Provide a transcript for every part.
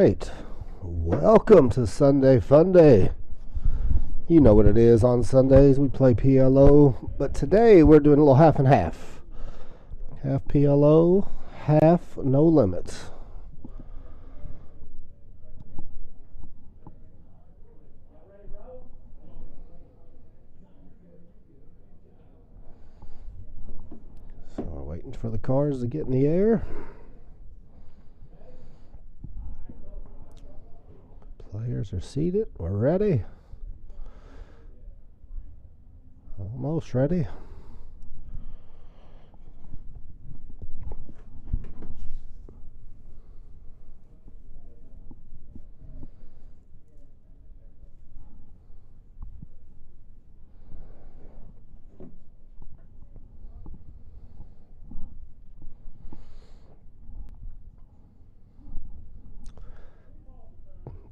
right. Welcome to Sunday Funday. You know what it is on Sundays. We play PLO, but today we're doing a little half and half. Half PLO, half no limits. So we're waiting for the cars to get in the air. Players are seated. We're ready. Almost ready.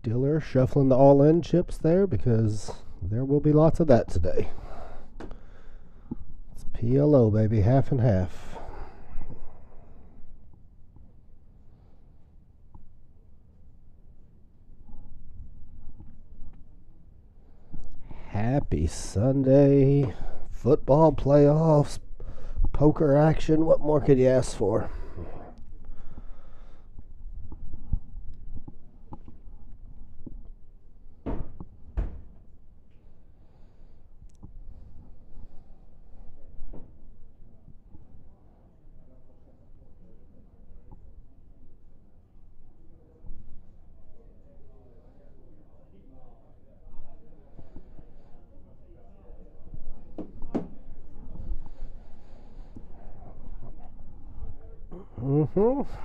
Dealer shuffling the all-in chips there because there will be lots of that today. It's PLO, baby, half and half. Happy Sunday. Football playoffs, poker action. What more could you ask for?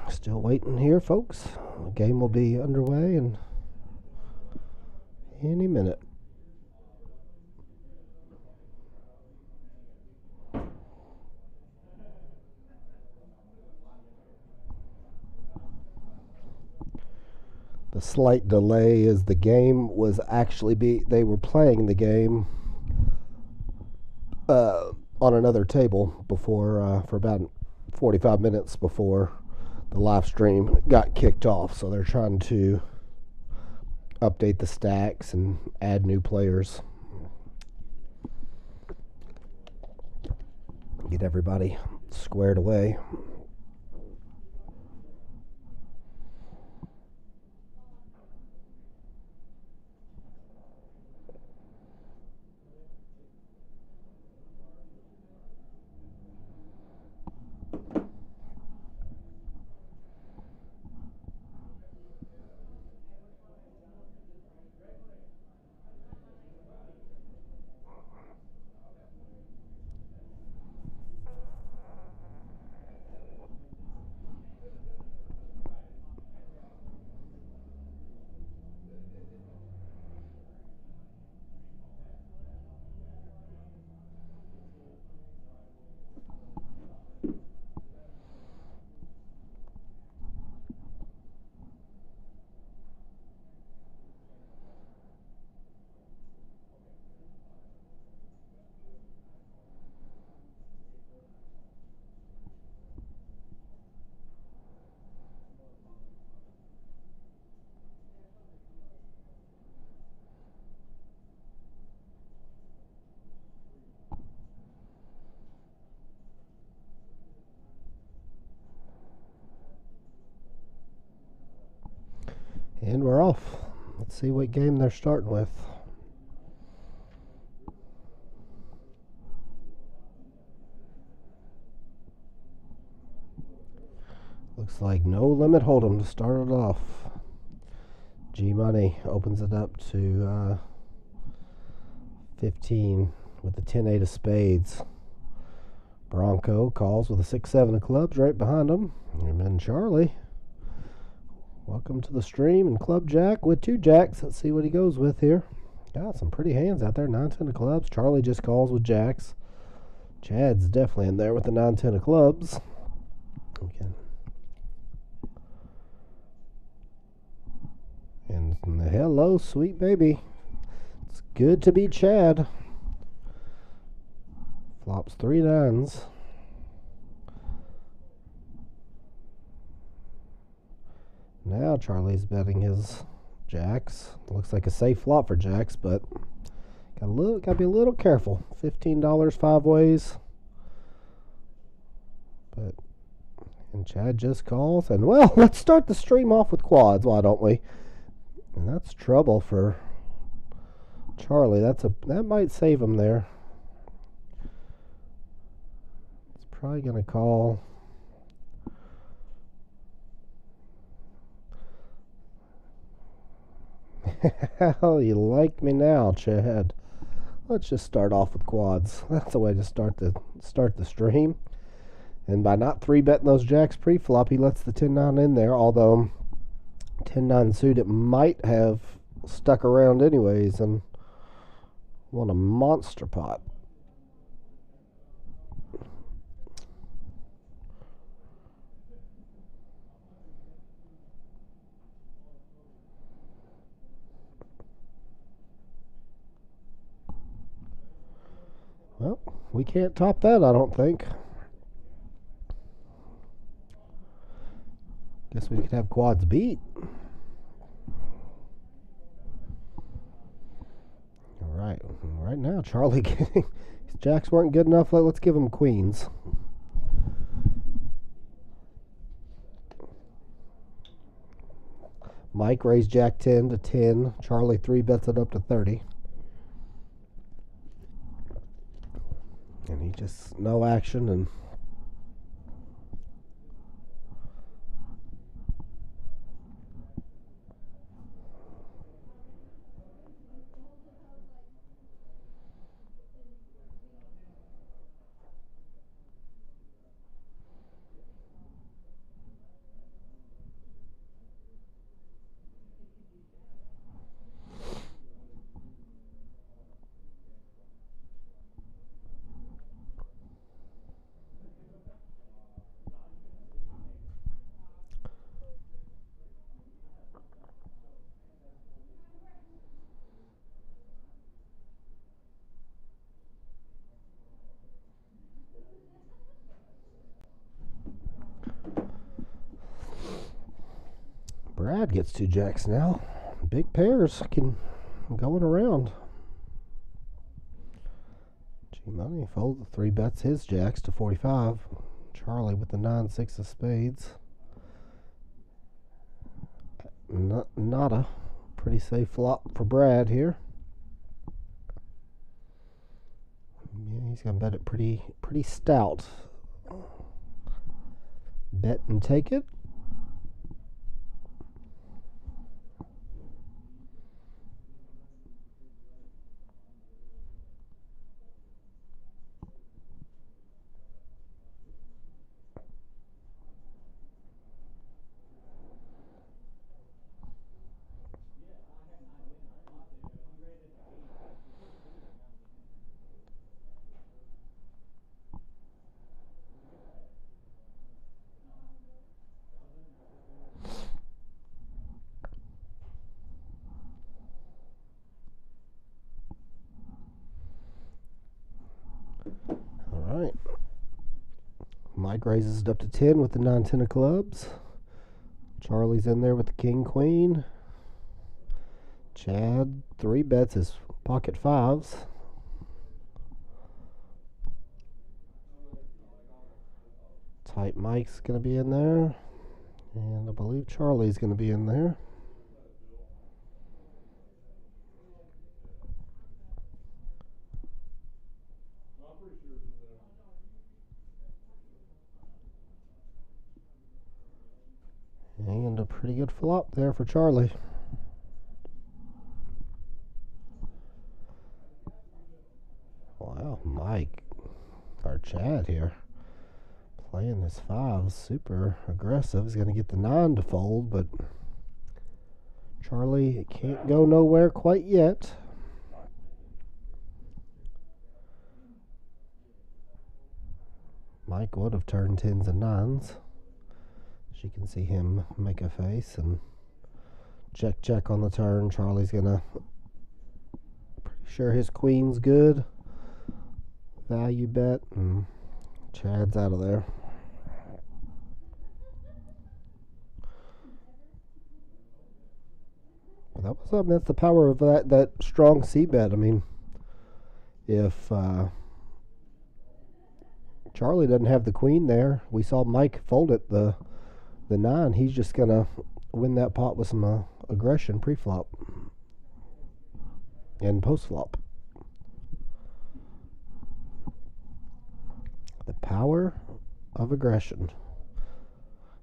Still waiting here, folks. The game will be underway in any minute. The slight delay is the game was actually they were playing the game on another table before for about 45 minutes before the live stream got kicked off, so they're trying to update the stacks and add new players, get everybody squared away. And we're off. Let's see what game they're starting with. Looks like no limit hold'em to start it off. G Money opens it up to 15 with the 10-8 of spades. Bronco calls with a 6-7 of clubs right behind him. And then Charlie. Welcome to the stream, and Club Jack with 2 jacks. Let's see what he goes with here. Got some pretty hands out there. 9-10 of clubs. Charlie just calls with jacks. Chad's definitely in there with the 9-10 of clubs. Okay. And hello, sweet baby. It's good to be Chad. Flops 3 9s. Now Charlie's betting his jacks. Looks like a safe flop for jacks, but gotta be a little careful. $15 five ways. And Chad just calls. And well, let's start the stream off with quads, why don't we? And that's trouble for Charlie. That might save him there. It's probably gonna call. Hell, you like me now, Chad. Let's just start off with quads. That's the way to start the stream. And by not 3-betting those jacks pre-flop, he lets the 10-9 in there. Although 10-9 suited might have stuck around anyways and won a monster pot. Well, we can't top that, I don't think. Guess we could have quads beat. All right. Right now, Charlie getting his jacks weren't good enough. Let's give him queens. Mike raised jack 10 to 10. Charlie 3-bets it up to 30. And he just no action and Brad gets 2 jacks now. Big pairs can going around. G-Money fold the 3-bets his jacks to 45. Charlie with the 9-6 of spades. Not a pretty safe flop for Brad here. Yeah, he's gonna bet it pretty stout. Bet and take it. Alright. Mike raises it up to 10 with the 9-10 of clubs. Charlie's in there with the king queen. Chad 3-bets his pocket fives. Tight Mike's going to be in there. And I believe Charlie's going to be in there. And a pretty good flop there for Charlie. Wow, Mike, or Chad here, playing his fives, super aggressive. He's going to get the 9 to fold, but Charlie can't go nowhere quite yet. Mike would have turned 10s and 9s. As you can see him make a face and check on the turn. Charlie's gonna, pretty sure his queen's good. Value bet, and Chad's out of there. That's the power of that strong C bet. I mean, if Charlie doesn't have the queen there, we saw Mike fold it the 9. He's just gonna win that pot with some aggression pre-flop and post-flop. The power of aggression.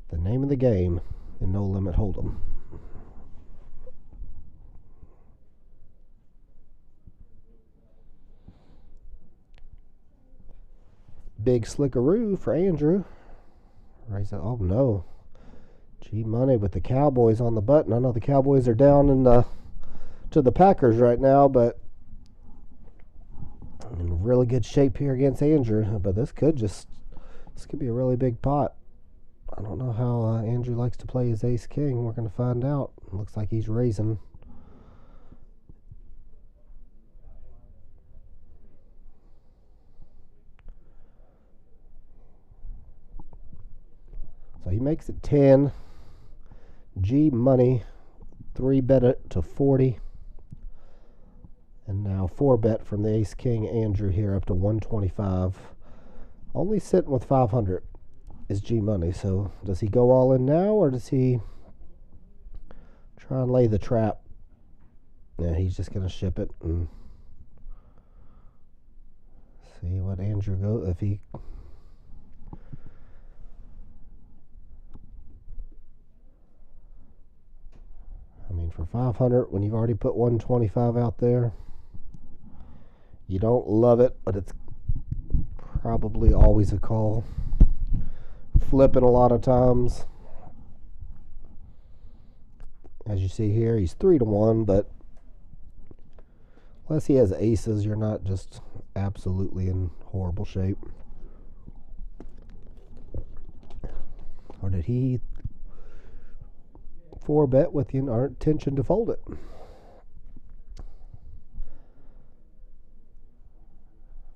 The name of the game in No Limit Hold'em. Big slickaroo for Andrew. Raise that. Oh no. G money with the Cowboys on the button. I know the Cowboys are down to the Packers right now, but in really good shape here against Andrew. But this could be a really big pot. I don't know how Andrew likes to play his ace king. We're going to find out. It looks like he's raising. So he makes it 10. G money, 3 bet it to 40. And now 4 bet from the ace king Andrew here up to 125. Only sitting with 500 is G money. So does he go all in now, or does he try and lay the trap? Yeah, he's just going to ship it and see what Andrew goes. If he for 500, when you've already put 125 out there, you don't love it, but it's probably always a call. Flipping a lot of times. As you see here, he's 3-1, but unless he has aces, you're not just absolutely in horrible shape. Or did he 4 bet with the intention to fold it?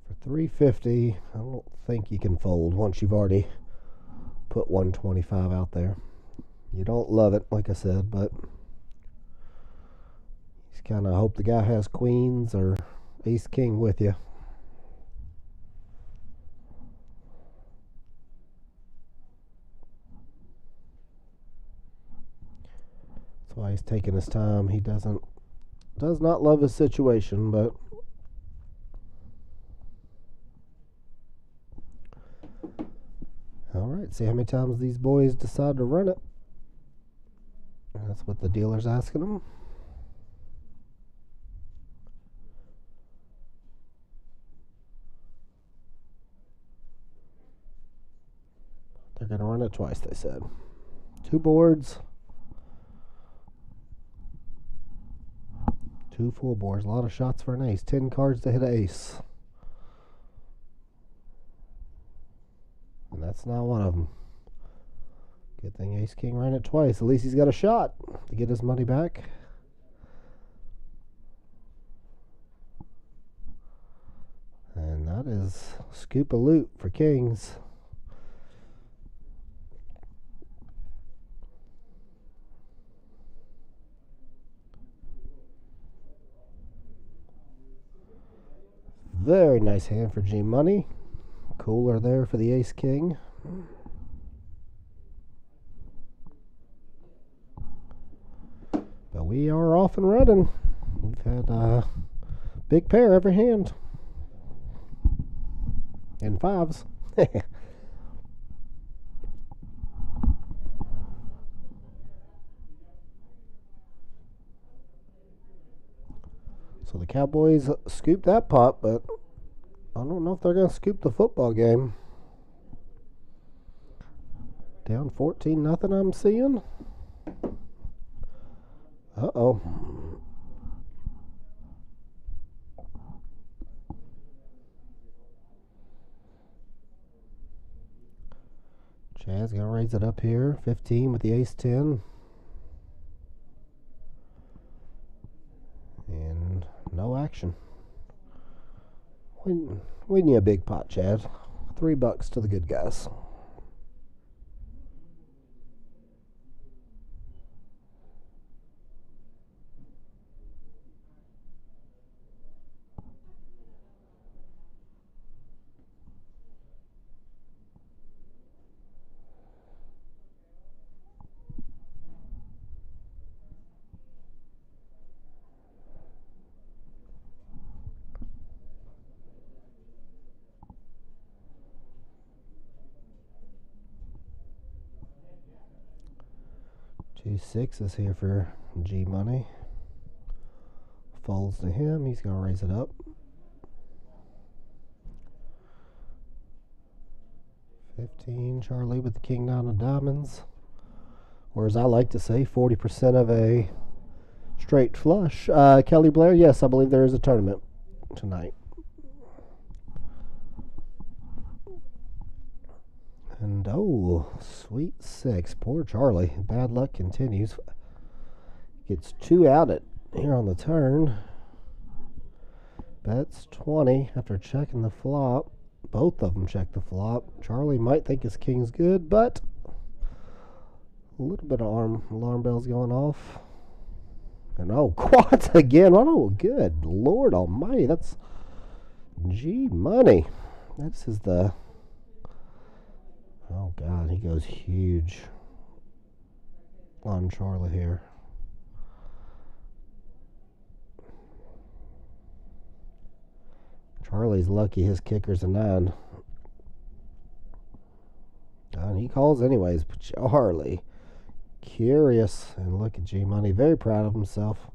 For 350, I don't think you can fold once you've already put 125 out there. You don't love it, like I said, but you kind of hope the guy has queens or ace king with you. That's why he's taking his time. He does not love his situation, but all right, see how many times these boys decide to run it. That's what the dealer's asking them. They're going to run it twice, they said. 2 boards. 2 full boards. A lot of shots for an ace. 10 cards to hit an ace. And that's not one of them. Good thing ace king ran it twice. At least he's got a shot to get his money back. And that is scoop of loot for kings. Very nice hand for G money. Cooler there for the ace king. But we are off and running. We've had a big pair every hand. And 5s. So the Cowboys scooped that pot, but I don't know if they're going to scoop the football game. Down 14-0 I'm seeing. Uh-oh. Chad's going to raise it up here. 15 with the ace-10. And no action. Win you a big pot, Chad. $3 to the good guys. Two sixes here for G Money. Folds to him. He's going to raise it up. 15. Charlie with the king nine of diamonds. Or as I like to say, 40% of a straight flush. Kelly Blair, yes, I believe there is a tournament tonight. And oh, sweet six. Poor Charlie. Bad luck continues. Gets two out it here on the turn. Bets 20 after checking the flop. Both of them check the flop. Charlie might think his king's good, but a little bit of alarm bells going off. And oh, quads again. Oh, good Lord Almighty. That's G Money. This is the... Oh, God, he goes huge on Charlie here. Charlie's lucky his kicker's a 9. And he calls anyways, but Charlie, curious. And look at G Money, very proud of himself.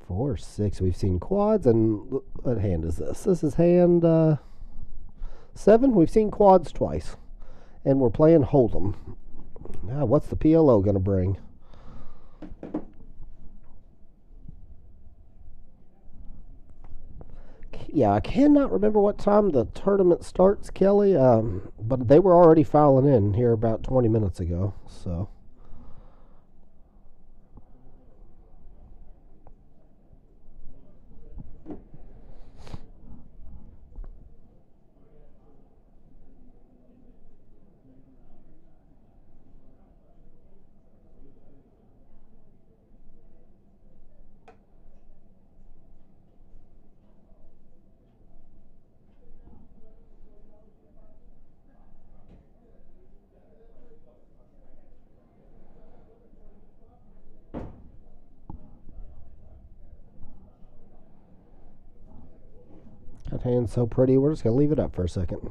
4, 6, we've seen quads, and what hand is this? This is hand 7. We've seen quads twice, and we're playing Hold'em. Now, what's the PLO going to bring? Yeah, I cannot remember what time the tournament starts, Kelly, but they were already filing in here about 20 minutes ago, so... That hand's so pretty, we're just going to leave it up for a second.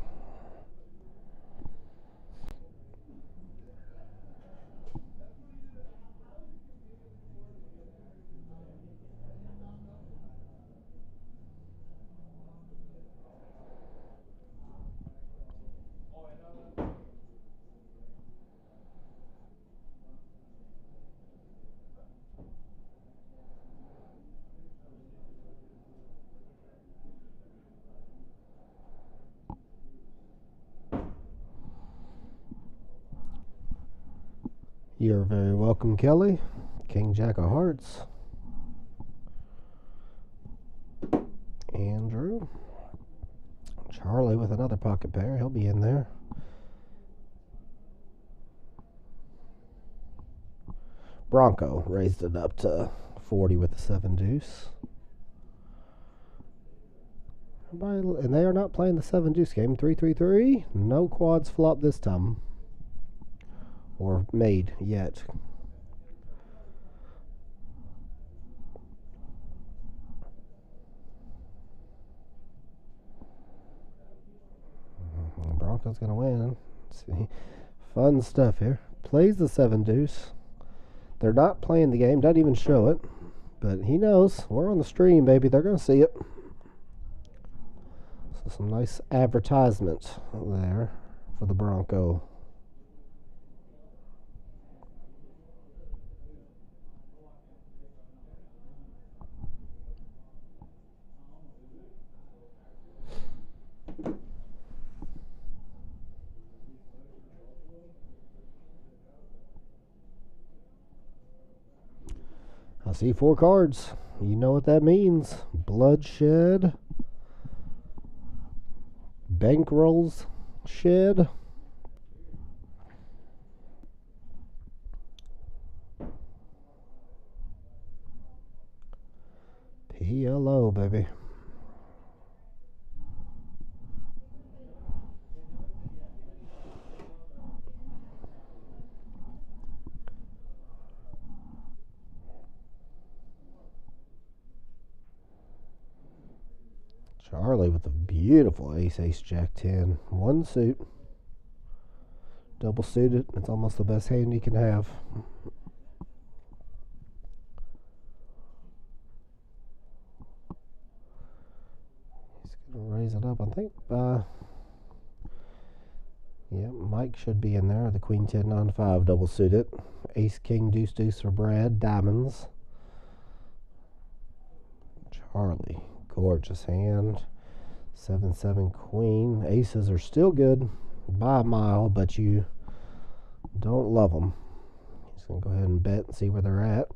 You're very welcome, Kelly. King Jack of Hearts. Andrew. Charlie with another pocket pair. He'll be in there. Bronco raised it up to 40 with the 7 deuce. And they are not playing the 7 deuce game. 3-3-3. No quads flop this time. Or made yet. Bronco's going to win. Let's see. Fun stuff here. Plays the 7 deuce. They're not playing the game. Doesn't even show it. But he knows. We're on the stream, baby. They're going to see it. So some nice advertisement there for the Bronco. I see 4 cards. You know what that means. Bloodshed. Bankrolls shed. PLO, baby. Charlie with a beautiful ace, Jack 10. 1 suit. Double suited, it's almost the best hand you can have. He's going to raise it up, I think. Yeah, Mike should be in there. The Queen 10 9 5 double suited. Ace King Deuce Deuce for Brad. Diamonds. Charlie, gorgeous hand. 7 7 Queen. Aces are still good by a mile, but you don't love them. He's going to go ahead and bet and see where they're at.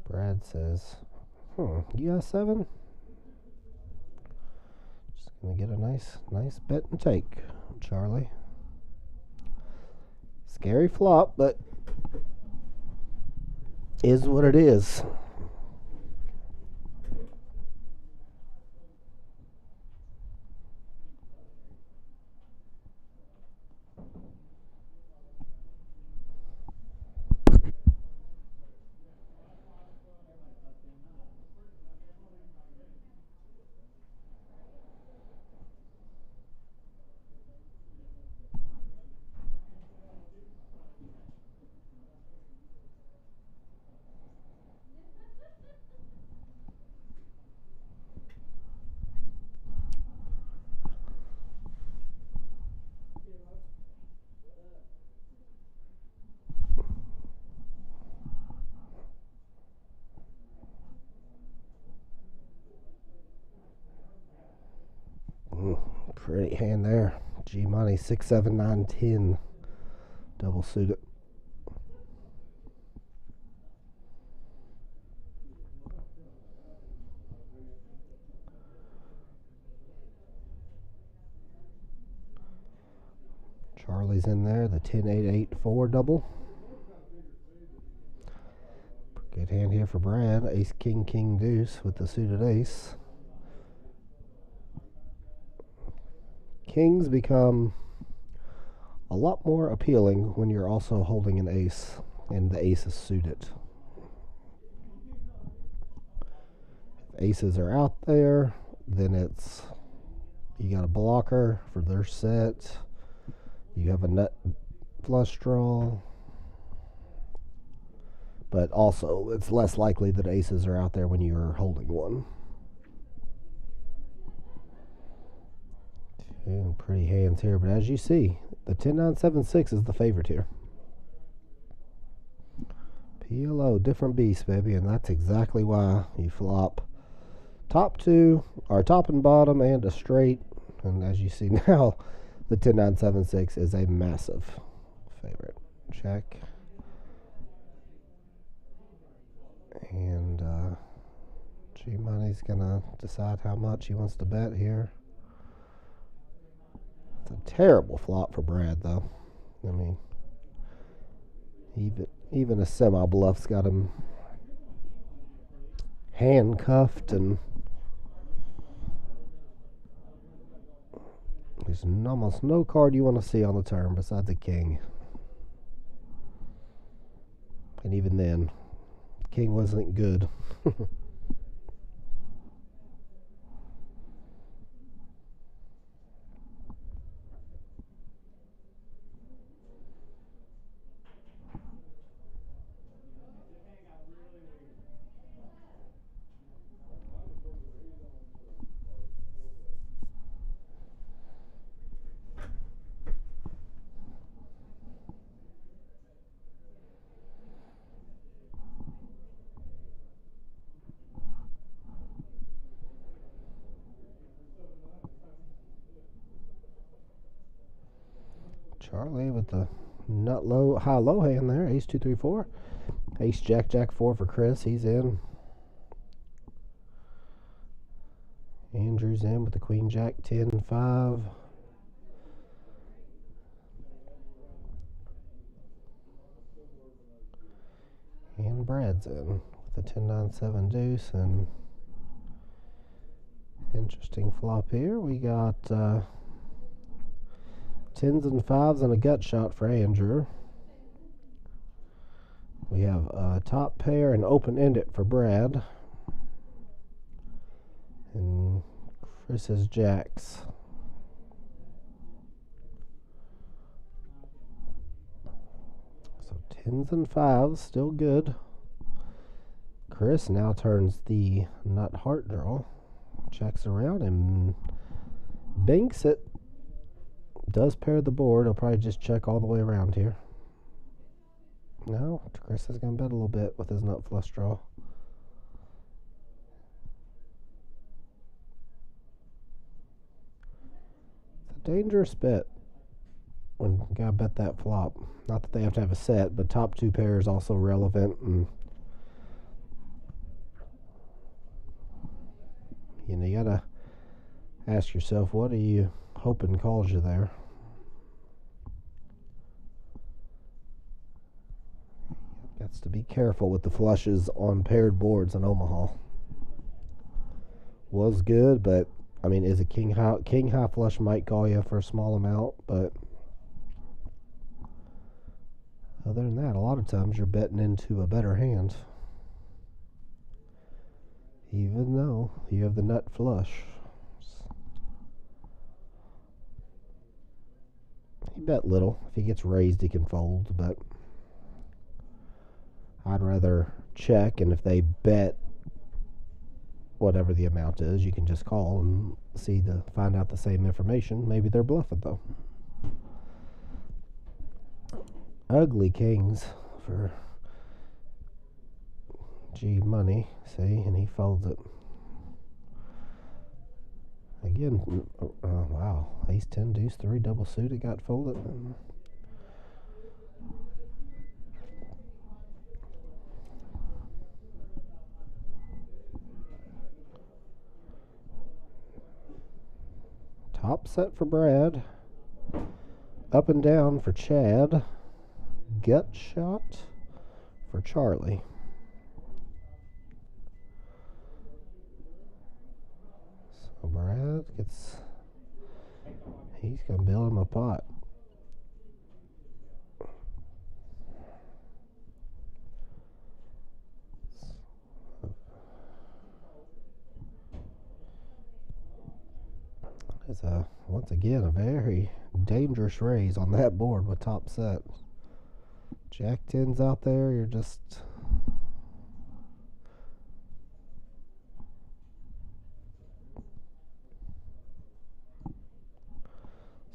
Brad says, you got 7? Just going to get a nice bet and take, Charlie. Scary flop, but is what it is. Pretty hand there. G money 6 7 9 10 double suited. Charlie's in there. The 10 8 8 4 double. Good hand here for Brad. Ace King King Deuce with the suited ace. Kings become a lot more appealing when you're also holding an ace and the ace is suited. If aces are out there, then it's you got a blocker for their set. You have a nut flush draw. But also, it's less likely that aces are out there when you're holding one. Pretty hands here, but as you see, the 10 9 7 6 is the favorite here. PLO, different beast, baby, and that's exactly why you flop top two, or top and bottom, and a straight. And as you see now, the 10 9 7 6 is a massive favorite. Check. And G Money's gonna decide how much he wants to bet here. It's a terrible flop for Brad, though. I mean, even a semi-bluff's got him handcuffed, and there's almost no card you want to see on the turn besides a king. And even then, king wasn't good. Charlie with the nut low, high low hand there. Ace 2 3 4. Ace Jack Jack 4 for Chris. He's in. Andrew's in with the Queen Jack 10 5. And Brad's in with the 10 9 7 deuce. And interesting flop here. We got 10s and 5s and a gut shot for Andrew. We have a top pair and open-ended for Brad. And Chris has jacks. So 10s and 5s, still good. Chris now turns the nut heart draw. Checks around and banks it. Does pair the board. He'll probably just check all the way around here. No, Chris is going to bet a little bit with his nut flush draw. It's a dangerous bet when you got to bet that flop. Not that they have to have a set, but top two pairs also relevant. And you know, you got to ask yourself, what are you hoping calls you there? Got to be careful with the flushes on paired boards in Omaha. Was good, but I mean, is a king high flush might call you for a small amount, but other than that, a lot of times you're betting into a better hand, even though you have the nut flush. He bet little. If he gets raised, he can fold, but I'd rather check, and if they bet whatever the amount is, you can just call and find out the same information. Maybe they're bluffing though. Ugly kings for G money, see, and he folds it. Again, wow, ace 10 deuce 3 double suited got folded. Top set for Brad. Up and down for Chad. Gut shot for Charlie. So Brad he's going to build him a pot. It's once again a very dangerous raise on that board with top set. Jack 10's out there, you're just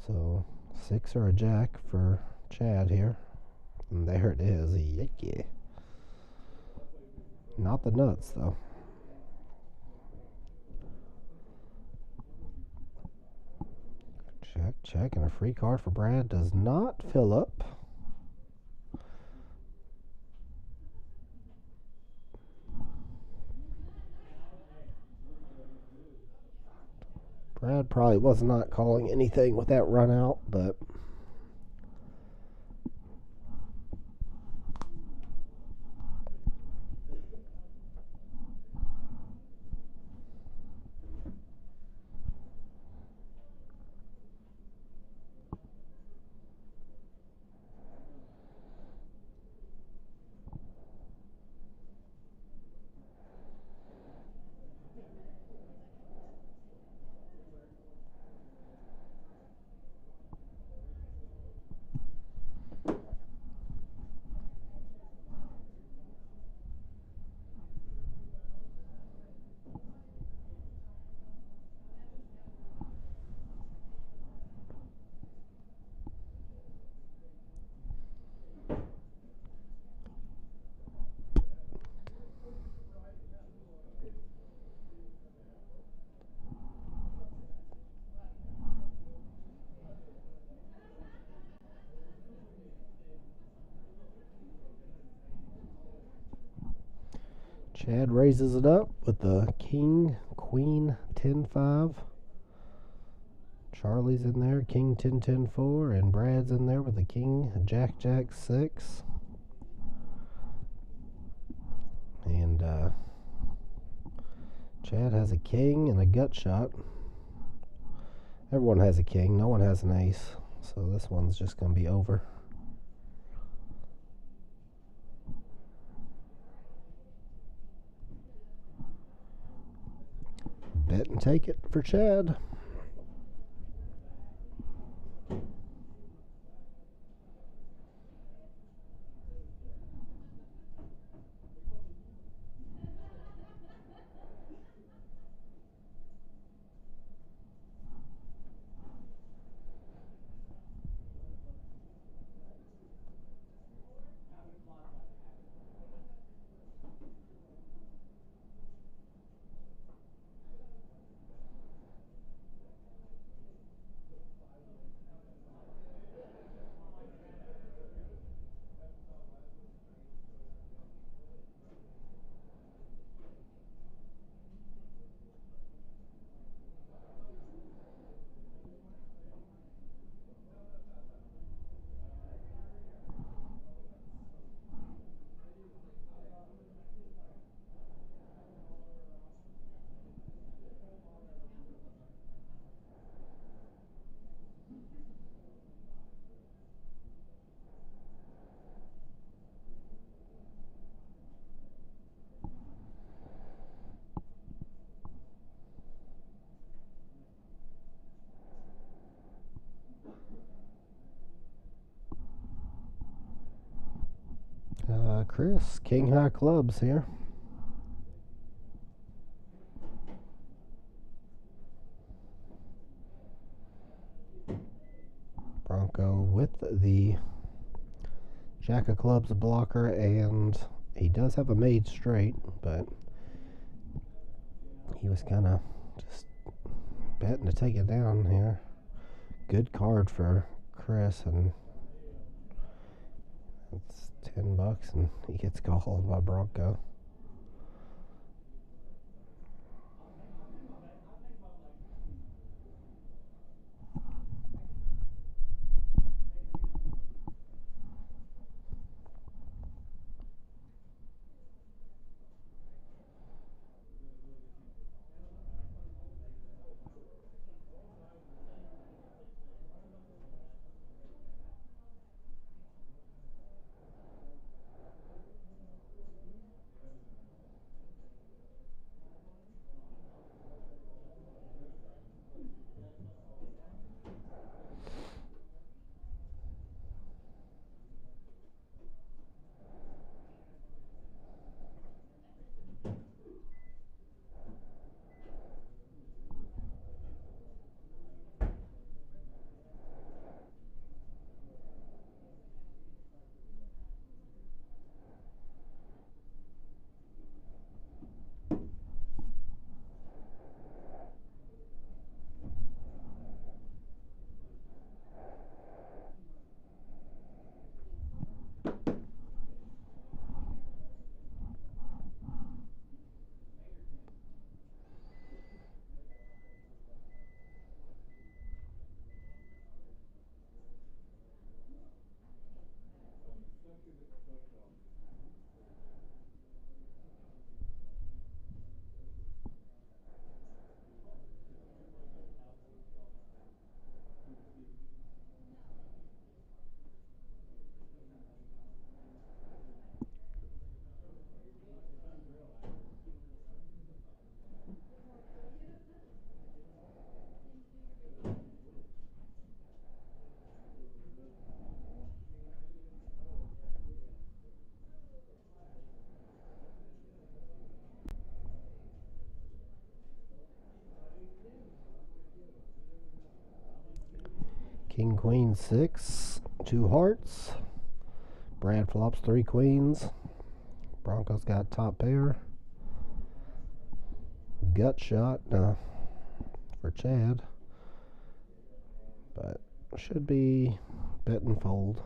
so 6 or a jack for Chad here. And there it is. Yeah. Not the nuts though. Check, and a free card for Brad does not fill up. Brad probably was not calling anything with that run out, but Chad raises it up with the king, queen, 10-5. Charlie's in there, king, 10, 10, 4, and Brad's in there with the king, jack, jack, 6. And Chad has a king and a gut shot. Everyone has a king, no one has an ace, so this one's just going to be over. Bet and take it for Chad. Chris, King High Clubs here. Bronco with the JAQK Clubs blocker, and he does have a made straight, but he was kind of just betting to take it down here. Good card for Chris, and it's $10, and he gets called by Bronco. King, Queen, 6, 2 hearts. Brad flops 3 queens. Bronco's got top pair. Gut shot for Chad, but should be bet and fold.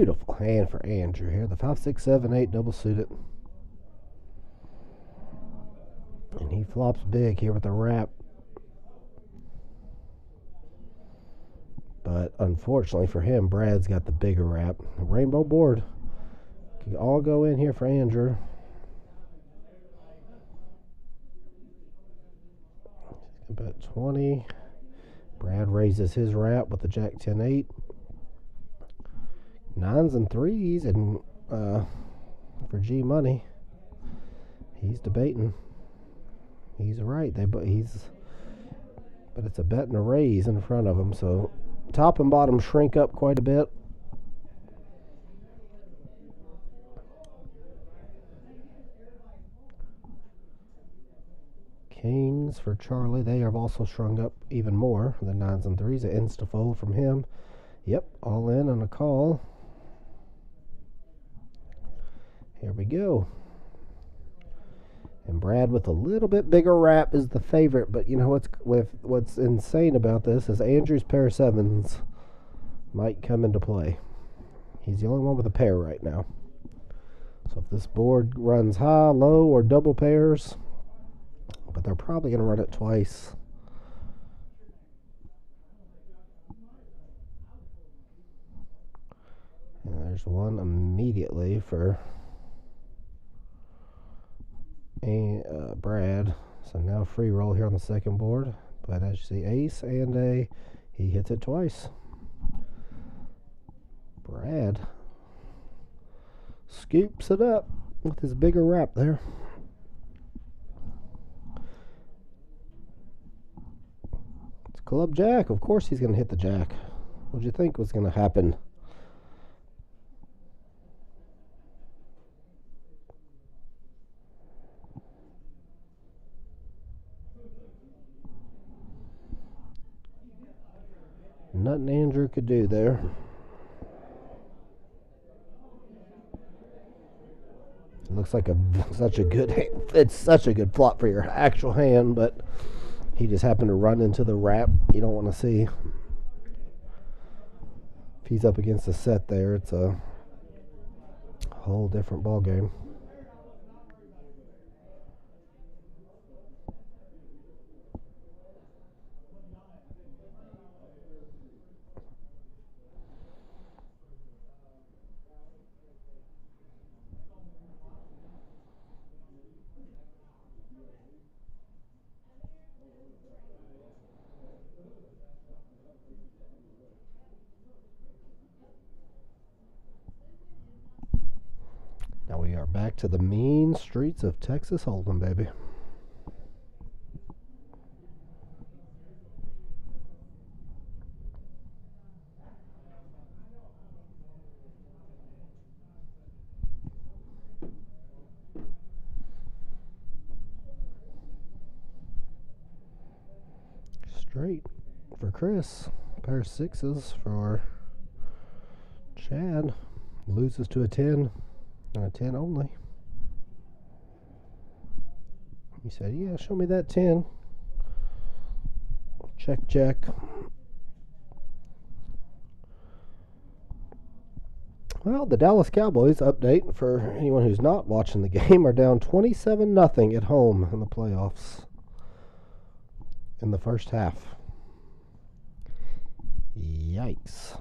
Beautiful hand for Andrew here. The 5, 6, 7, 8 double suited. And he flops big here with a wrap. But unfortunately for him, Brad's got the bigger wrap. Rainbow board. Can all go in here for Andrew. Bet 20. Brad raises his wrap with the Jack 10 8. 9s and 3s, and for G money, he's debating. He's right. But it's a bet and a raise in front of him. So top and bottom shrink up quite a bit. Kings for Charlie. They have also shrunk up even more. The 9s and 3s. An insta-fold from him. Yep, all in on a call. Here we go. And Brad with a little bit bigger wrap is the favorite. But you know what's insane about this is Andrew's pair of 7s might come into play. He's the only one with a pair right now. So if this board runs high, low, or double pairs, but they're probably going to run it twice. And there's one immediately for Brad. So now free roll here on the second board. But as you see, ace and a, he hits it twice. Brad scoops it up with his bigger wrap there. It's club jack. Of course he's going to hit the jack. What do you think was going to happen? Nothing Andrew could do there. It looks like such a good hand. It's such a good flop for your actual hand, but he just happened to run into the wrap you don't want to see. If he's up against a set there, it's a whole different ball game. Now we are back to the mean streets of Texas Hold'em, baby. Straight for Chris. Pair of 6s for Chad. Loses to a 10. A 10 only. He said, yeah, show me that 10. Check, check. Well, the Dallas Cowboys, update for anyone who's not watching the game, are down 27-0 at home in the playoffs in the first half. Yikes.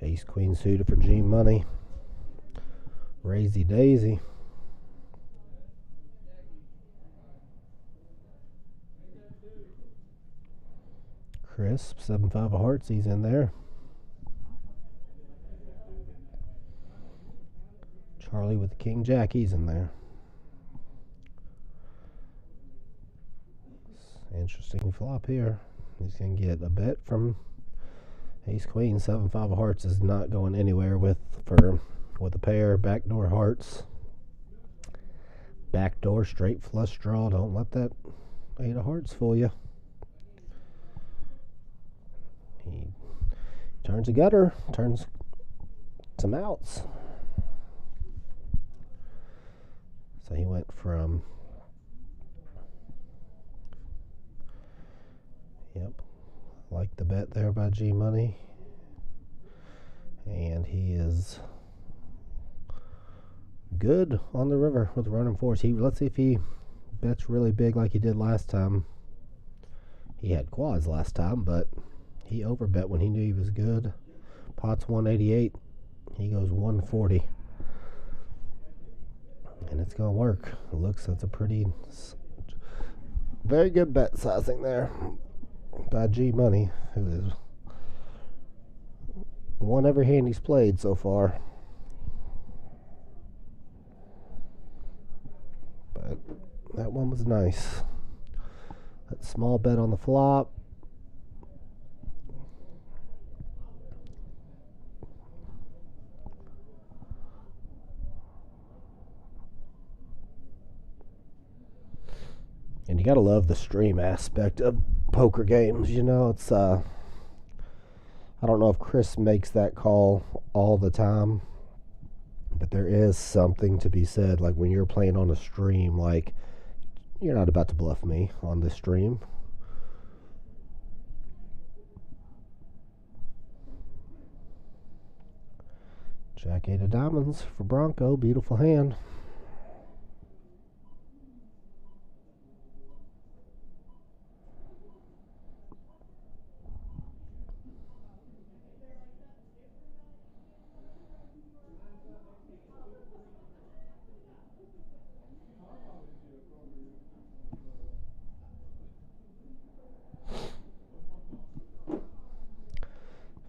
Ace Queen suited for G money. Raisy daisy. Crisp 7-5 of hearts. He's in there. Charlie with the King Jack. He's in there. Interesting flop here. He's gonna get a bet from Ace Queen. 7-5 of hearts is not going anywhere with a pair. Backdoor hearts. Backdoor straight flush draw. Don't let that 8 of hearts fool you. Turns a gutter, turns some outs. So he went from, yep, like the bet there by G Money. And he is good on the river with running fours. Let's see if he bets really big like he did last time. He had quads last time, but he overbet when he knew he was good. Pot's 188. He goes 140. And it's going to work. It looks, that's a very good bet sizing there by G Money, who has won every hand he's played so far. But that one was nice. That small bet on the flop. And you gotta love the stream aspect of poker games. You know, it's I don't know if Chris makes that call all the time, but there is something to be said, like when you're playing on a stream, like you're not about to bluff me on this stream. Jack 8 of diamonds for Bronco. Beautiful hand.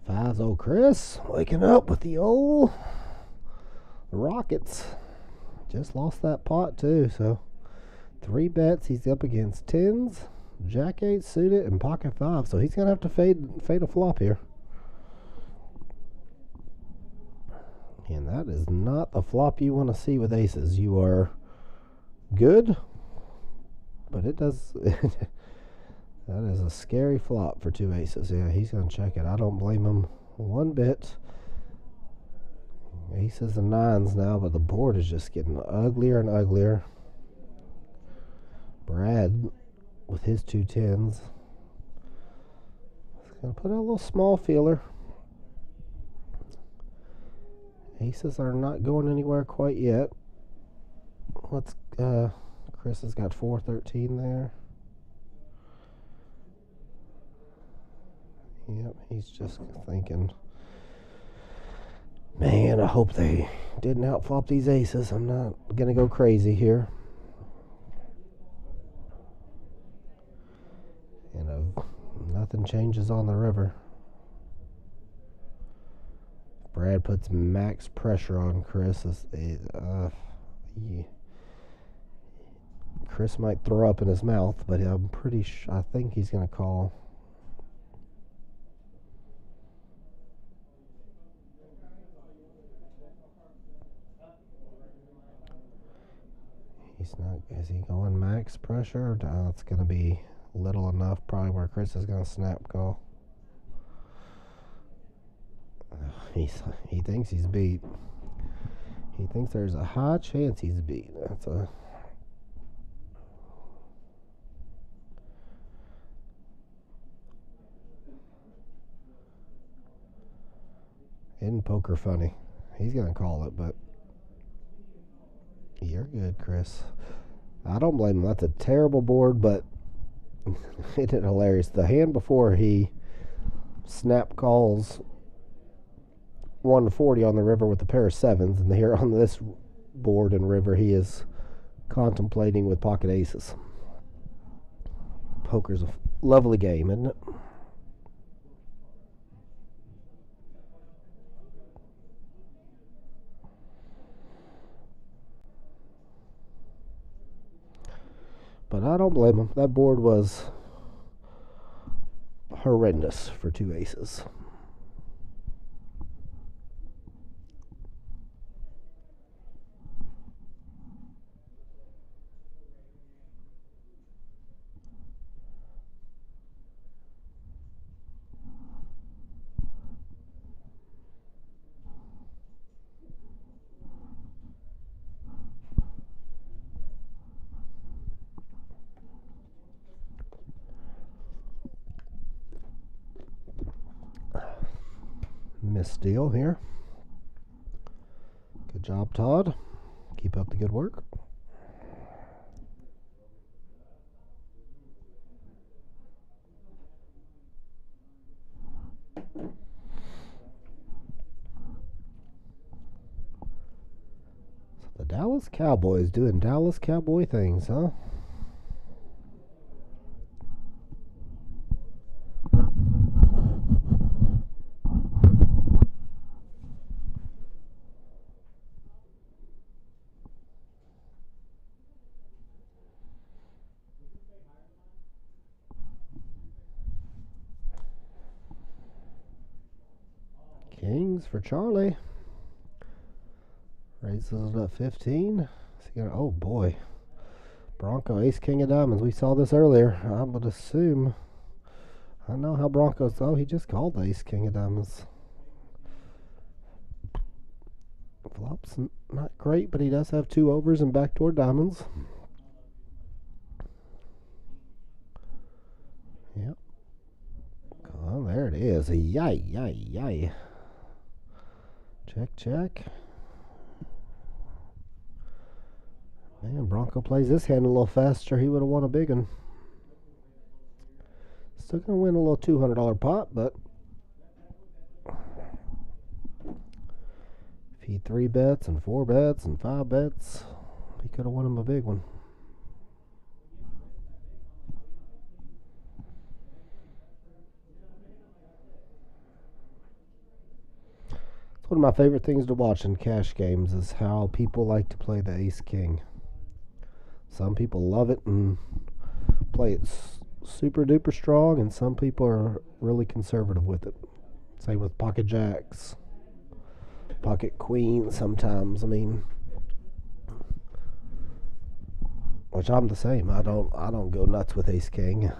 Fives, old Chris waking up with the old Rockets. Just lost that pot too, so 3 bets. He's up against 10s, Jack 8 suited, and pocket 5. So he's gonna have to fade a flop here. And that is not the flop you want to see with aces. You are good, but it does. That is a scary flop for 2 aces. Yeah, he's going to check it. I don't blame him one bit. Aces and 9s now, but the board is just getting uglier and uglier. Brad with his 2 10s. He's going to put out a little small feeler. Aces are not going anywhere quite yet. Chris has got 413 there. Yep, he's just thinking, man, I hope they didn't outflop these aces. I'm not going to go crazy here. And nothing changes on the river. Brad puts max pressure on Chris. Chris might throw up in his mouth, but I think he's going to call. Is he going max pressure? No, it's going to be little enough, probably where Chris is going to snap call. He thinks he's beat. He thinks there's a high chance he's beat. Isn't poker funny? He's going to call it, but you're good, Chris. I don't blame him. That's a terrible board, but it is hilarious. The hand before he snap calls 140 on the river with a pair of 7s, and here on this board and river he is contemplating with pocket aces. Poker's a lovely game, isn't it? But I don't blame him. That board was horrendous for 2 aces. misdeal here. Good job, Todd. Keep up the good work. So the Dallas Cowboys doing Dallas Cowboy things, huh? Kings for Charlie. Raises it up 15. Oh boy. Bronco, ace, king of diamonds. We saw this earlier. I would assume. I know how Broncos. Oh, he just called the ace, king of diamonds. Flop's not great, but he does have 2 overs and backdoor diamonds. Yep. Oh, there it is. Yay, yay, yay. Check, check. Man, Bronco plays this hand a little faster. He would have won a big one. Still going to win a little $200 pot, but if he 3 bets and 4 bets and 5 bets, he could have won him a big one. It's one of my favorite things to watch in cash games is how people like to play the ace-king. Some people love it and play it super duper strong, and some people are really conservative with it. Same with pocket jacks, pocket queen sometimes. I mean, which I'm the same. I don't go nuts with ace king.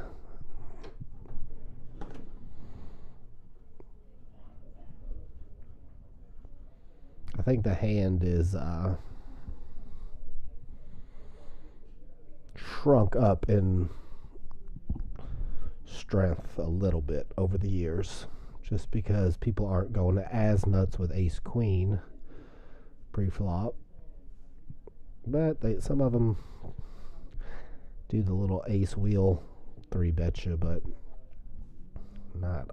I think the hand is shrunk up in strength a little bit over the years, just because people aren't going as nuts with ace queen pre-flop, but some of them do the little ace wheel 3-bet you, but not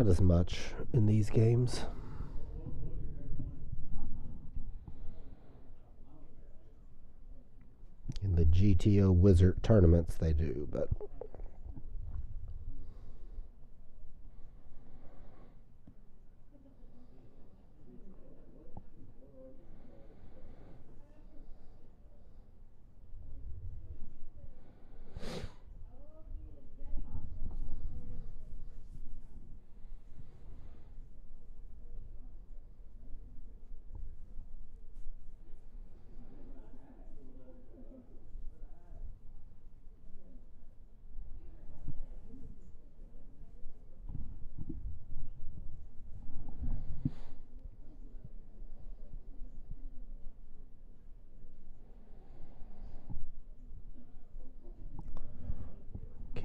as much in these games. In the GTO Wizard tournaments they do, but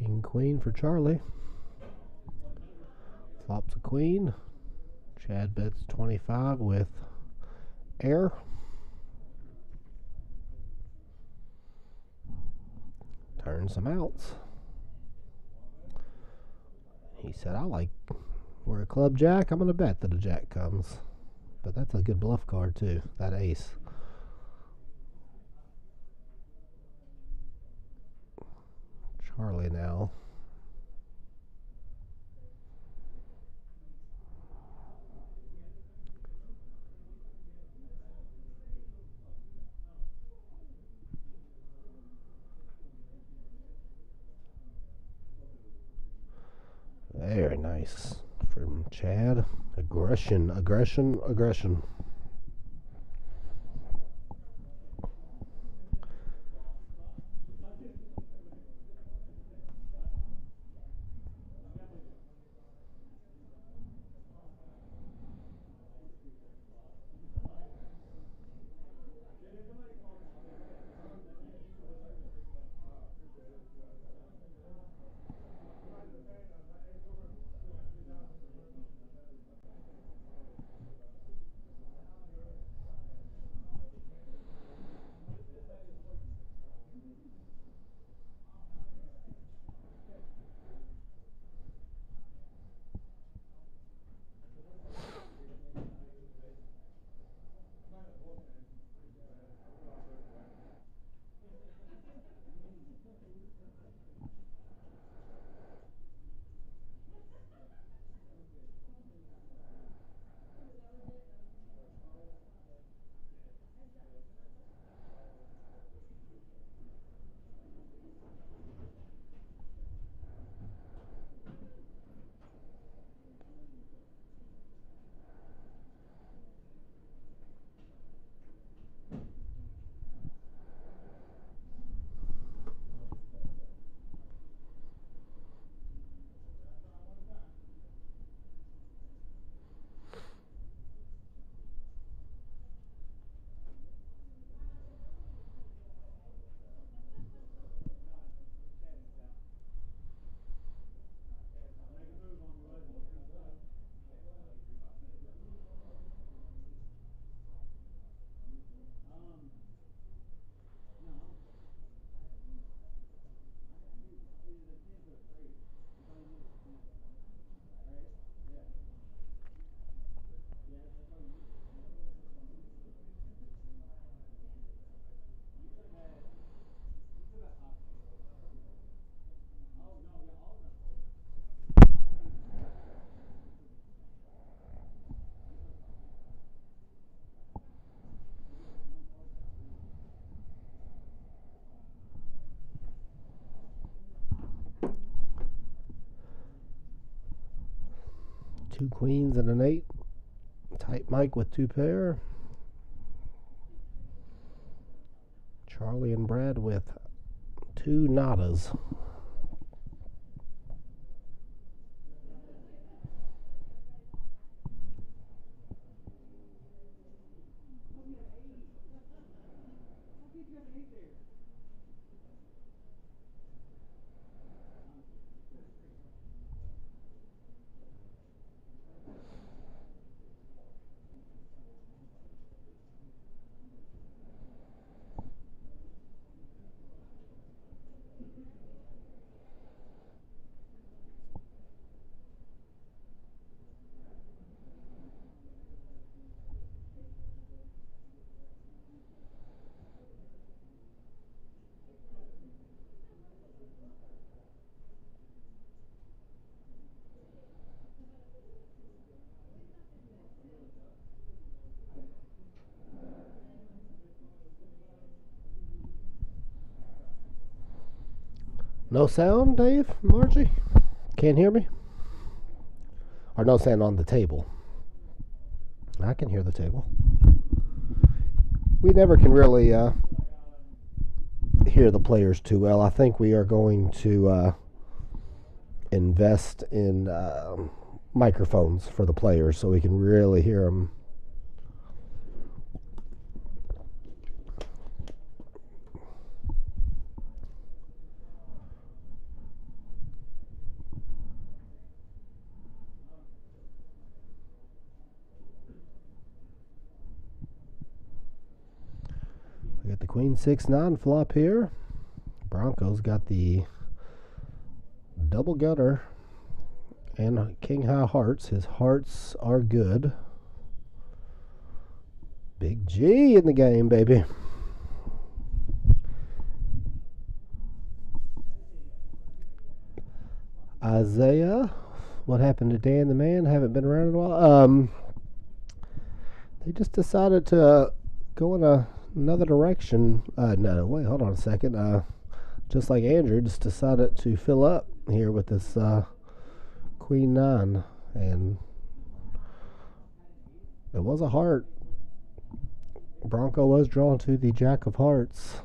king queen for Charlie. Flops a queen. Chad bets 25 with air. Turns some outs. He said, we're a club jack. I'm going to bet that a jack comes. But that's a good bluff card too, that ace. Charlie now. Very nice from Chad. Aggression, aggression, aggression. 2 queens and an 8. Tight Mike with 2 pair. Charlie and Brad with 2 nadas. No sound, Dave, Margie? Can't hear me? Or no sound on the table? I can hear the table. We never can really hear the players too well. I think we are going to invest in microphones for the players so we can really hear them. We got the Queen 6-9 flop here. Broncos got the double gutter and King High Hearts. His hearts are good. Big G in the game, baby. Isaiah, what happened to Dan the Man? Haven't been around in a while. They just decided to go in another direction. No, wait, hold on a second. Just like Andrew, just decided to fill up here with this Queen 9, and it was a heart. Bronco was drawn to the Jack of Hearts.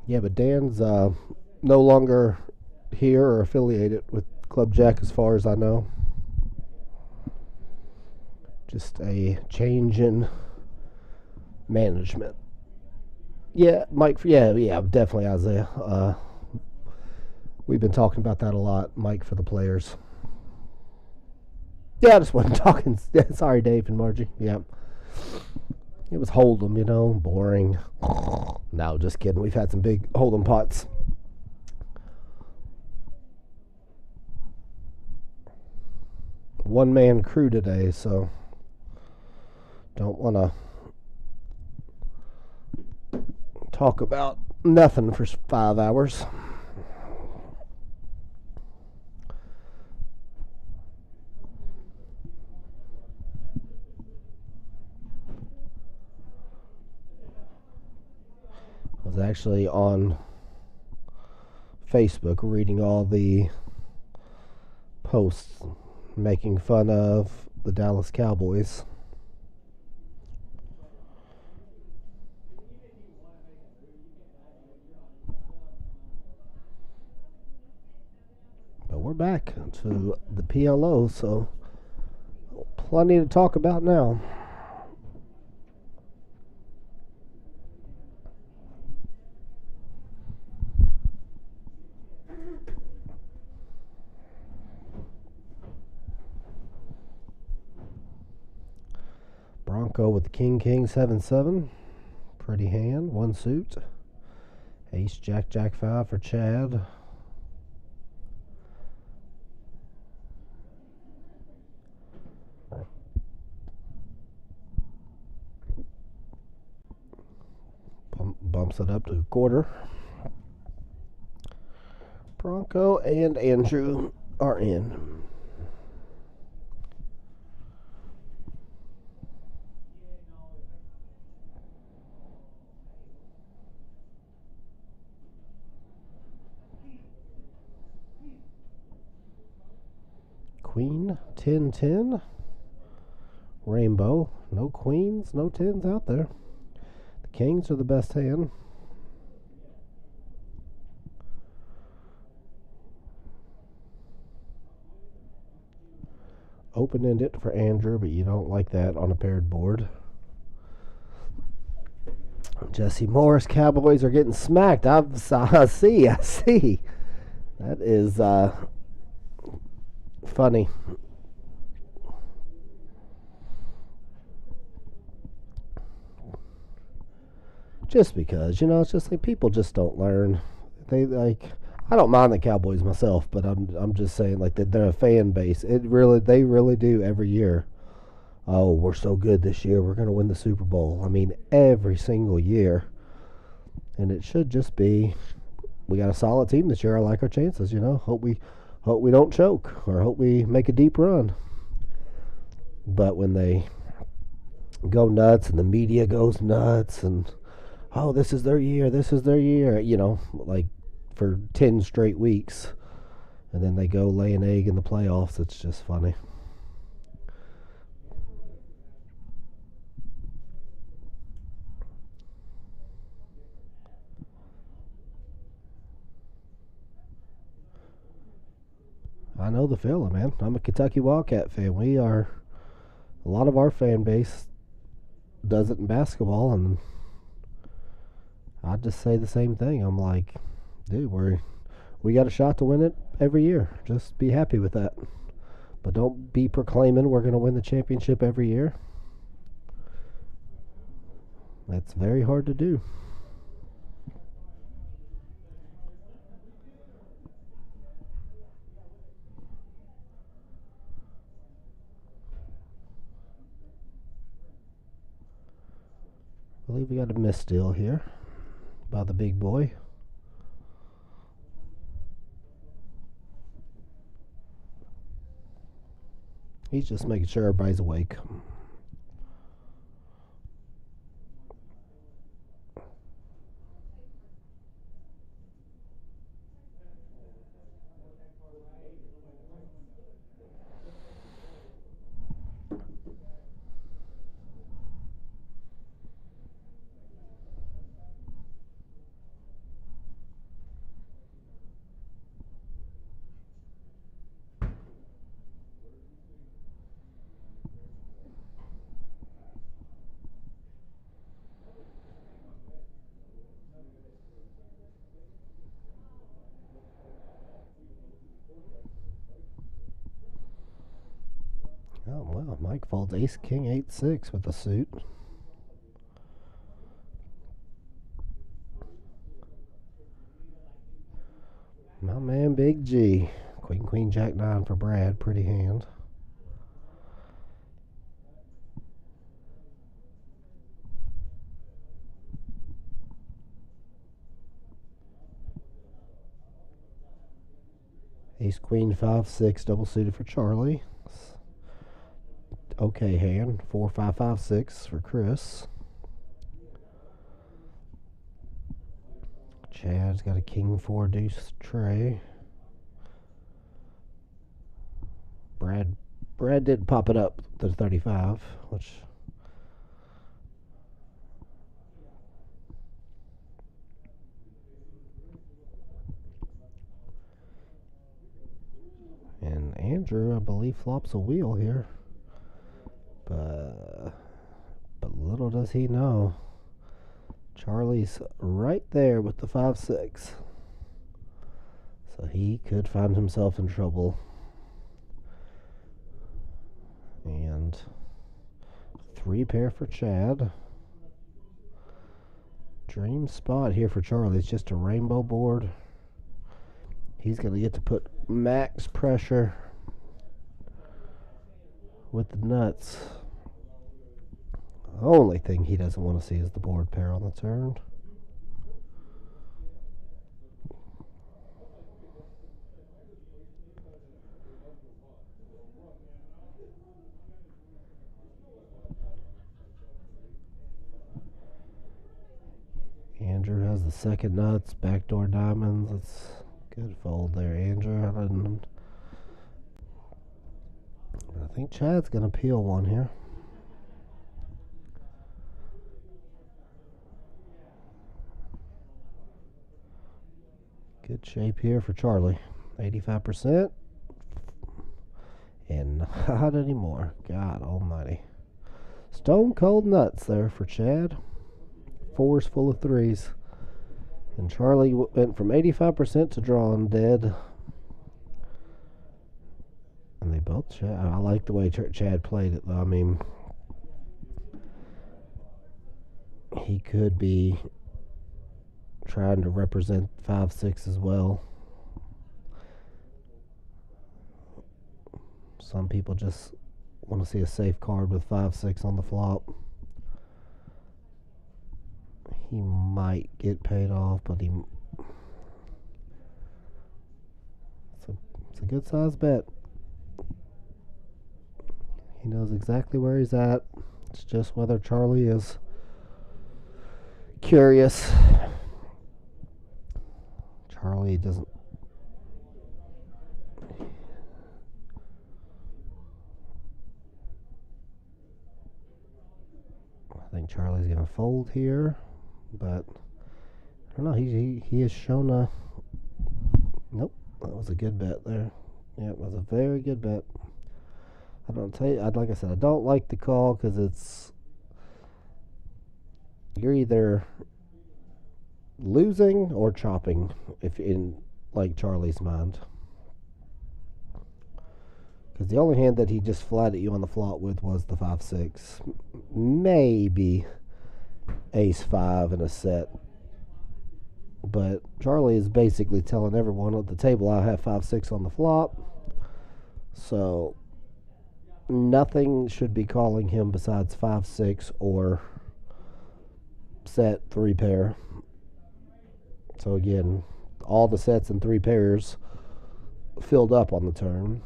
Yeah, but Dan's no longer here or affiliated with Club Jack as far as I know. Just a change in management. Yeah, Mike. Yeah, definitely Isaiah. We've been talking about that a lot, Mike, for the players. Yeah, I just wasn't talking. Sorry, Dave and Margie. Yeah. It was Hold'em, boring. No, just kidding. We've had some big Hold'em pots. One-man crew today, so don't want to talk about nothing for 5 hours. I was actually on Facebook reading all the posts making fun of the Dallas Cowboys. But we're back to the PLO, so plenty to talk about now. Bronco with the King 7-7. Pretty hand, 1 suit. Ace Jack 5 for Chad. Bumps it up to a quarter. Bronco and Andrew are in. Queen, 10-10. Rainbow. No queens, no tens out there. The kings are the best hand. Open-ended for Andrew, but you don't like that on a paired board. Jesse Morris, Cowboys are getting smacked. I see. That is funny. Just because, it's just like people just don't learn. They I don't mind the Cowboys myself, but I'm just saying like that they're a fan base. They really do every year. Oh, we're so good this year. We're going to win the Super Bowl. I mean, every single year. And it should just be, we got a solid team this year. I like our chances, Hope we don't choke or hope we make a deep run. But when they go nuts and the media goes nuts and, oh, this is their year, like for 10 straight weeks. And then they go lay an egg in the playoffs. It's just funny. I know the feeling, man. I'm a Kentucky Wildcat fan. A lot of our fan base does it in basketball, and I just say the same thing. I'm like, dude, we got a shot to win it every year. Just be happy with that. But don't be proclaiming we're going to win the championship every year. That's very hard to do. I believe we got a miss steal here by the big boy. He's just making sure everybody's awake. Oh, wow. Mike folds ace, king, 8-6 with the suit. My man, Big G. Queen, queen, jack, 9 for Brad. Pretty hand. Ace, queen, 5-6, double suited for Charlie. Okay hand, 4-5-5-6 for Chris. Chad's got a king, 4 deuce tray. Brad didn't pop it up to 35, which and Andrew, I believe, flops a wheel here. But little does he know, Charlie's right there with the 5-6. So he could find himself in trouble. And 3 pair for Chad. Dream spot here for Charlie. It's just a rainbow board. He's going to get to put max pressure with the nuts. The only thing he doesn't want to see is the board pair on the turn. Andrew has the second nuts, backdoor diamonds. It's good fold there, Andrew. But I think Chad's going to peel one here. Good shape here for Charlie. 85%. And not anymore. God almighty. Stone cold nuts there for Chad. Fours full of threes. And Charlie went from 85% to drawing dead. And they both, I like the way Chad played it though. I mean, he could be trying to represent 5-6 as well. Some people just want to see a safe card with 5-6 on the flop. He might get paid off, but it's a good size bet. He knows exactly where he's at. It's just whether Charlie is curious. Charlie doesn't. I think Charlie's going to fold here, but I don't know. He has shown a. Nope, that was a good bet there. Yeah, it was a very good bet. I don't tell you. Like I said, I don't like the call because it's you're either losing or chopping if in like Charlie's mind. Because the only hand that he just flatted you on the flop with was the 5-6. Maybe ace-5 in a set. But Charlie is basically telling everyone at the table I have 5-6 on the flop. So nothing should be calling him besides 5-6 or set 3 pair. So again, all the sets and 3 pairs filled up on the turn.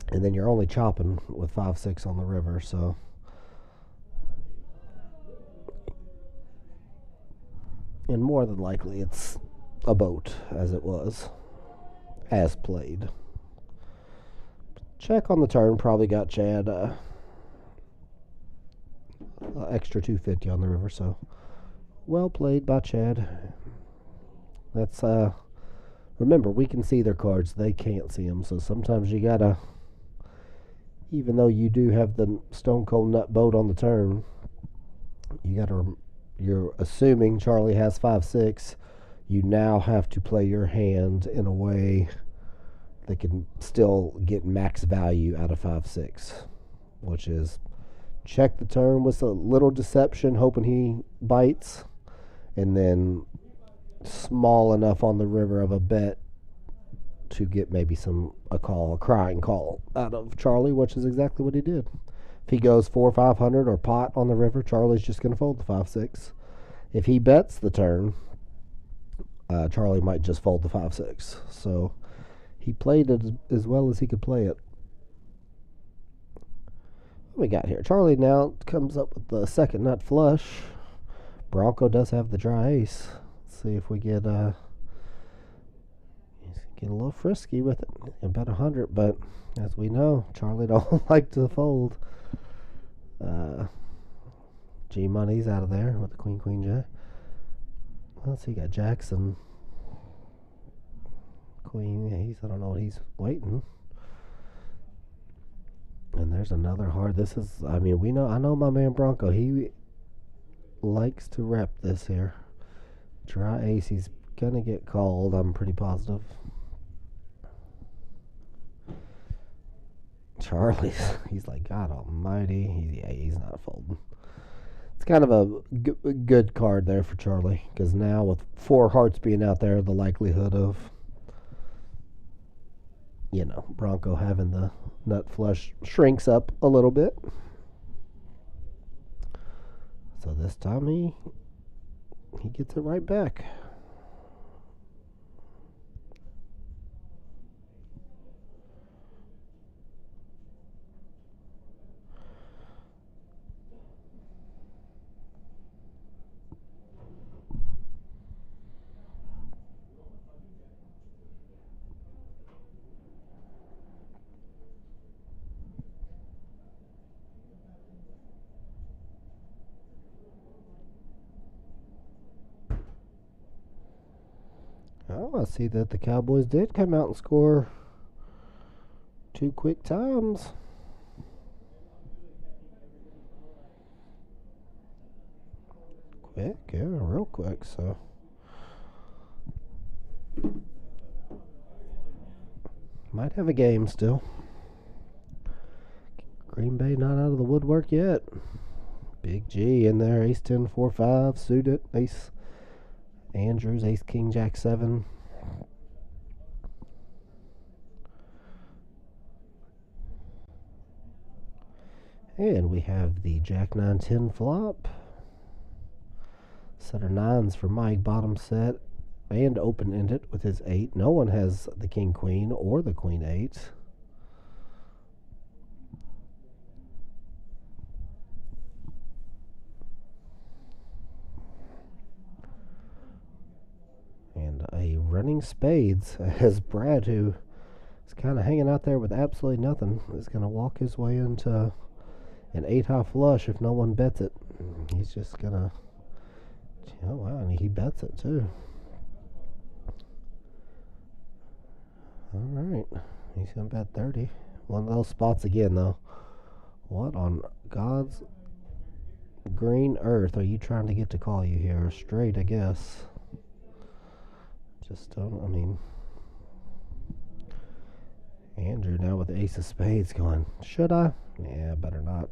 And then you're only chopping with 5-6 on the river, so. And more than likely it's a boat, as it was, as played. Check on the turn, probably got Chad extra 250 on the river, so well played by Chad. That's, remember, we can see their cards, they can't see them, so sometimes you gotta, even though you do have the stone cold nut boat on the turn, you're assuming Charlie has 5-6. You now have to play your hand in a way that can still get max value out of 5-6, which is check the turn with a little deception, hoping he bites, and then small enough on the river of a bet to get maybe a crying call out of Charlie, which is exactly what he did. If he goes 400-500 or pot on the river, Charlie's just going to fold the 5-6. If he bets the turn, Charlie might just fold the 5-6. So he played it as well as he could play it. What we got here? Charlie now comes up with the second nut flush. Bronco does have the dry ace. Let's see if we get a little frisky with it. I bet 100, but as we know, Charlie don't like to fold. G Money's out of there with the queen jack. Let's see, got Jackson queen. I don't know what he's waiting. And there's another hard. This is, I know my man Bronco. He likes to rep this here. Dry ace. He's gonna get called. I'm pretty positive. Charlie, he's like, God almighty. He's not folding. It's kind of a good card there for Charlie, because now with 4 hearts being out there, the likelihood of, Bronco having the nut flush shrinks up a little bit. So this time he gets it right back. Oh, I see that the Cowboys did come out and score 2 quick times. Quick, yeah, real quick, so. Might have a game still. Green Bay not out of the woodwork yet. Big G in there, ace 10, 4, 5, suited, ace Andrews, ace king, jack 7. And we have the jack 9, 10 flop. Set of 9s for Mike, bottom set, and open-ended with his 8. No one has the king, queen, or the queen 8. And a running spades as Brad, who is kind of hanging out there with absolutely nothing, is going to walk his way into an 8-high flush if no one bets it. He's just going to, oh wow, and he bets it too. Alright, he's going to bet 30. One of those spots again, though. What on God's green earth are you trying to get to call you here? Straight, I guess. Just don't, I mean. Andrew now with the ace of spades going, should I? Yeah, better not.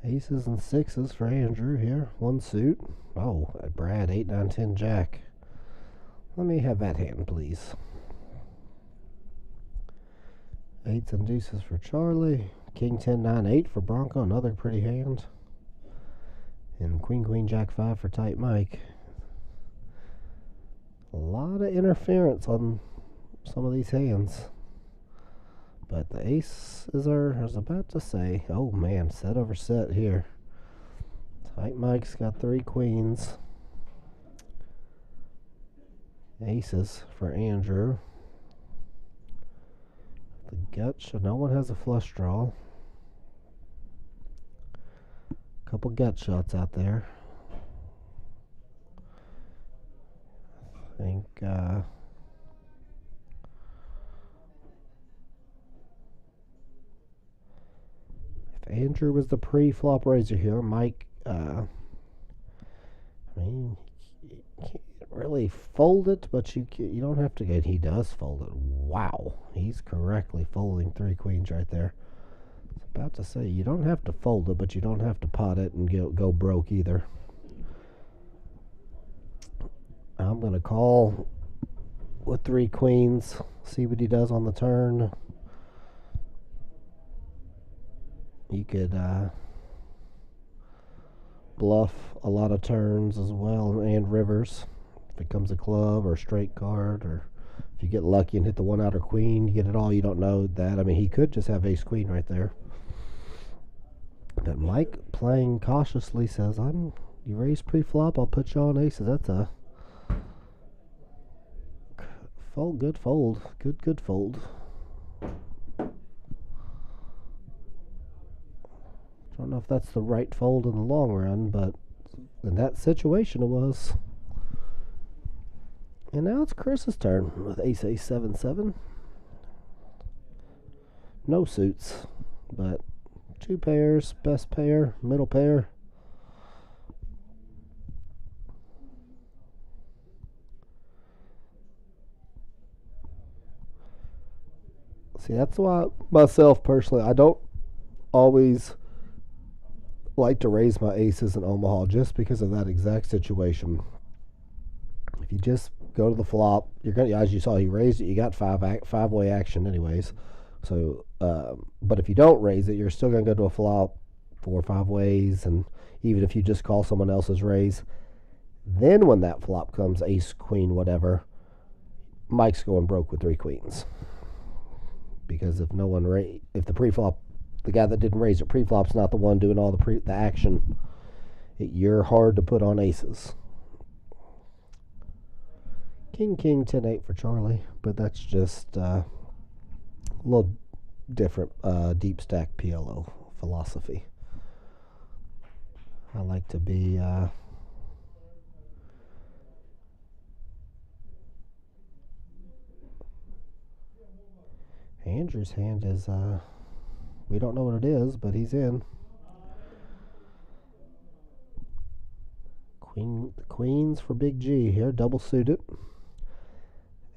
Aces and 6s for Andrew here. One suit. Oh, Brad, 8, 9, 10, jack. Let me have that hand, please. 8s and deuces for Charlie. King, 10, 9, 8 for Bronco. Another pretty hand. And queen, queen, jack 5 for tight Mike. A lot of interference on some of these hands. But the aces are, I was about to say, oh man, set over set here. Tight Mike's got 3 queens. Aces for Andrew. The gut shot, no one has a flush draw. Couple gut shots out there. I think, Andrew was the pre-flop raiser here. Mike, I mean, you can't really fold it, but you don't have to get. He does fold it. Wow, he's correctly folding 3 queens right there. I was about to say you don't have to fold it, but you don't have to pot it and go broke either. I'm gonna call with 3 queens. See what he does on the turn. You could bluff a lot of turns as well, and rivers. If it comes a club or a straight card, or if you get lucky and hit the 1 outer queen, you get it all. You don't know that. I mean, he could just have ace queen right there. But Mike, playing cautiously, says, you raise pre-flop, I'll put you on aces. That's a fold, good fold. Good fold. don't know if that's the right fold in the long run, but in that situation it was. And now it's Chris's turn with ace 7-7. No suits, but two pairs, best pair, middle pair. See, that's why myself personally, I don't always like to raise my aces in Omaha just because of that exact situation. If you just go to the flop, you're gonna, as you saw, he raised it. You got five-way action anyways. So, but if you don't raise it, you're still gonna go to a flop 4 or 5 ways, and even if you just call someone else's raise, then when that flop comes, ace, queen, whatever, Mike's going broke with 3 queens. Because if no one if the pre-flop, the guy that didn't raise it pre-flop's not the one doing all the action, you're hard to put on aces. King, 10-8 for Charlie, but that's just a little different deep stack PLO philosophy. I like to be Andrew's hand is we don't know what it is, but he's in. Queens for Big G here, double suited.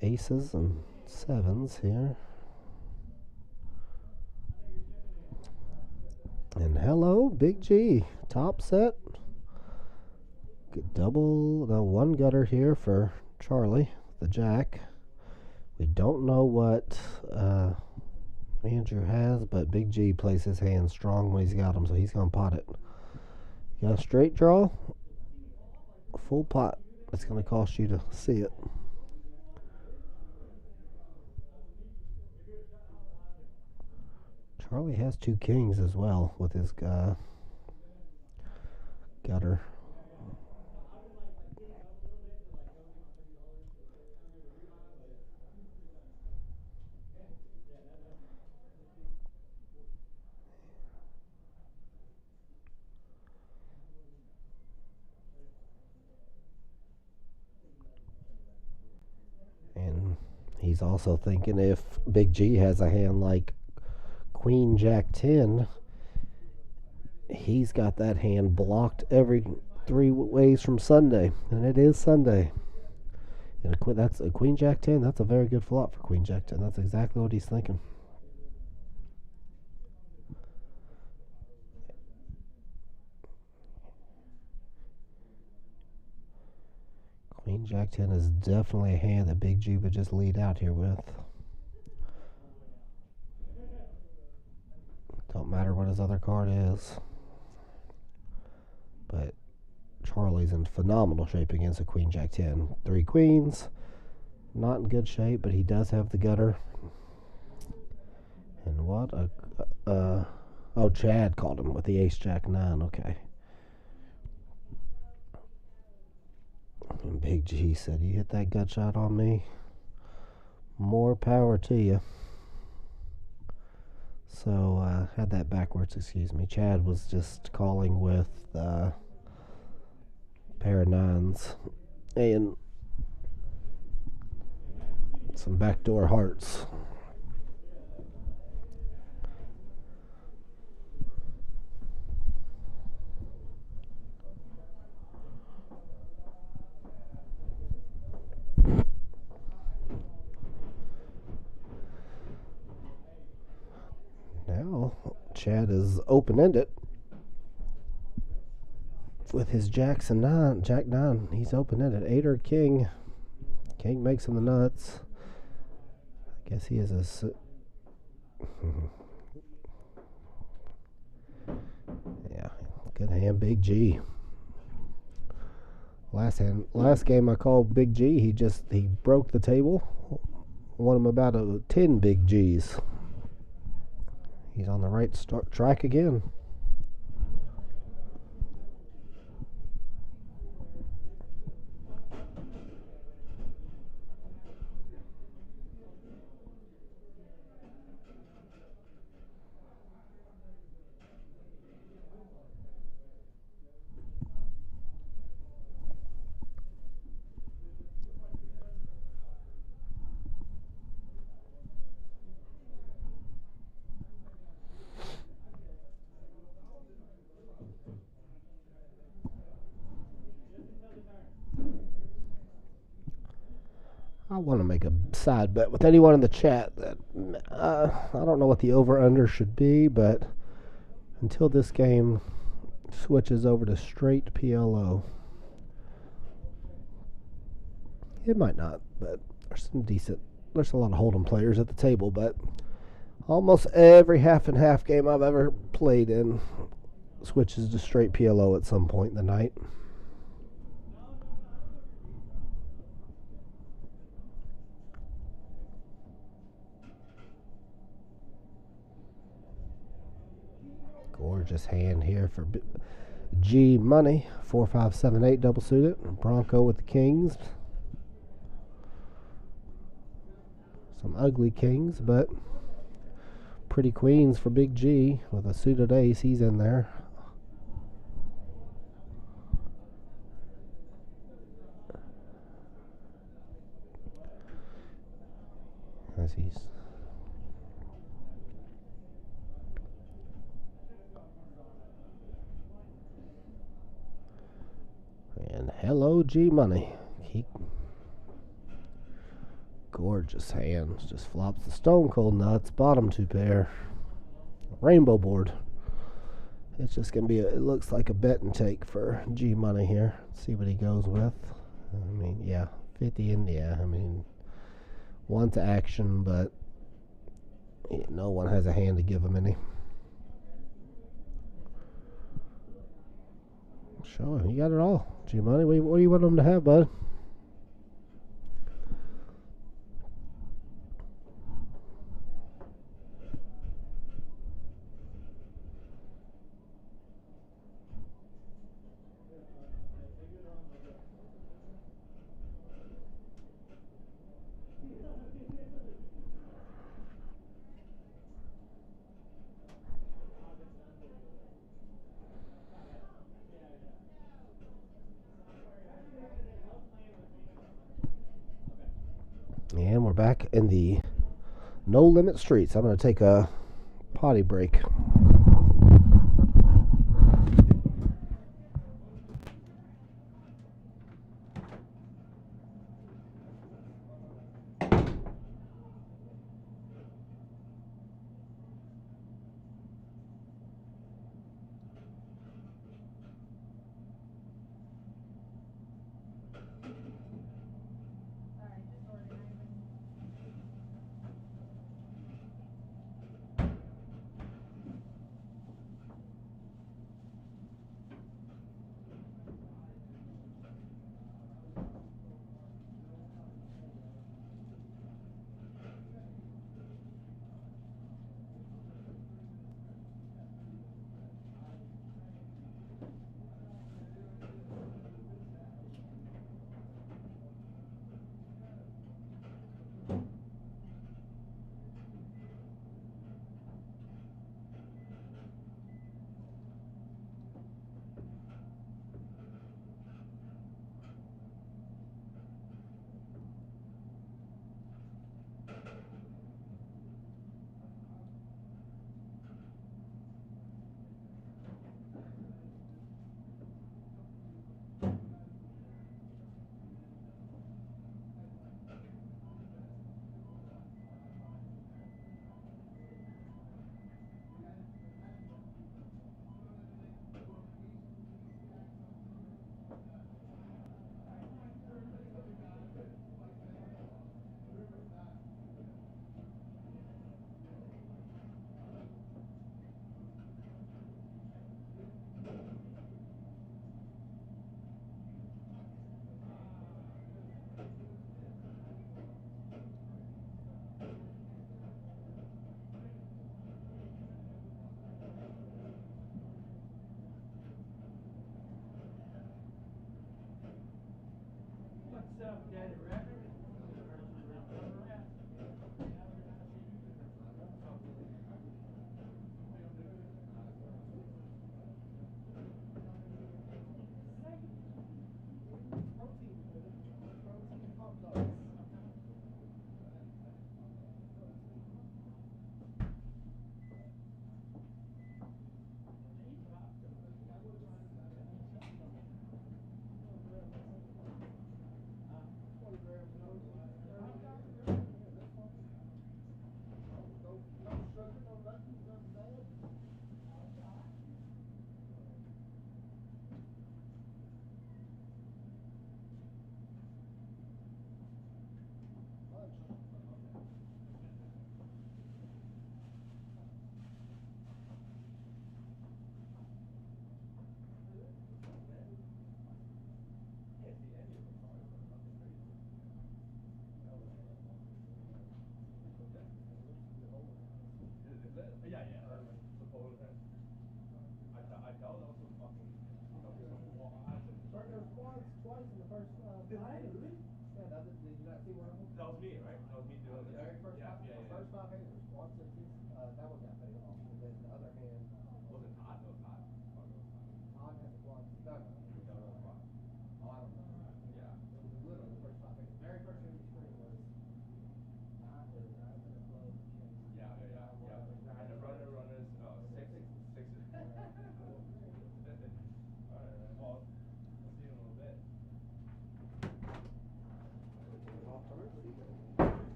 Aces and 7s here. And hello, Big G, top set. One gutter here for Charlie, the jack. We don't know what Andrew has, but Big G plays his hand strong when he's got them, so he's going to pot it. You got a straight draw, a full pot. It's going to cost you to see it. Charlie has 2 kings as well with his gutter. And he's also thinking if Big G has a hand like Queen Jack 10, he's got that hand blocked every 3 ways from Sunday, and it is Sunday. And that's a Queen Jack 10. That's a very good flop for Queen Jack 10. That's exactly what he's thinking. Queen Jack 10 is definitely a hand that Big G would just lead out here with. Don't matter what his other card is. But Charlie's in phenomenal shape against a Queen Jack 10. 3 queens. Not in good shape, but he does have the gutter. And what a... oh, Chad called him with the Ace Jack 9. Okay. And Big G said, you hit that gut shot on me, more power to you. So, had that backwards, excuse me. Chad was just calling with pair of 9s and some backdoor hearts. Now, Chad is open-ended with his jacks and 9, Jack 9. He's open-ended. 8 or king. King makes him the nuts. I guess he is a... yeah, good hand, Big G. Last game I called Big G. He broke the table. Won him about 10 Big Gs. He's on the right track again. I want to make a side bet with anyone in the chat that I don't know what the over-under should be, but until this game switches over to straight PLO, it might not, but there's a lot of Hold'em players at the table, but almost every half and half game I've ever played in switches to straight PLO at some point in the night. Gorgeous hand here for G money. 4, 5, 7, 8 double suited. Bronco with the kings. Some ugly kings, but pretty queens for Big G with a suited ace. He's in there. As he's and hello G money. Gorgeous hands. Just flops the stone cold nuts. Bottom two pair. Rainbow board. It's just gonna be it looks like a bet and take for G money here. Let's see what he goes with. I mean, yeah, 50 in, yeah. I mean, wants action, but no one has a hand to give him any. Show him. You got it all. G money. What do you want him to have, bud? And we're back in the no limit streets. I'm going to take a potty break.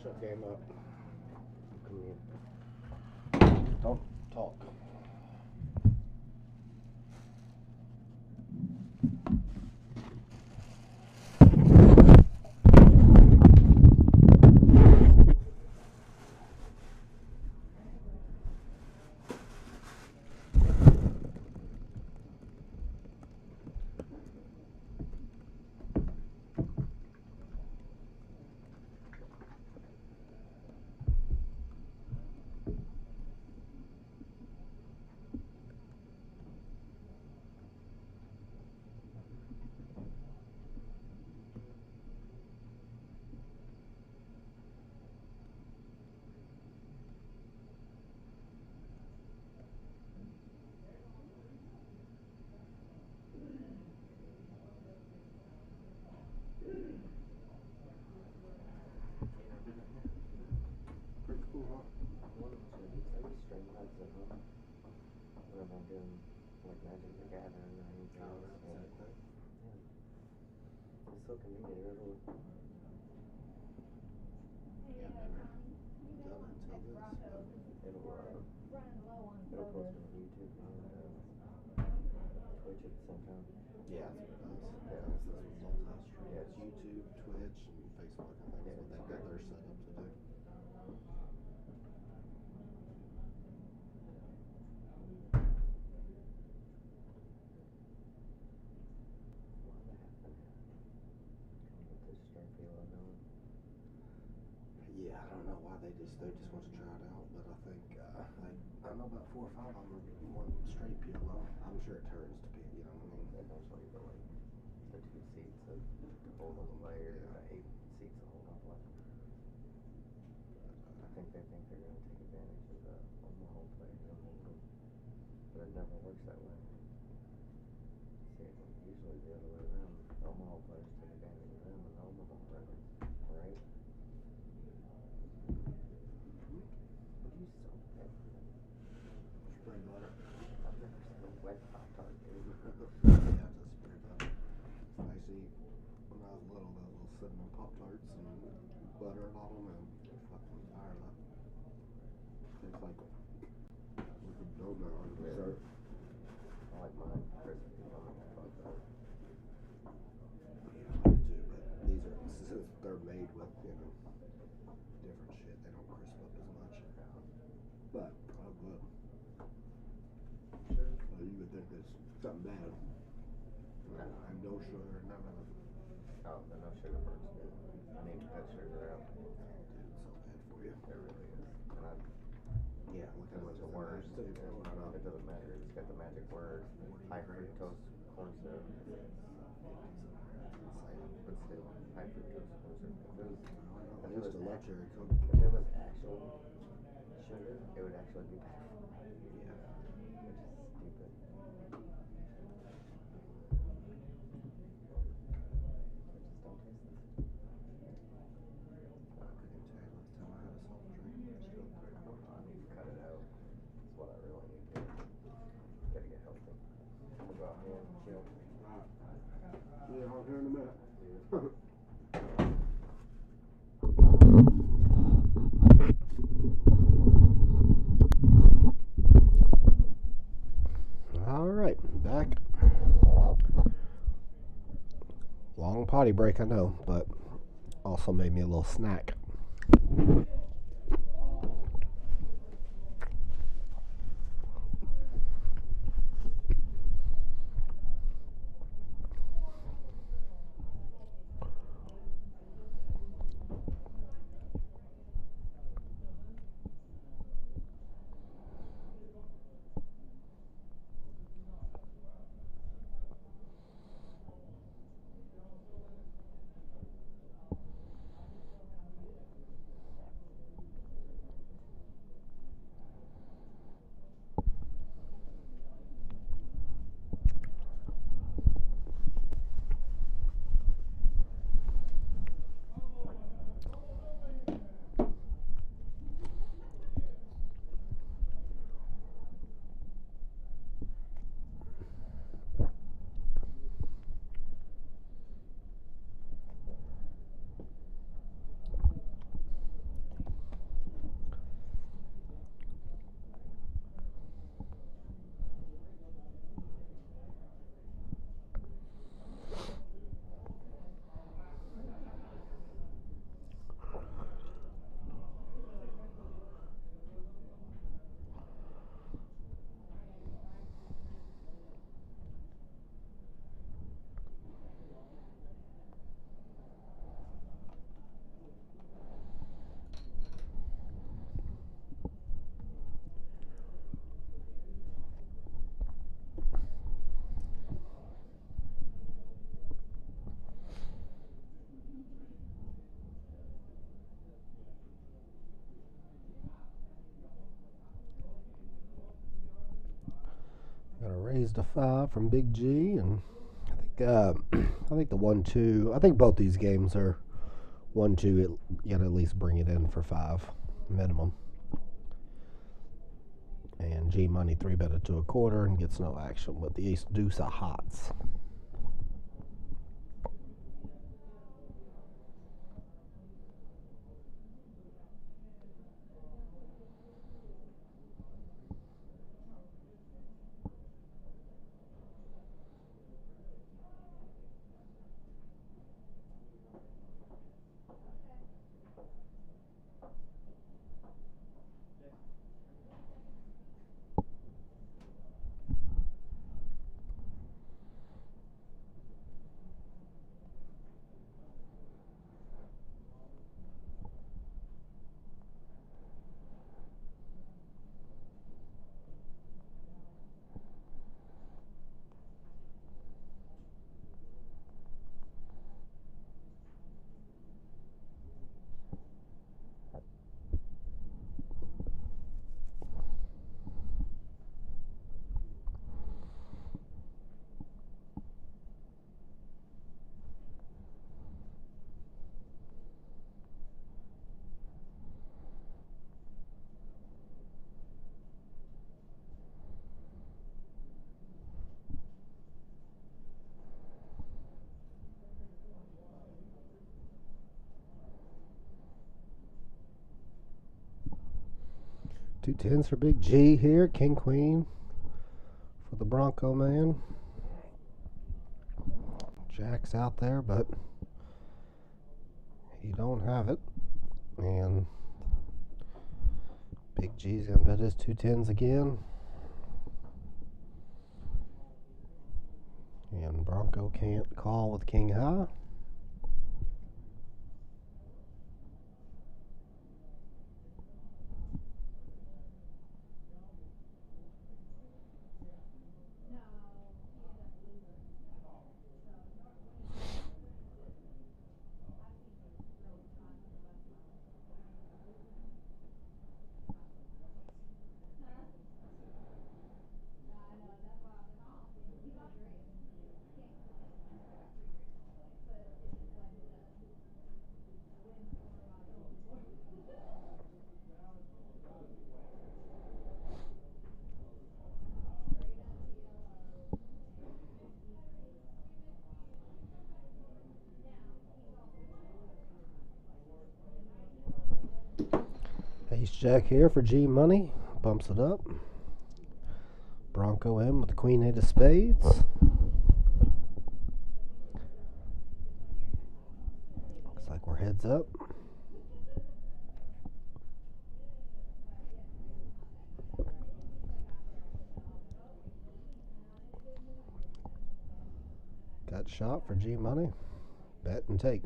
that game up. Come in. Don't talk. Pretty cool, huh? Whenever I'm doing like Magic the Gathering or anything else. It's so convenient. It'll post on YouTube and Twitch at the same time. Yeah, that's what it does. Yeah, that's what multi-stream. Yeah, it's YouTube, Twitch, and Facebook. I think that's what they've got their setup to do. Yeah, I don't know why they just want to try it out, but I think I know about 4 or 5 of them want straight PLO. I'm sure it turns to be, you know what I mean? Eventually, but like the 2 seats to hold on the layer, and the 8 seats to hold on the layer. I think they think they're going to take advantage of the Omaha players and hold them, but it never works that way. See, usually the other way around. The Omaha players take advantage of them, and the Omaha runners, right? Spray butter. I've never seen a wet Pop-Tart, dude. Yeah, just spray butter. I used to eat, when I was little, those little cinnamon Pop-Tarts and butter on them, and fucking fired up. Tastes like a donut on dessert. I like mine crispy on the Pop-Tart. Yeah, I like it too, but these are, since they're made with, you know, different shit, they don't crisp up as much. But, oh good. Sure. Well, you would think there's something bad. No. And no sugar, none of it. Oh, the no sugar part's good. I need to cut sugar out. Dude, it's so bad for you. It really is. And I, Yeah, look how much the is words, in there. it doesn't matter. It's got the magic word, high fructose corn syrup. But still, high fructose corn syrup. I used to love cherry Coke. If it was actual sugar, it would actually be bad. Yeah. Which is stupid. I just don't taste this. I couldn't tell you last time I had a soft drink. I need to cut it out. That's what I really need to do. Gotta get healthy. We'll go out here and chill. Yeah, I'll hear in a minute. All right, back. Long potty break, I know, but also made me a little snack. Raised a 5 from Big G, and I think the 1-2. I think both these games are 1-2. You gotta at least bring it in for 5 minimum. And G Money 3-betted to a quarter and gets no action with the ace deuce of hearts. Two tens for Big G here. King Queen for the Bronco man. Jack's out there, but he don't have it. And Big G's gonna bet his 2 tens again. And Bronco can't call with King High. Ace Jack here for G Money. Bumps it up. Bronco in with the Queen 8 of spades. Looks like we're heads up. Got shot for G Money. Bet and take.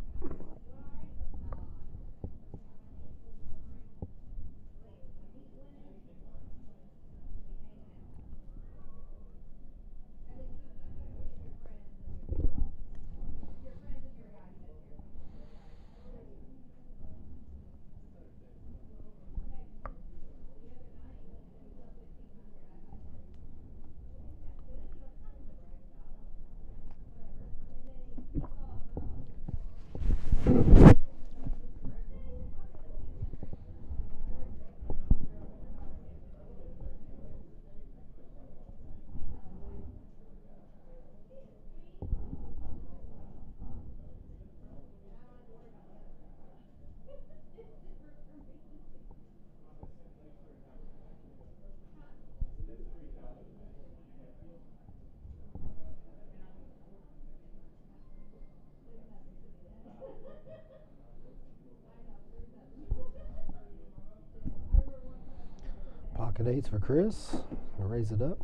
Pocket 8s for Chris. I'll raise it up.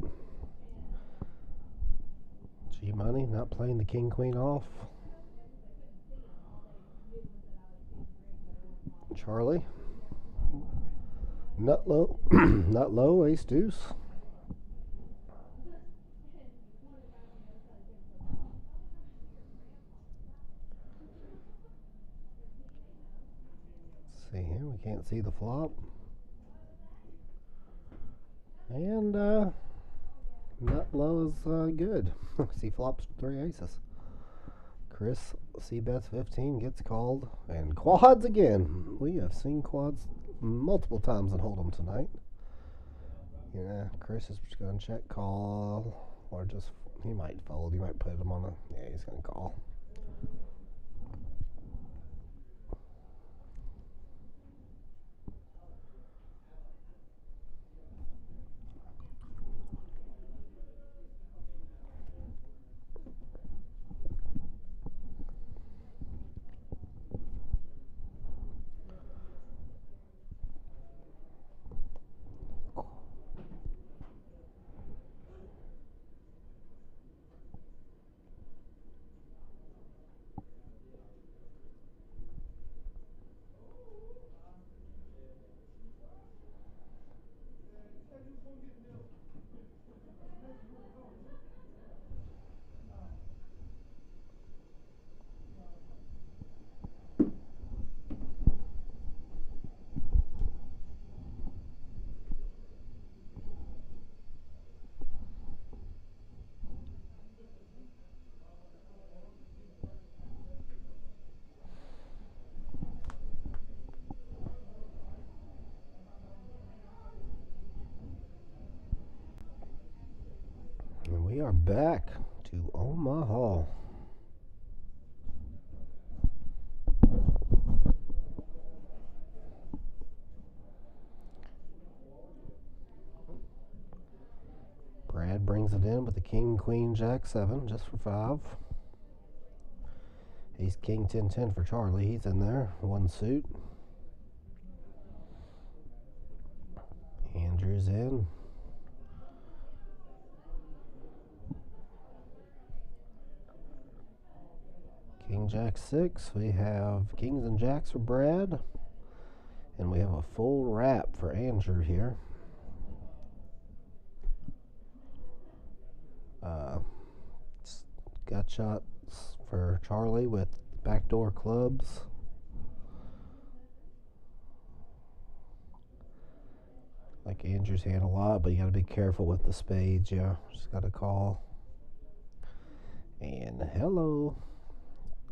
G Money not playing the King Queen off. Charlie. Not low. Not low. Ace deuce. Let's see here. We can't see the flop. And not low is good. C flops 3 aces. Chris C bets 15, gets called, and quads again. We have seen quads multiple times in Hold'em tonight. Yeah, Chris is just going to check call, or just, he might fold. He might put him on a, yeah, he's going to call. And we are back to Omaha. Brad brings it in with the king, queen, jack 7, just for 5. Ace, king, 10, 10 for Charlie. He's in there. 1 suit. Andrew's in. King, jack 6. We have kings and jacks for Brad. And we have a full wrap for Andrew here. Got shots for Charlie with backdoor clubs. Like Andrew's hand a lot, but you got to be careful with the spades. Yeah, just got to call. And hello.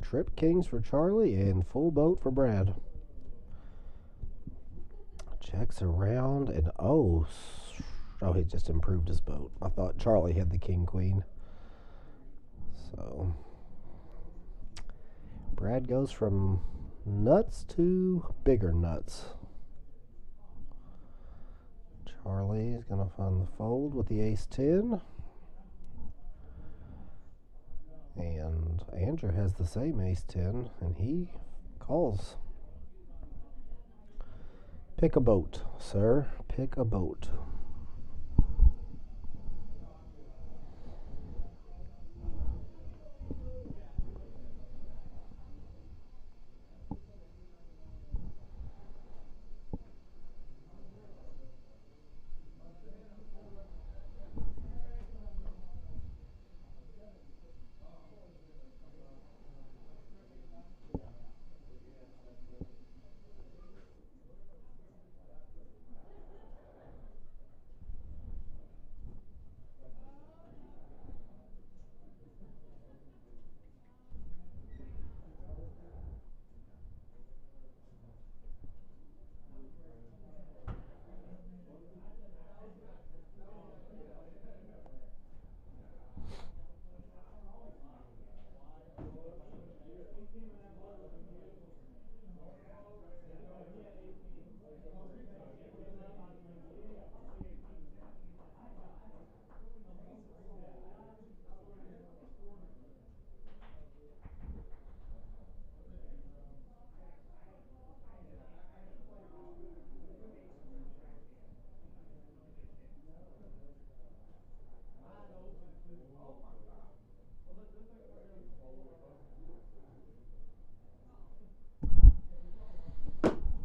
Trip kings for Charlie and full boat for Brad. Checks around and oh, he just improved his boat. I thought Charlie had the king queen. So Brad goes from nuts to bigger nuts. Charlie's going to find the fold with the ace 10. And Andrew has the same ace 10, and he calls. Pick a boat, sir. Pick a boat.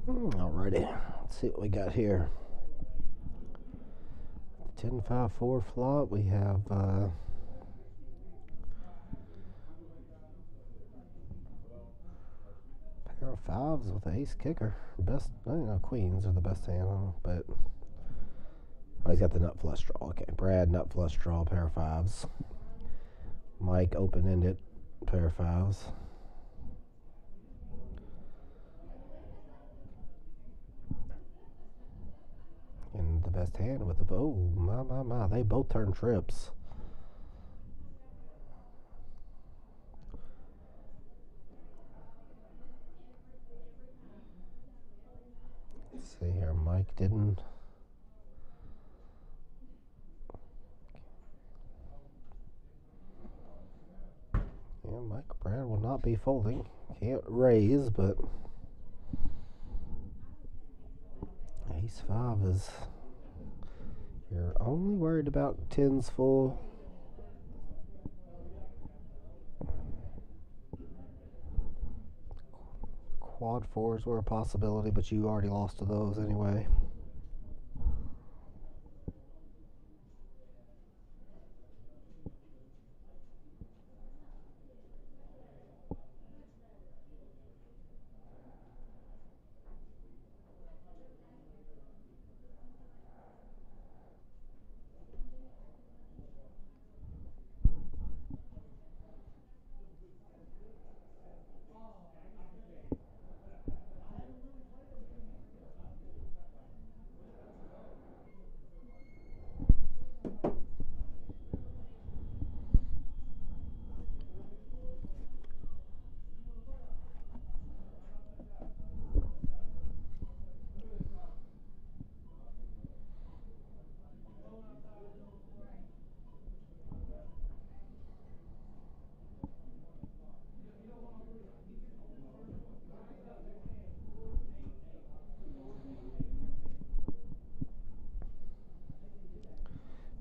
Alrighty, let's see what we got here. 10-5-4 flop. We have pair of 5s with the ace kicker. Best, I don't know, queens are the best hand, but Oh, he's got the nut flush draw. Okay, Brad, nut flush draw, pair of fives. Mike, open-ended, pair of fives. And the best hand with the, oh, my, they both turn trips. Let's see here, Mike didn't. Yeah, Mike Brad will not be folding. Can't raise, but ace five is, you're only worried about tens full. Quad fours were a possibility, but you already lost to those anyway.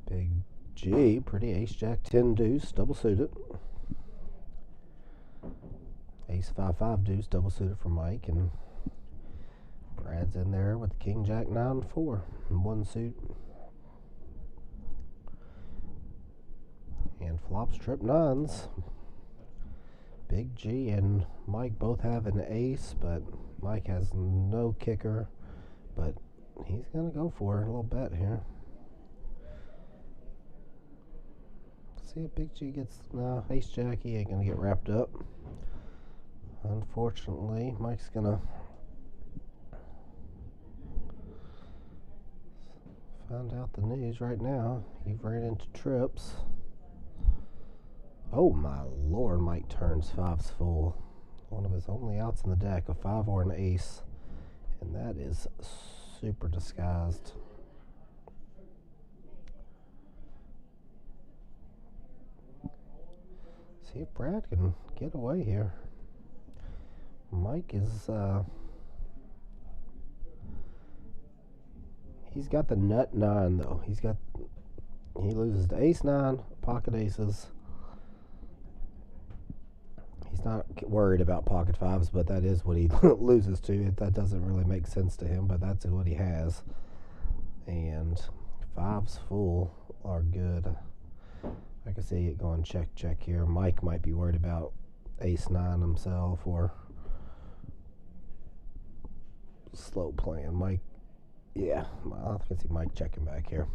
Big G, pretty ace jack 10 deuce, double suited. Ace 5 deuce, double suited for Mike, and Brad's in there with the king jack 9-4 and one suit. And flops trip nines. Big G and Mike both have an ace, but Mike has no kicker, but he's gonna go for a little bet here. See if Big G gets, no, ace jack, he ain't gonna get wrapped up. Unfortunately, Mike's gonna find out the news right now. You've ran into trips. Oh my lord, Mike turns fives full. One of his only outs in the deck, a five or an ace. And that is super disguised. See if Brad can get away here. Mike is, he's got the nut 9 though. He loses to ace 9, pocket aces. He's not worried about pocket fives, but that is what he loses to. That doesn't really make sense to him, but that's what he has. And fives full are good. I can see it going check here. Mike might be worried about ace 9 himself or slow playing. Mike, yeah, I can see Mike checking back here.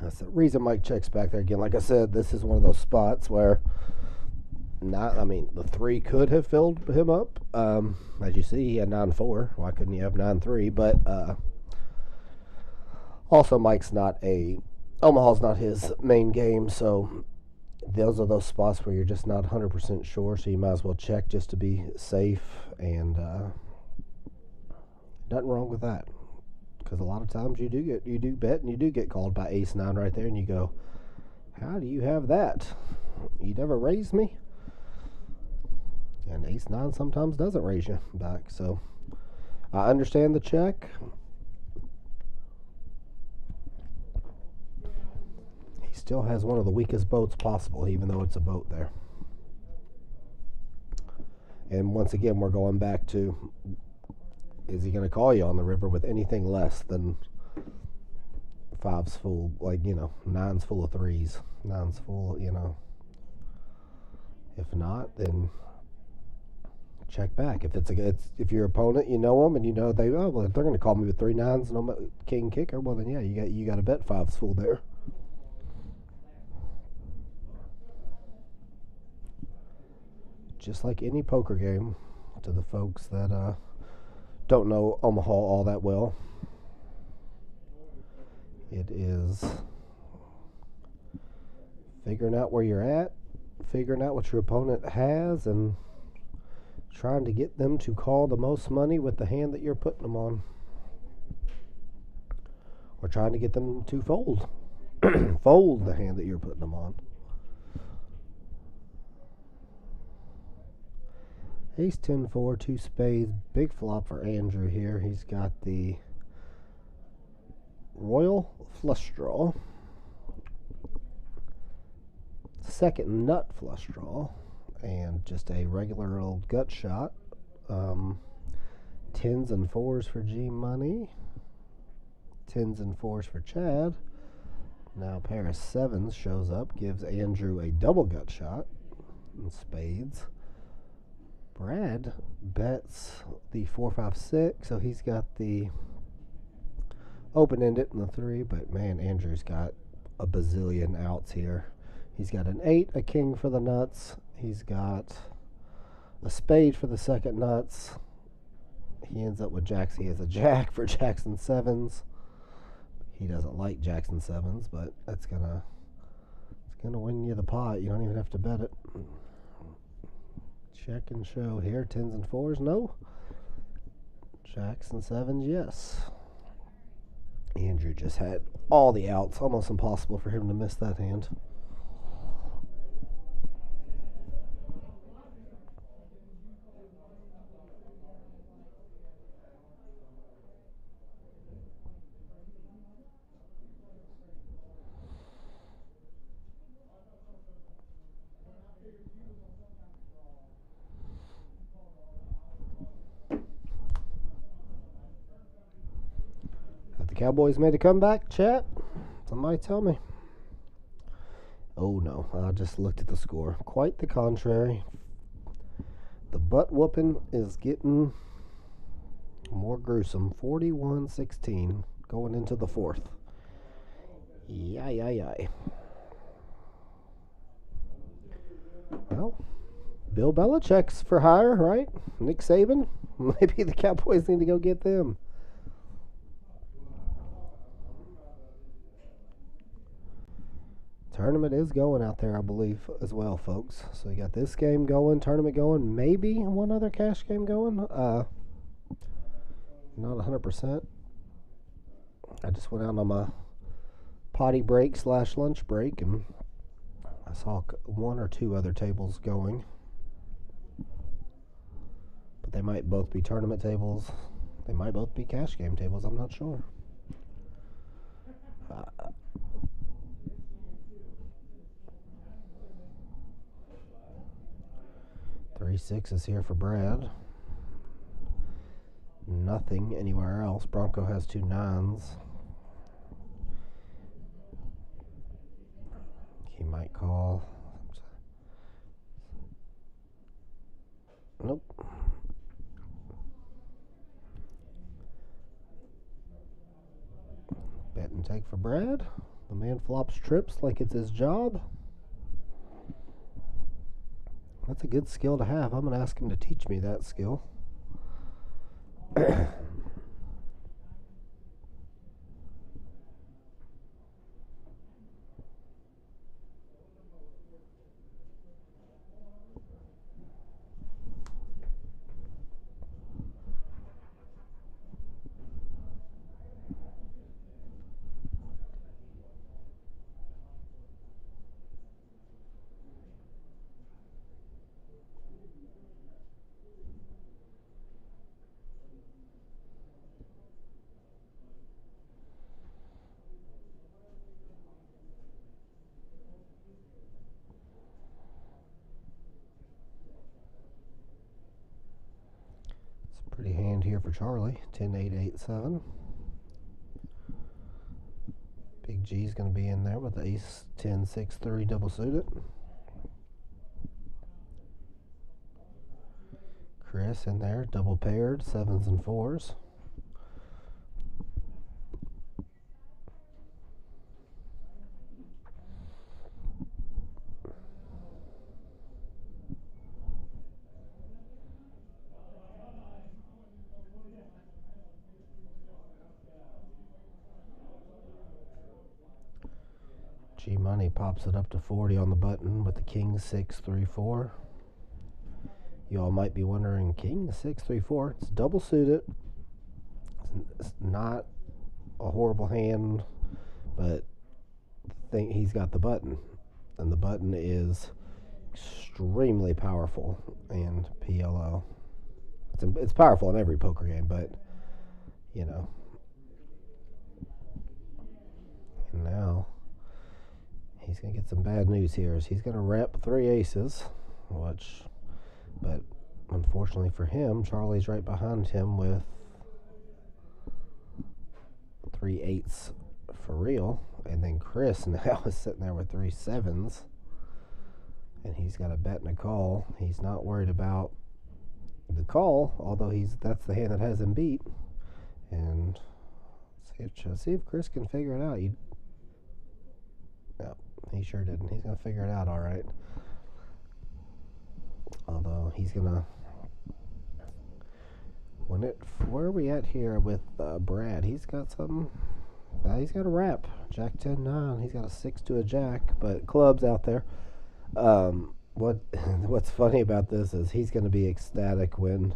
That's the reason Mike checks back there again. Like I said, this is one of those spots where the 3 could have filled him up. As you see, he had 9-4. Why couldn't he have 9-3? But also, Omaha's not his main game, so those are those spots where you're just not 100% sure, so you might as well check just to be safe, and nothing wrong with that, because a lot of times you do bet and you do get called by ace 9 right there, and you go, how do you have that? You never raised me? And ace 9 sometimes doesn't raise you back, so I understand the check. He still has one of the weakest boats possible, even though it's a boat there. And once again, we're going back to, is he going to call you on the river with anything less than fives full, nines full of threes, nines full, If not, then check back. If your opponent, you know them, and you know if they're going to call me with 3 9s, no king kicker. Well, then yeah, you got to bet 5's full there. Just like any poker game, to the folks that don't know Omaha all that well, it is figuring out where you're at, figuring out what your opponent has, and trying to get them to call the most money with the hand that you're putting them on. Or trying to get them to fold. Fold the hand that you're putting them on. Ace 10-4, 2 spades, big flop for Andrew here. He's got the Royal Flush Draw, second nut flush draw, and just a regular old gut shot. 10s and 4s for G Money, 10s and 4s for Chad. Now a pair of 7s shows up, gives Andrew a double gut shot in spades. Brad bets the 4-5-6, so he's got the open-ended in the 3, but man, Andrew's got a bazillion outs here. He's got an 8, a king for the nuts. He's got a spade for the second nuts. He ends up with jacks. He has a jack for jacks and 7s. He doesn't like jacks and 7s, but it's gonna win you the pot. You don't even have to bet it. Check and show here. 10s and 4s, no. Jacks and 7s, yes. Andrew just had all the outs. Almost impossible for him to miss that hand. The Cowboys made a comeback, chat? Somebody tell me. Oh no, I just looked at the score. Quite the contrary. The butt whooping is getting more gruesome. 41-16 going into the 4th. Yay. Well, Bill Belichick's for hire, right? Nick Saban? Maybe the Cowboys need to go get them. Tournament is going out there, I believe, as well, folks. So you got this game going, tournament going, maybe one other cash game going. Not 100%. I just went out on my potty break / lunch break, and I saw 1 or 2 other tables going. But they might both be tournament tables. They might both be cash game tables. I'm not sure. 3 6s here for Brad. Nothing anywhere else. Bronco has 2 9s. He might call. Nope. Bet and take for Brad. The man flops trips like it's his job. That's a good skill to have. I'm going to ask him to teach me that skill. Pretty hand here for Charlie. 10-8-8-7. Big G's going to be in there with the ace 10-6-3 double suited. Chris in there, double paired, 7s and 4s. G Money pops it up to 40 on the button with the King 6 3 4. You all might be wondering, King 6 3 4. It's double suited. It's not a horrible hand, but he's got the button, and the button is extremely powerful in PLO. It's powerful in every poker game, but you know. And now he's gonna get some bad news here. He's gonna rep 3 aces, but unfortunately for him, Charlie's right behind him with 3 8s for real, and then Chris now is sitting there with 3 7s, and he's got a bet and a call. He's not worried about the call, although that's the hand that has him beat. And see if Chris can figure it out. No, he sure didn't. He's gonna figure it out all right. Although he's gonna. Where are we at here with Brad? He's got something. He's got a wrap. Jack 10-9. He's got a 6 to a jack, but clubs out there. What's funny about this is he's going to be ecstatic when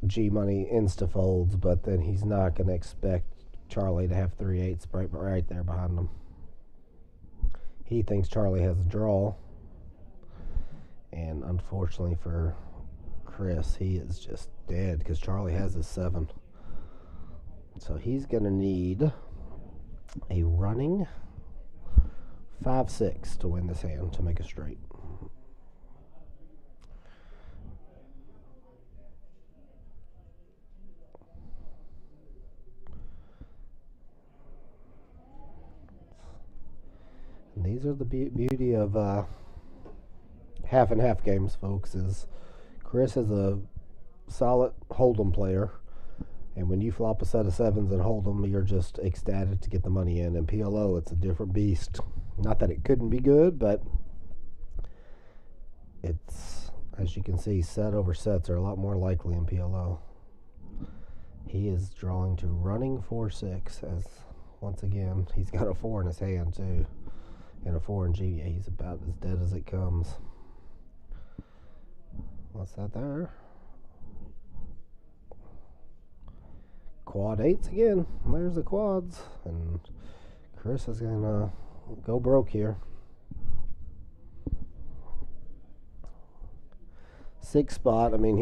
G Money insta folds, but then he's not going to expect Charlie to have 3 8s right there behind him. He thinks Charlie has a draw, and unfortunately for Chris, he is just dead because Charlie has his 7. So he's going to need a running 5-6 to win this hand to make a straight. And these are the beauty of half and half games, folks, is Chris is a solid hold'em player, and when you flop a set of 7s and hold'em, you're just ecstatic to get the money in. In PLO, it's a different beast. Not that it couldn't be good, but it's, as you can see, set over sets are a lot more likely in PLO. He is drawing to running 4-6, as once again, he's got a 4 in his hand too, and a 4 in G. He's about as dead as it comes. What's that there? Quad 8s again. There's the quads, and Chris is gonna go broke here. 6 spot. I mean,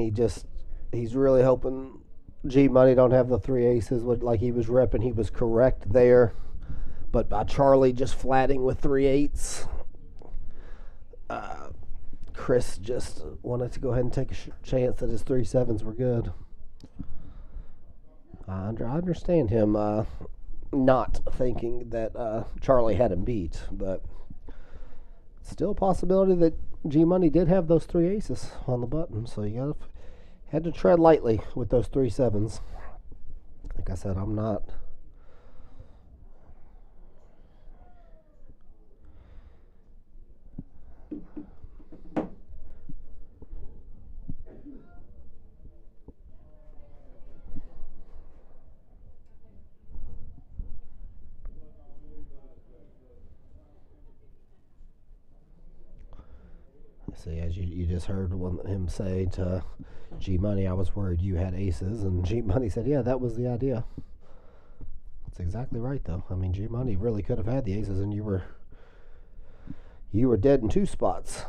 he's really hoping G Money don't have the 3 aces like he was repping. He was correct there, but by Charlie just flatting with 3 8s, Chris just wanted to go ahead and take a chance that his 3 7s were good. I understand him not thinking that Charlie had him beat, but still a possibility that G Money did have those 3 aces on the button, so you had to tread lightly with those 3 7s. Like I said, I'm not. See, as you just heard him say to G Money, I was worried you had aces, and G Money said, yeah, that was the idea. That's exactly right, though. I mean, G Money really could have had the aces, and you were dead in 2 spots.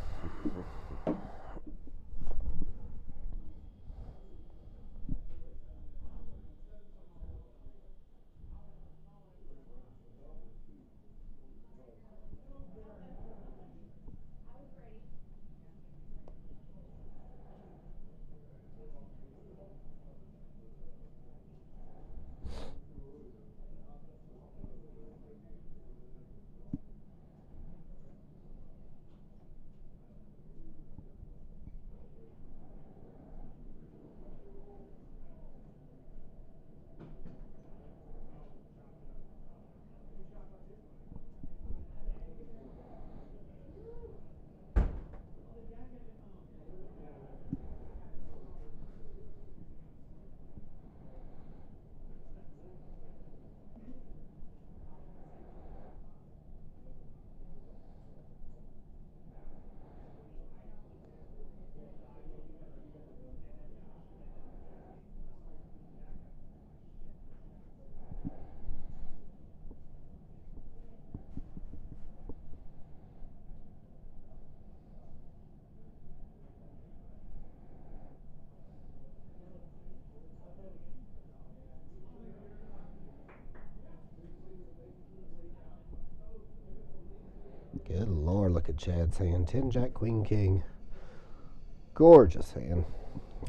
Good Lord, look at Chad's hand. 10, Jack, Queen, King. Gorgeous hand.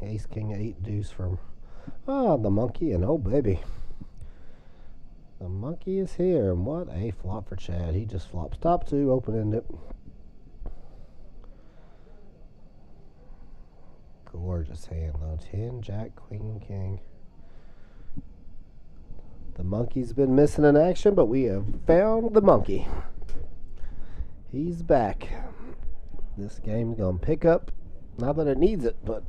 Ace, King, 8, deuce from the monkey, and oh baby. The monkey is here, and what a flop for Chad. He just flops top 2, open-ended. Gorgeous hand though. 10, Jack, Queen, King. The monkey's been missing in action, but we have found the monkey. He's back. This game's gonna pick up. Not that it needs it, but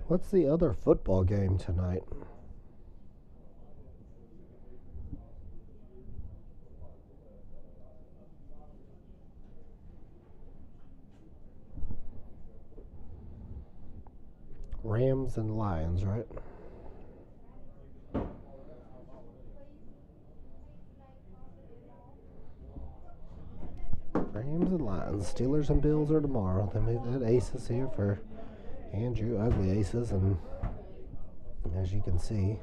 what's the other football game tonight? Rams and Lions, right? Rams and Lions. Steelers and Bills are tomorrow. Then we've got aces here for Andrew. Ugly aces, and as you can see,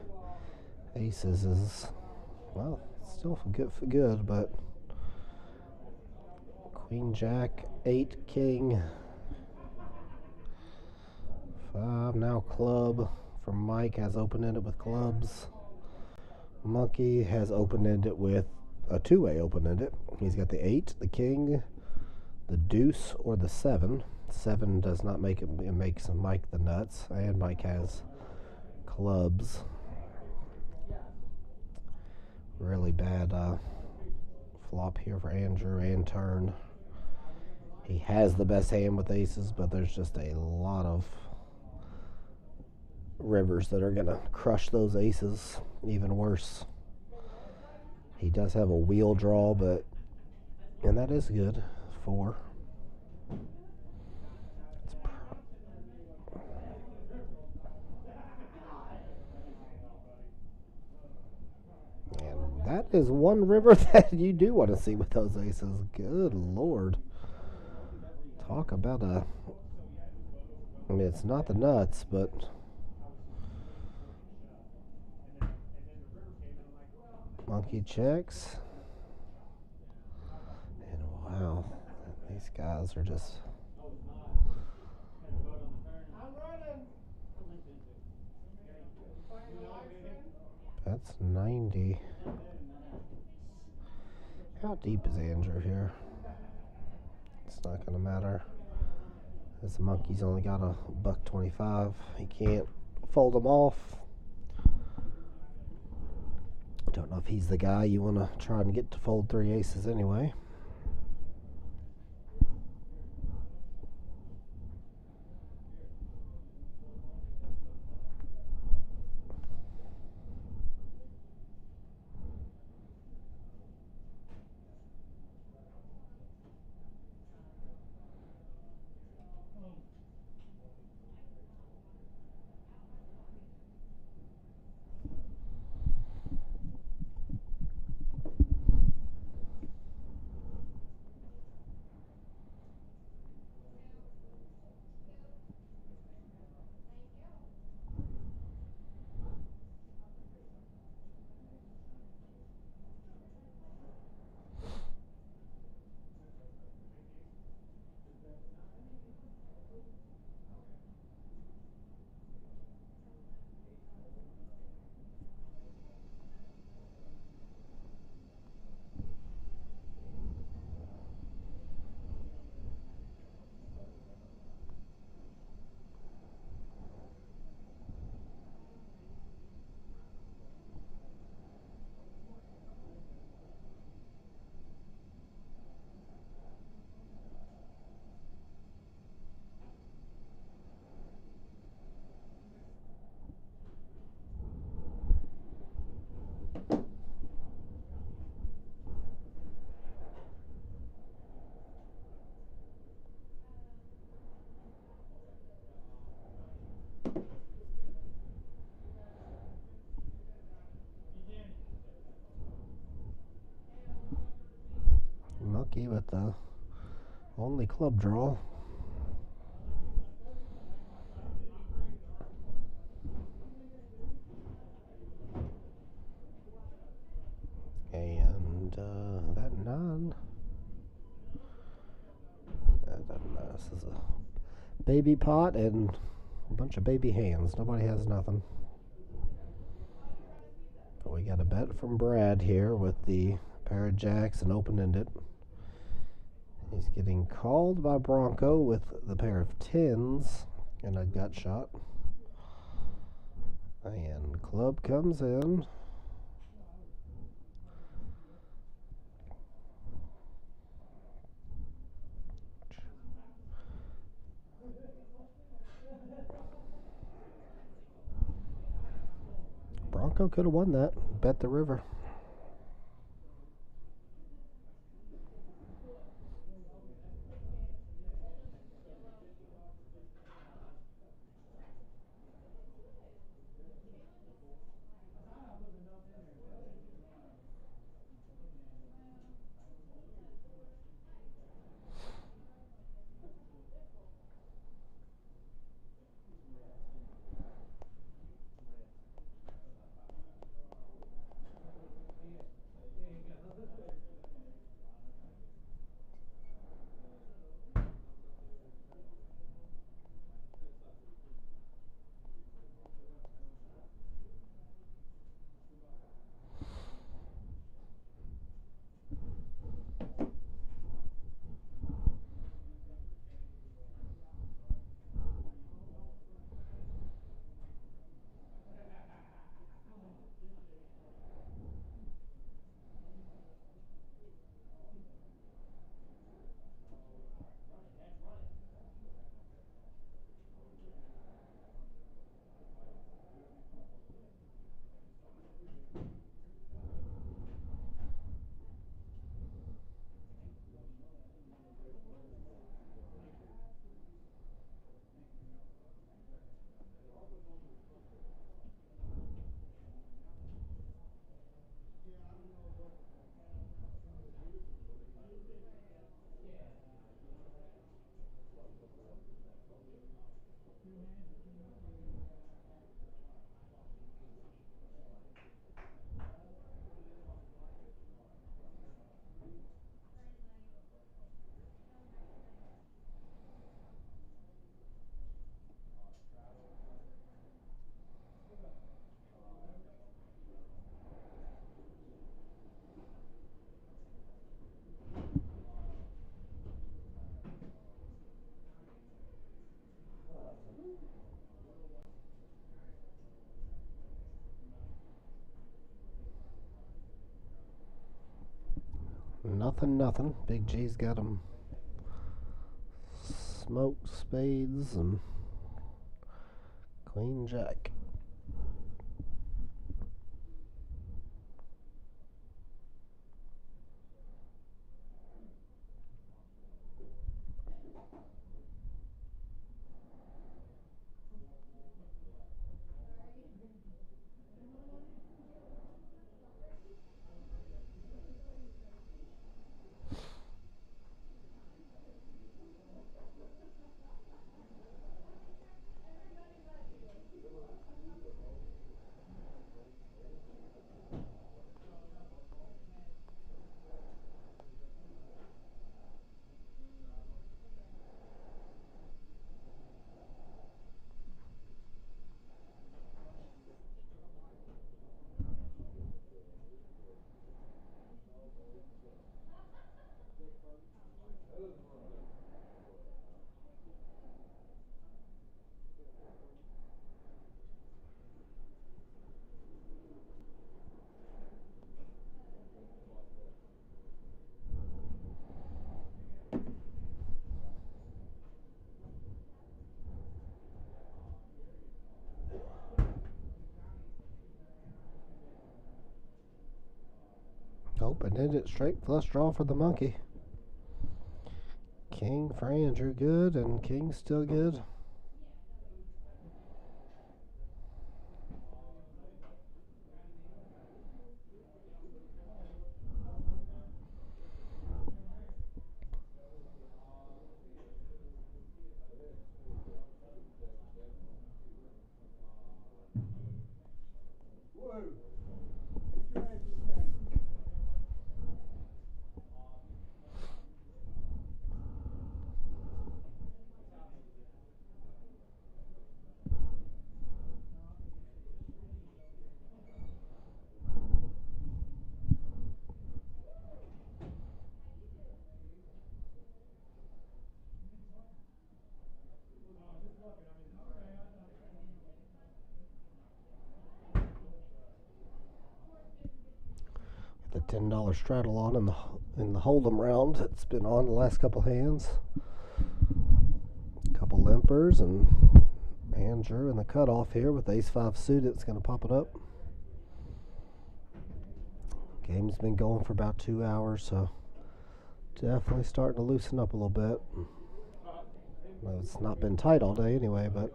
aces is, well, still for good, but Queen, Jack, 8, King, 5, now club from Mike has open-ended with clubs. Monkey has open-ended with a two-way open-ended. He's got the 8, the King, the deuce, or the 7. 7 does not make it makes Mike the nuts, and Mike has clubs. Really bad flop here for Andrew and turn. He has the best hand with aces, but there's just a lot of rivers that are going to crush those aces even worse. He does have a wheel draw, and that is good. 4. And that is one river that you do want to see with those aces. Good Lord. Talk about I mean, it's not the nuts, but monkey checks. And wow, these guys are just... That's 90. How deep is Andrew here? It's not going to matter. This monkey's only got a $1.25. He can't fold them off. Don't know if he's the guy you want to try and get to fold 3 aces anyway. club draw. And that 9. This is a baby pot and a bunch of baby hands. Nobody has nothing. But we got a bet from Brad here with the pair of jacks and open-ended. He's getting called by Bronco with the pair of 10s and a gut shot. And club comes in. Bronco could have won that. Bet the river. Nothing. Big G's got them smoked spades and queen jack. Open-ended straight flush draw for the monkey. King for Andrew, good, and king still good. $10 straddle on in the hold'em round. It's been on the last couple hands. Couple limpers and Andrew in the cutoff here with ace-5 suited. It's going to pop it up. Game's been going for about 2 hours, so definitely starting to loosen up a little bit. Well, it's not been tight all day anyway, but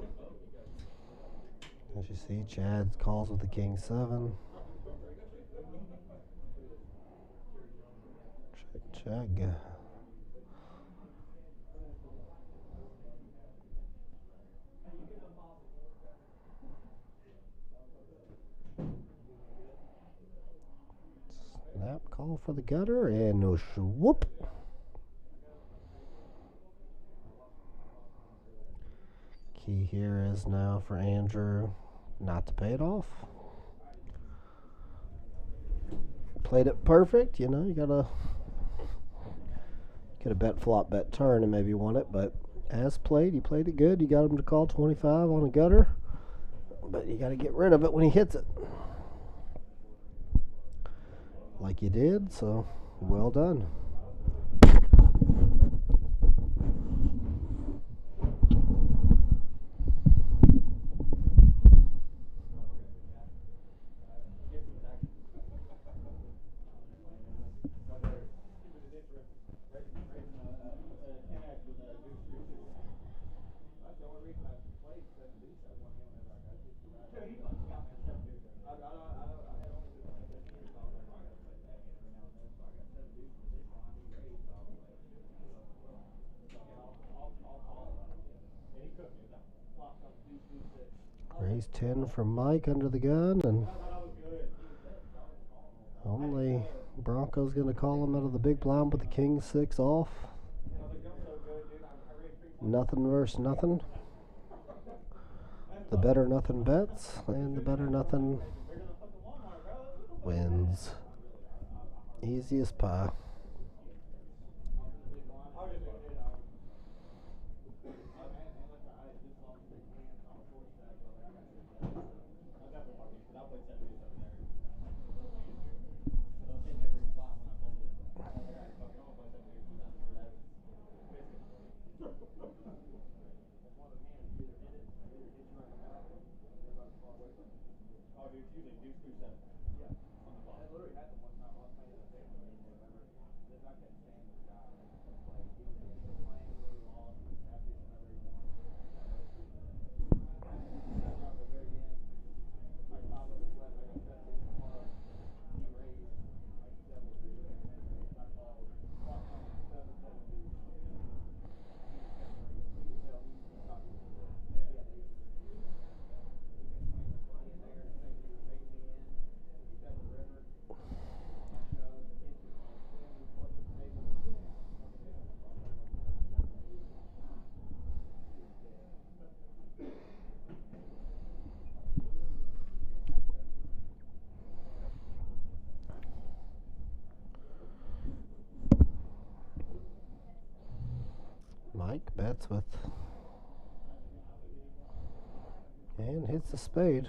as you see, Chad calls with the king-7. Check. Snap call for the gutter and no whoop. Key here is now for Andrew not to pay it off. Played it perfect, you know, you gotta could have bet flop, bet turn and maybe won it, but as played, he played it good. You got him to call 25 on a gutter, but you got to get rid of it when he hits it. Like you did, so well done. Raise 10 from Mike under the gun, and only Bronco's going to call him out of the big blind with the king-6 off. Nothing versus nothing. The better nothing bets, and the better nothing wins. Easy as pie. Mike bets with and hits the spade.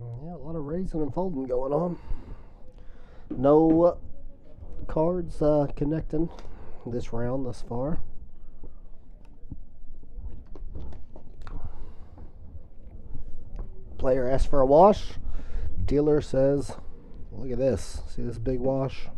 Yeah, a lot of raising and folding going on. No cards connecting this round thus far. Player asks for a wash. Dealer says, look at this. See this big wash?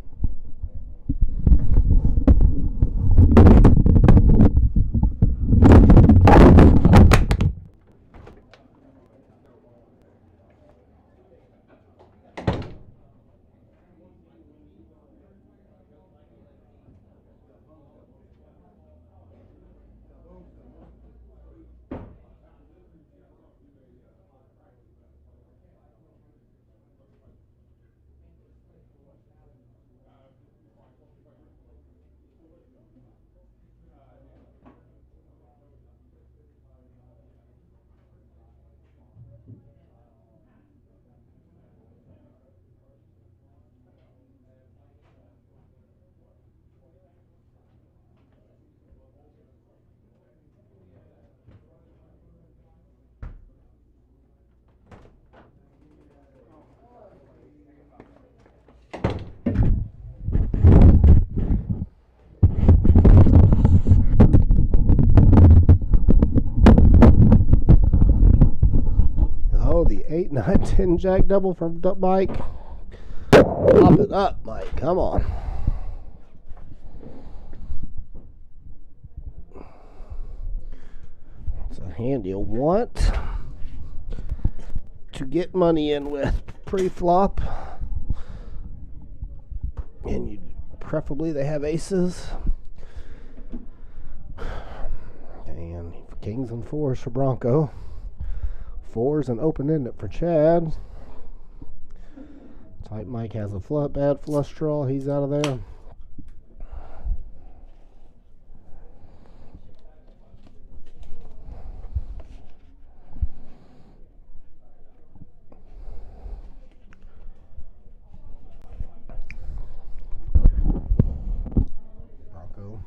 Oh, the 8, 9, 10 jack double from Mike. Pop it up, Mike. Come on. It's a hand you'll want to get money in with pre-flop. And you preferably they have aces. And kings and fours for Bronco. Fours and open-ended for Chad. Type Mike has a bad flush draw. He's out of there. Bronco.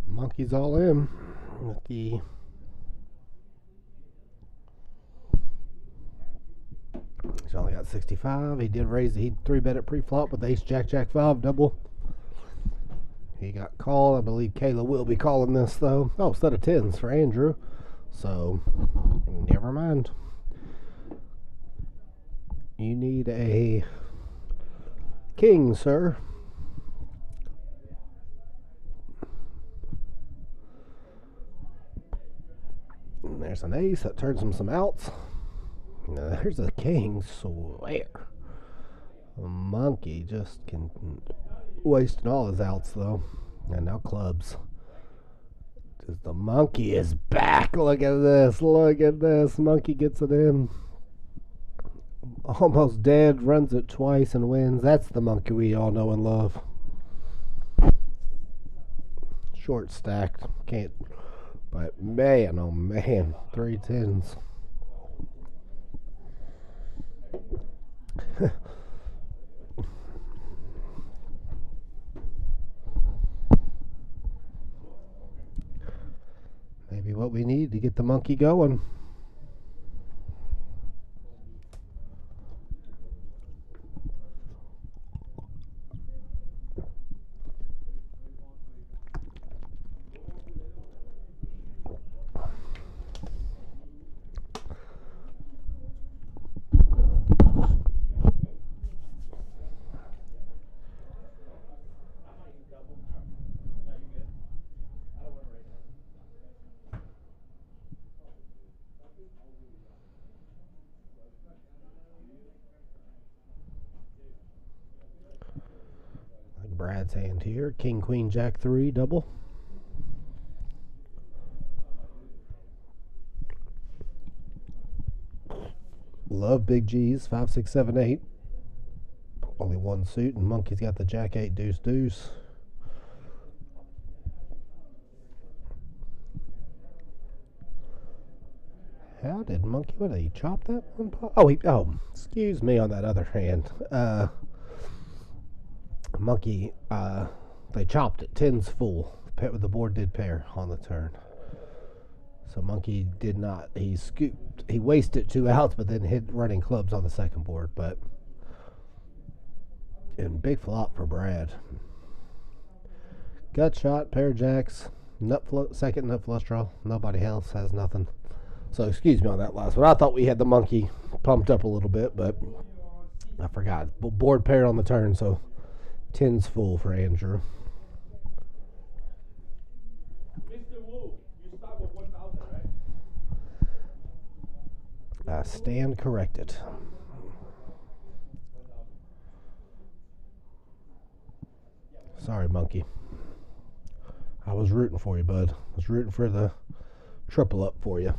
Monkey's all in with the he's only got 65. He did raise he 3-bet at pre-flop with ace jack jack 5 double. He got called. I believe Kayla will be calling this though. Oh, instead of 10s for Andrew. So never mind. You need a king, sir. And there's an ace that turns him some outs. Now, there's a king, swear. A monkey just can wasting all his outs though. And now clubs. Just the monkey is back. Look at this. Look at this. Monkey gets it in. Almost dead. Runs it twice and wins. That's the monkey we all know and love. Short stacked. Can't. But man, oh man. 3 tens. Maybe what we need to get the monkey going. Like Brad's hand here. King, queen, jack 3 double. Love big G's. 5, 6, 7, 8. Only one suit, and monkey's got the jack 8 deuce deuce. How did monkey? What did he chop that one? Oh, excuse me on that other hand. Monkey, they chopped it. 10's full. The board did pair on the turn. So monkey did not. He scooped. He wasted 2 outs, but then hit running clubs on the second board. But and big flop for Brad. Gut shot, pair of jacks, second nut flush draw. Nobody else has nothing. So excuse me on that last one. I thought we had the monkey pumped up a little bit, but I forgot. Board pair on the turn, so 10's full for Andrew. Mr. Wu, you start with 1,000, right? I stand corrected. Sorry, monkey. I was rooting for you, bud. I was rooting for the triple up for you.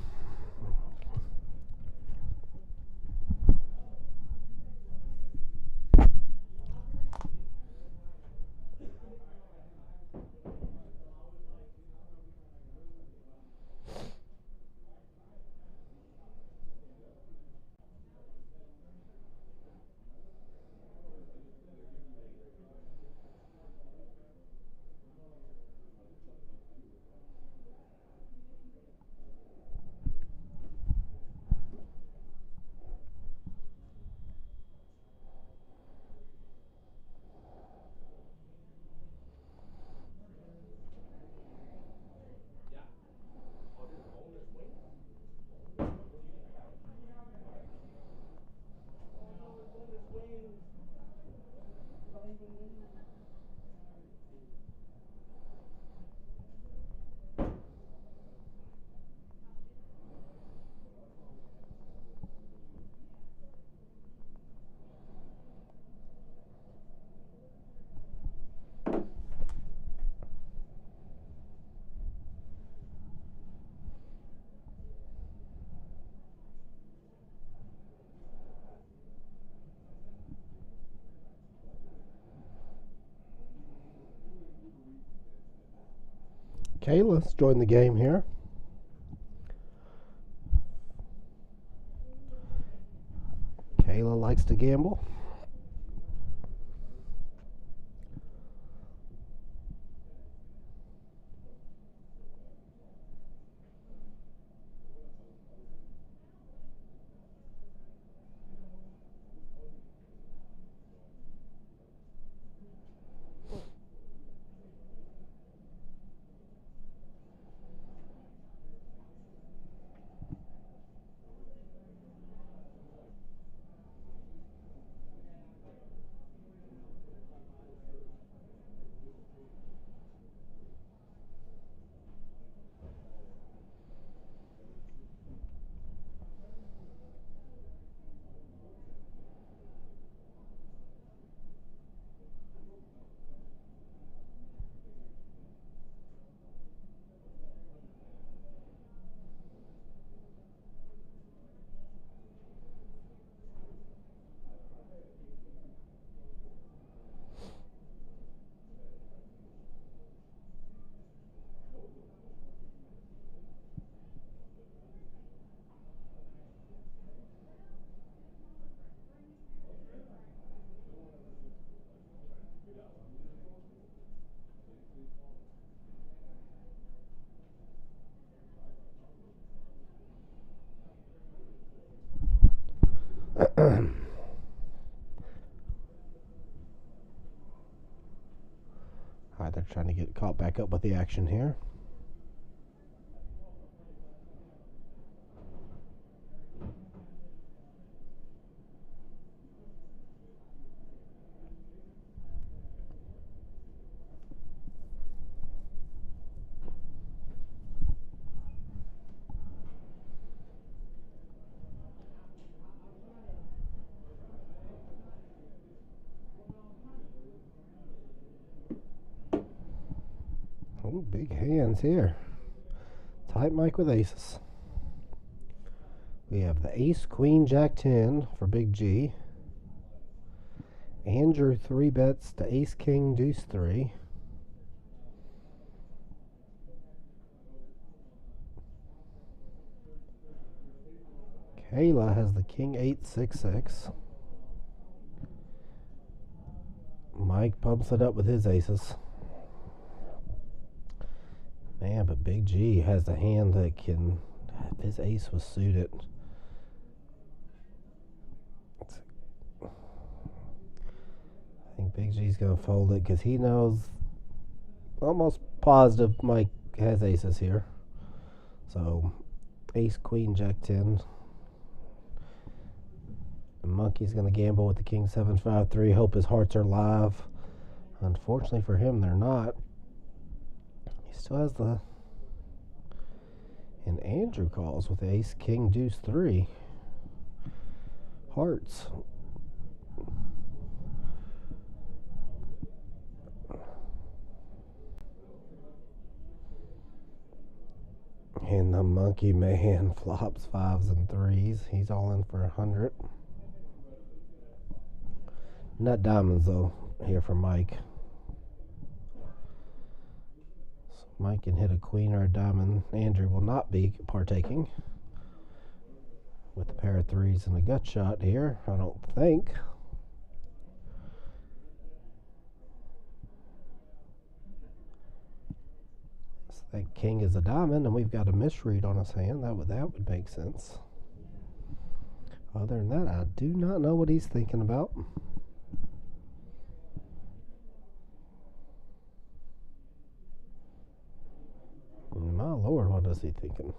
Kayla's joined the game here. Kayla likes to gamble. Alright, they're trying to get caught back up with the action here. Oh, big hands here. Tight Mike with aces. We have the ace, queen, jack 10 for Big G. Andrew 3 bets to ace, king, deuce 3. Kayla has the king 8, 6, 6. Mike pumps it up with his aces. Man, but Big G has a hand that can, if his ace was suited. I think Big G's going to fold it because he knows, almost positive Mike has aces here. So, ace, queen, jack 10. The monkey's going to gamble with the king 7, 5, 3. Hope his hearts are live. Unfortunately for him, they're not. He still has the... And Andrew calls with ace, king, deuce 3. Hearts. And the monkey man flops 5s and 3s. He's all in for 100. Not diamonds though, here for Mike. So Mike can hit a queen or a diamond. Andrew will not be partaking with a pair of 3s and a gut shot here, I don't think. So that king is a diamond, and we've got a misread on his hand. That would make sense. Other than that, I do not know what he's thinking about. My Lord, what is he thinking?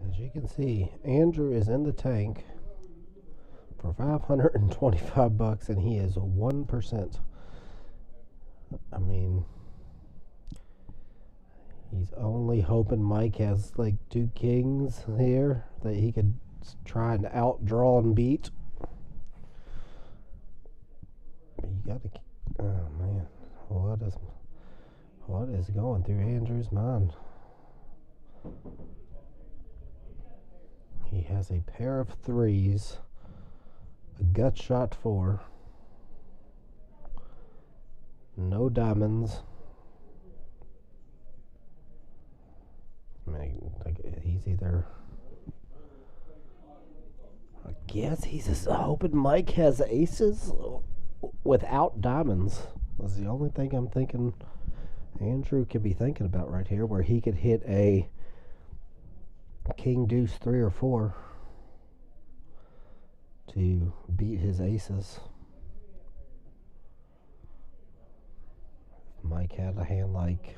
As you can see, Andrew is in the tank for $525, and he is 1%. I mean, he's only hoping Mike has like 2 kings here that he could try and outdraw and beat. You gotta, oh man, what is going through Andrew's mind? He has a pair of 3s, a gut shot 4, no diamonds. I mean, he's either, I guess he's just hoping Mike has aces without diamonds. That's the only thing I'm thinking Andrew could be thinking about right here, where he could hit a king, deuce 3 or 4 to beat his aces. Mike had a hand like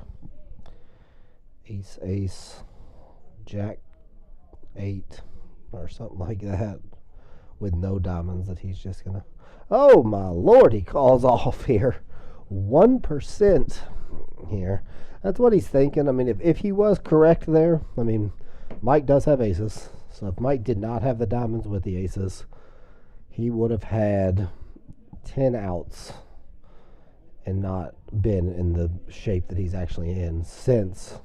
ace, ace, jack 8 or something like that with no diamonds, that he's just gonna, oh my Lord, he calls off here. 1% here. That's what he's thinking. I mean, if he was correct there, I mean, Mike does have aces. So if Mike did not have the diamonds with the aces, he would have had 10 outs and not been in the shape that he's actually in. Since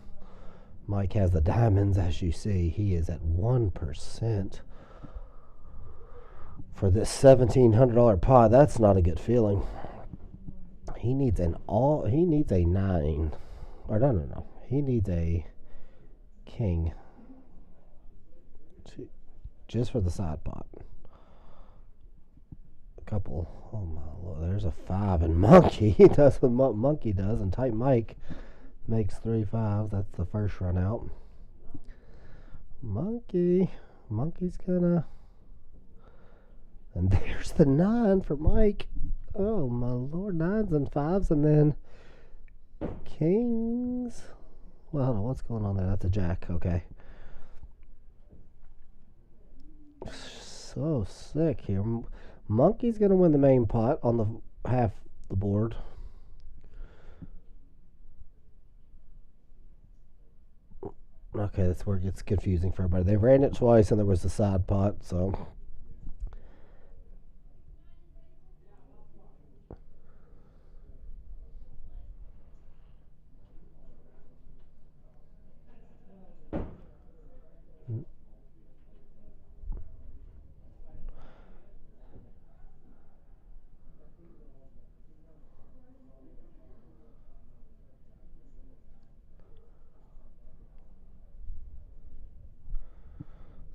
Mike has the diamonds, as you see, he is at 1%. for this $1,700 pot. That's not a good feeling. He needs a 9. Or no. He needs a king. Just for the side pot. A couple. Oh my lord, there's a 5 and monkey. He does what monkey does, and tight Mike makes 3 5s. That's the first run out. Monkey's gonna. And there's the 9 for Mike. Oh my lord, 9s and 5s, and then kings. Well, hold on, what's going on there? That's a jack. Okay. So sick here. Monkey's gonna win the main pot on the half the board. Okay, that's where it gets confusing for everybody. They ran it twice, and there was the side pot, so.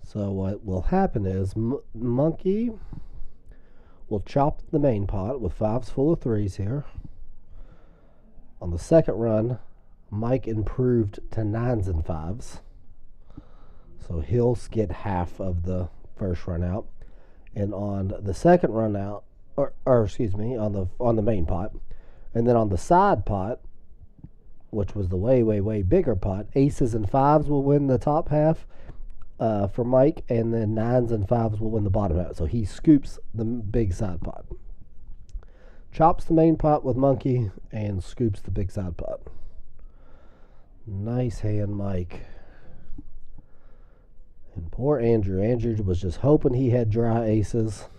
So what will happen is Monkey will chop the main pot with 5s full of 3s here. On the second run, Mike improved to 9s and 5s. So he'll get half of the first run out. And on the second run out, or excuse me, on the main pot, and then on the side pot, which was the way bigger pot, aces and 5s will win the top half for Mike, and then 9s and 5s will win the bottom half. So he scoops the big side pot. Chops the main pot with monkey and scoops the big side pot. Nice hand, Mike. And poor Andrew. Andrew was just hoping he had dry aces,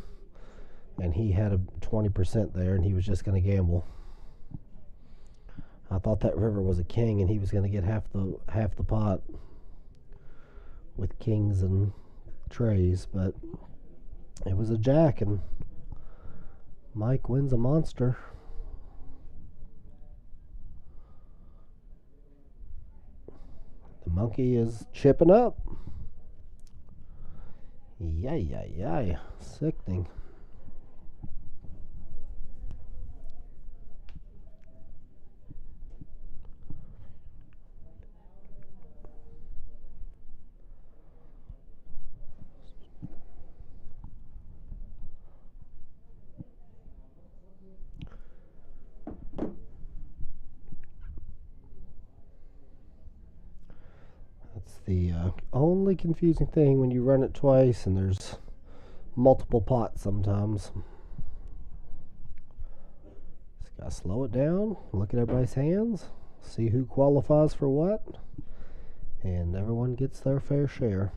and he had a 20% there, and he was just going to gamble. I thought that river was a king, and he was going to get half the pot with kings and trays, but it was a jack, and Mike wins a monster. The monkey is chipping up. Yay. Sickening. That's the only confusing thing when you run it twice and there's multiple pots sometimes. Just gotta slow it down, look at everybody's hands, see who qualifies for what, and everyone gets their fair share.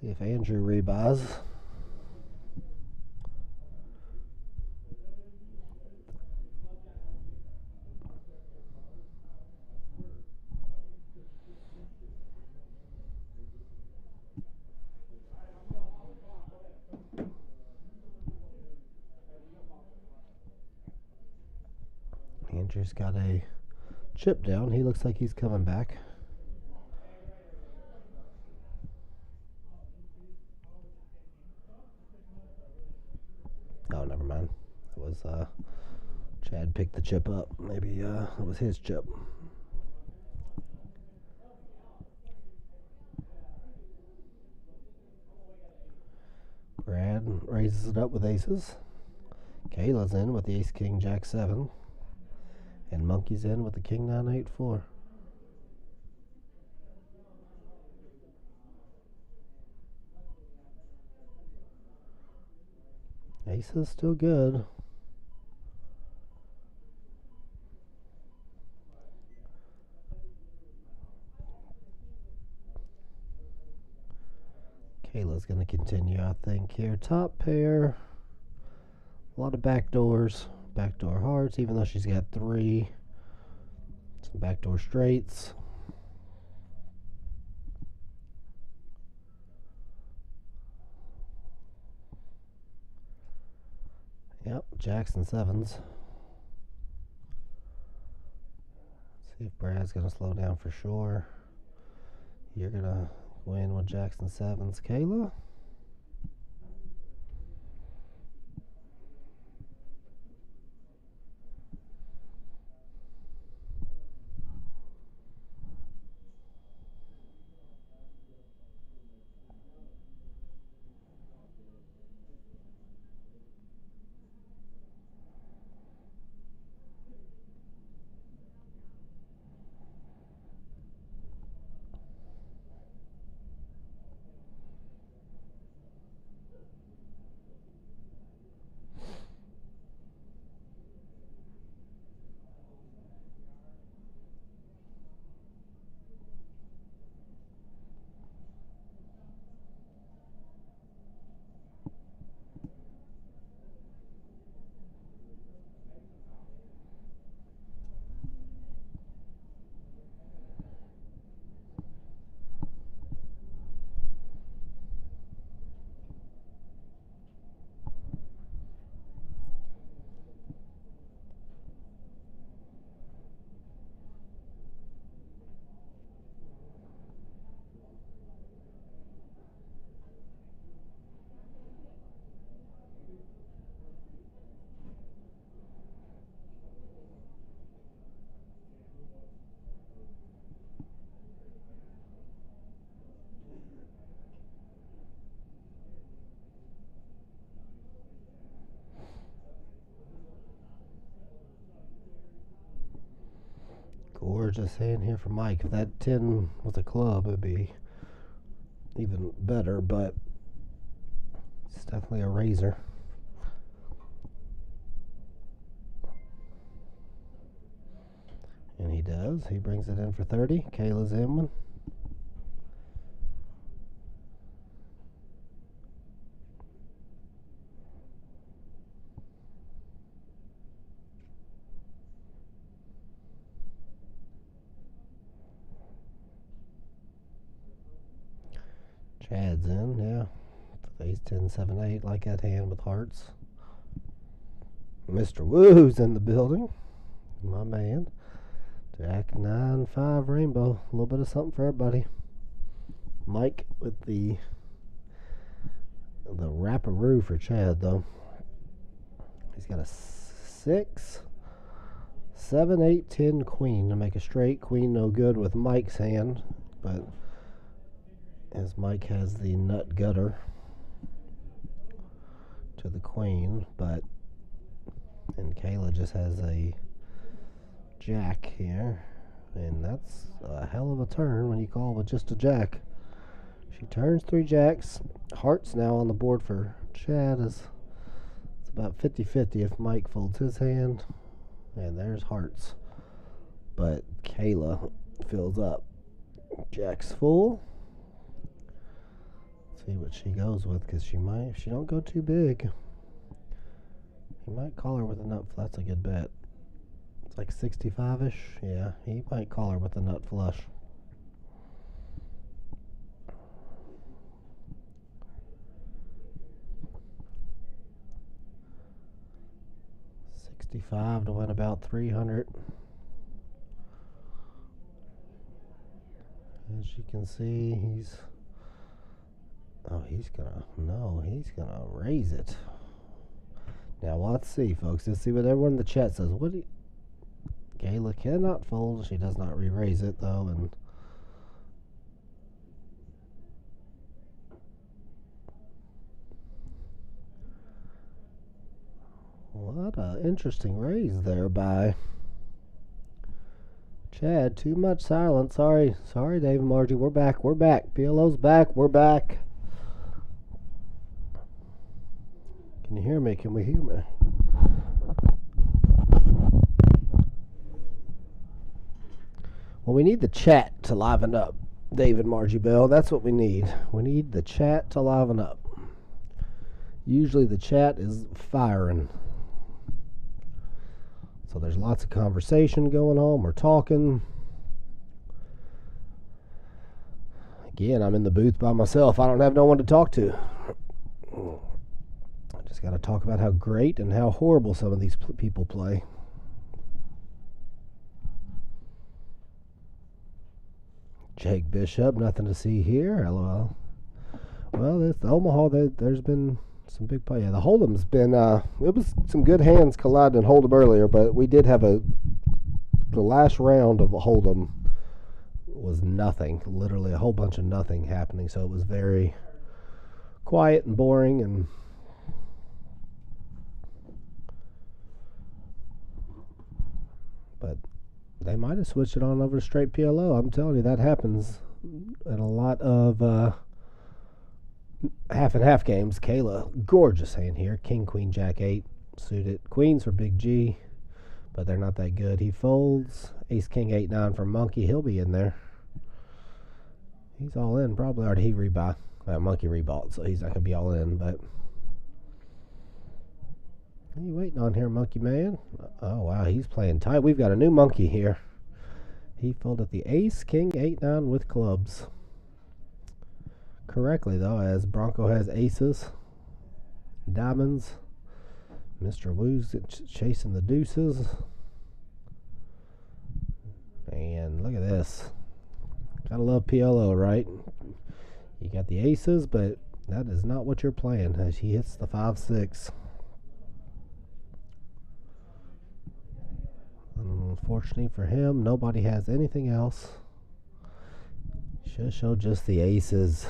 See if Andrew rebuys. Andrew's got a chip down. He looks like he's coming back. Oh, never mind. It was Chad picked the chip up. Maybe it was his chip. Brad raises it up with aces. Kayla's in with the ace king jack 7. And Monkey's in with the king 9 8 4. Ace is still good. Kayla's going to continue, I think, here. Top pair. A lot of backdoors. Backdoor hearts, even though she's got 3. Some backdoor straights. Yep, jacks and 7s. See if Brad's going to slow down for sure. You're going to win with jacks and 7s, Kayla. Gorgeous hand here for Mike. If that 10 was a club, it would be even better, but it's definitely a razor. And he does. He brings it in for 30. Kayla's in one. Chad's in, yeah. Ace 10, 7, 8, like that hand with hearts. Mr. Woo's in the building. My man. Jack 9, 5 rainbow. A little bit of something for everybody. Mike with the wrapperoo for Chad, though. He's got a 6, 7, 8, 10 queen to make a straight. Queen no good with Mike's hand, but as Mike has the nut gutter to the queen, and Kayla just has a jack here, and that's a hell of a turn when you call with just a jack. She turns 3 jacks. Hearts now on the board for Chad. It's about 50-50 if Mike folds his hand, and there's hearts, but Kayla fills up. Jack's full. See what she goes with, because she might, if she don't go too big, he might call her with a nut. That's a good bet. It's like 65-ish. Yeah, he might call her with a nut flush. $65 to win about 300. As you can see, he's gonna raise it. Now let's see, folks. Let's see what everyone in the chat says. Kayla cannot fold. She does not re-raise it though, and what an interesting raise there by Chad. Too much silence. Sorry, Dave and Margie. We're back. PLO's back. We're back. Can you hear me? Can we hear me? Well, we need the chat to liven up. David Margie Bell. That's what we need. We need the chat to liven up. Usually the chat is firing. So there's lots of conversation going on. We're talking. Again, I'm in the booth by myself. I don't have no one to talk to. I just got to talk about how great and how horrible some of these people play. Jake Bishop, nothing to see here. LOL. Well, this Omaha, there's been some big play. Yeah, the Hold'em's been, it was some good hands colliding in Hold'em earlier, but we did have the last round of a Hold'em was nothing. Literally a whole bunch of nothing happening, so it was very quiet and boring, but they might have switched it on over to straight PLO. I'm telling you, that happens in a lot of half and half games. Kayla, gorgeous hand here. King, Queen, Jack 8 suited. Queens for Big G, but they're not that good. He folds. Ace, King, 8, 9 for Monkey. He'll be in there. He's all in probably. Or did he rebuy? Monkey rebought, so he's not going to be all in, but what are you waiting on here, Monkey Man? Oh, wow, he's playing tight. We've got a new Monkey here. He folded the Ace, King, 8, 9 with clubs. Correctly, though, as Bronco has aces, diamonds. Mr. Wu's chasing the deuces. And look at this. Gotta love PLO, right? You got the aces, but that is not what you're playing as he hits the 5-6. Unfortunately for him, nobody has anything else. Should show just the aces,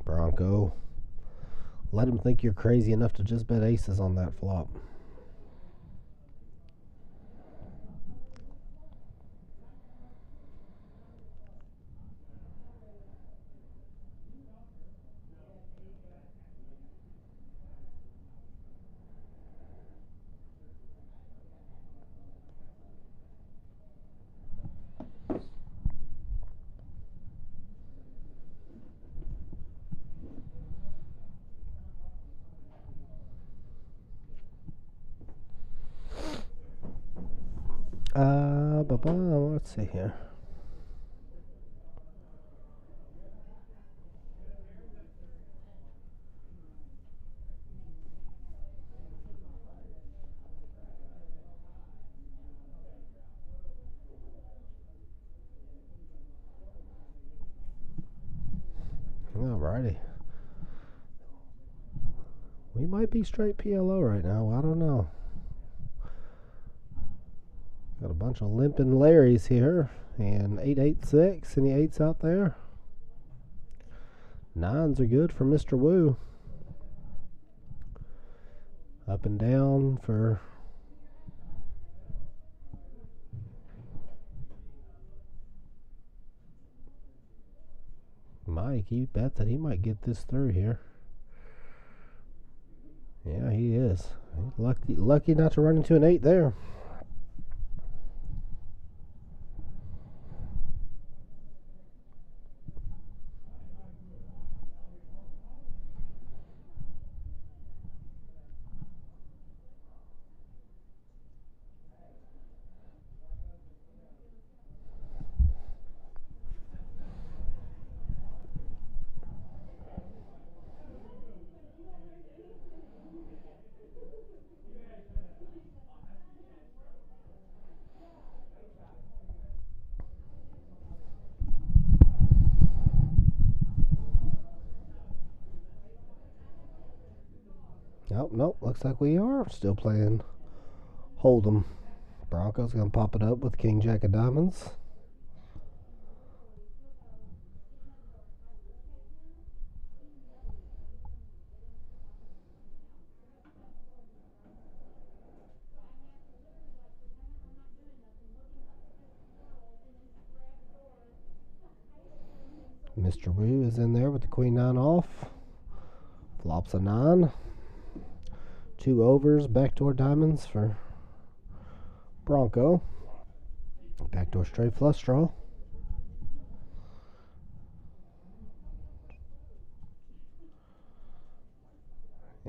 Bronco. Let him think you're crazy enough to just bet aces on that flop. Let's see here. Alrighty. We might be straight PLO right now. I don't know. Got a bunch of limping Larrys here. And 8-8-6. Any 8s out there? 9s are good for Mr. Wu. Up and down for Mike. He bet that he might get this through here. Yeah, he is. He's lucky not to run into an 8 there. Nope. Looks like we are still playing Hold'em. Bronco's going to pop it up with King, Jack of diamonds. Mr. Wu is in there with the Queen 9 off. Flops a 9. 2 overs, backdoor diamonds for Bronco. Backdoor straight flush draw.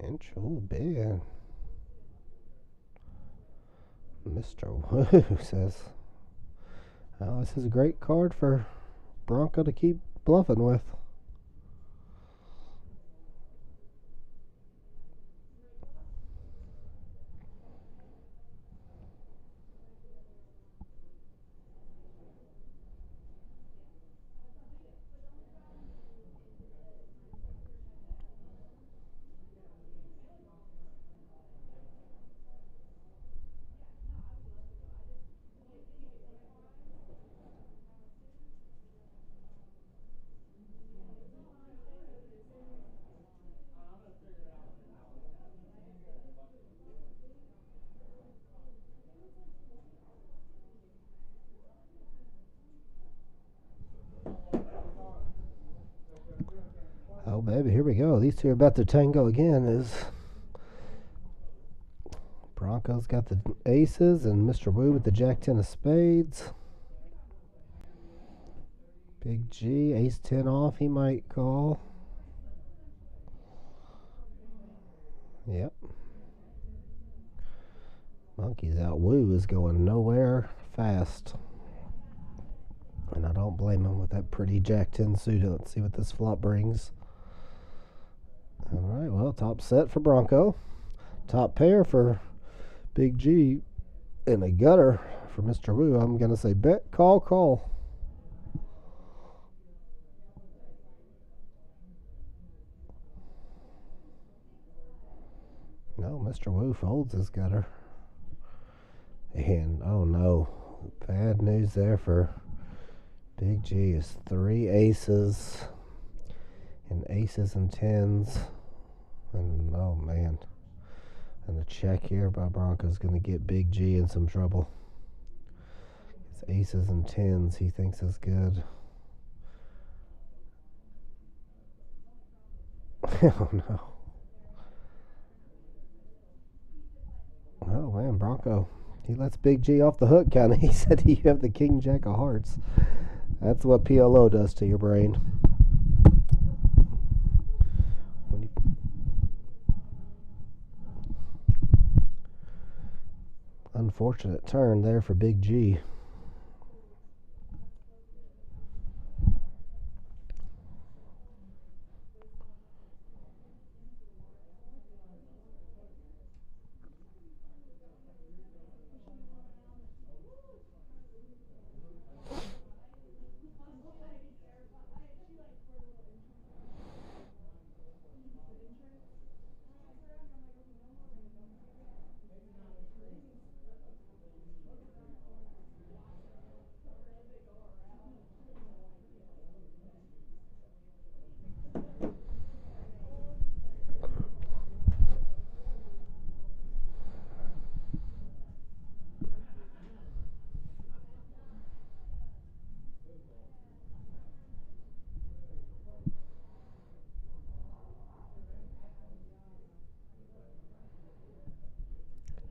Inch, oh, big. Mr. Woo says, oh, this is a great card for Bronco to keep bluffing with. Oh, baby, here we go. These two are about to tango again. Is Bronco's got the aces and Mr. Woo with the jack 10 of spades. Big G, ace 10 off, he might call. Yep. Monkey's out. Woo is going nowhere fast. And I don't blame him with that pretty jack 10 suited. Let's see what this flop brings. All right, well, top set for Bronco. Top pair for Big G. And a gutter for Mr. Woo. I'm going to say bet, call, call. No, Mr. Woo folds his gutter. And, oh no, bad news there for Big G is 3 aces and aces and 10s. And, oh man. And a check here by Bronco's going to get Big G in some trouble. It's aces and 10s he thinks is good. Oh no. Oh man, Bronco. He lets Big G off the hook, kind of. He said you have the king jack of hearts. That's what PLO does to your brain. Unfortunate turn there for Big G.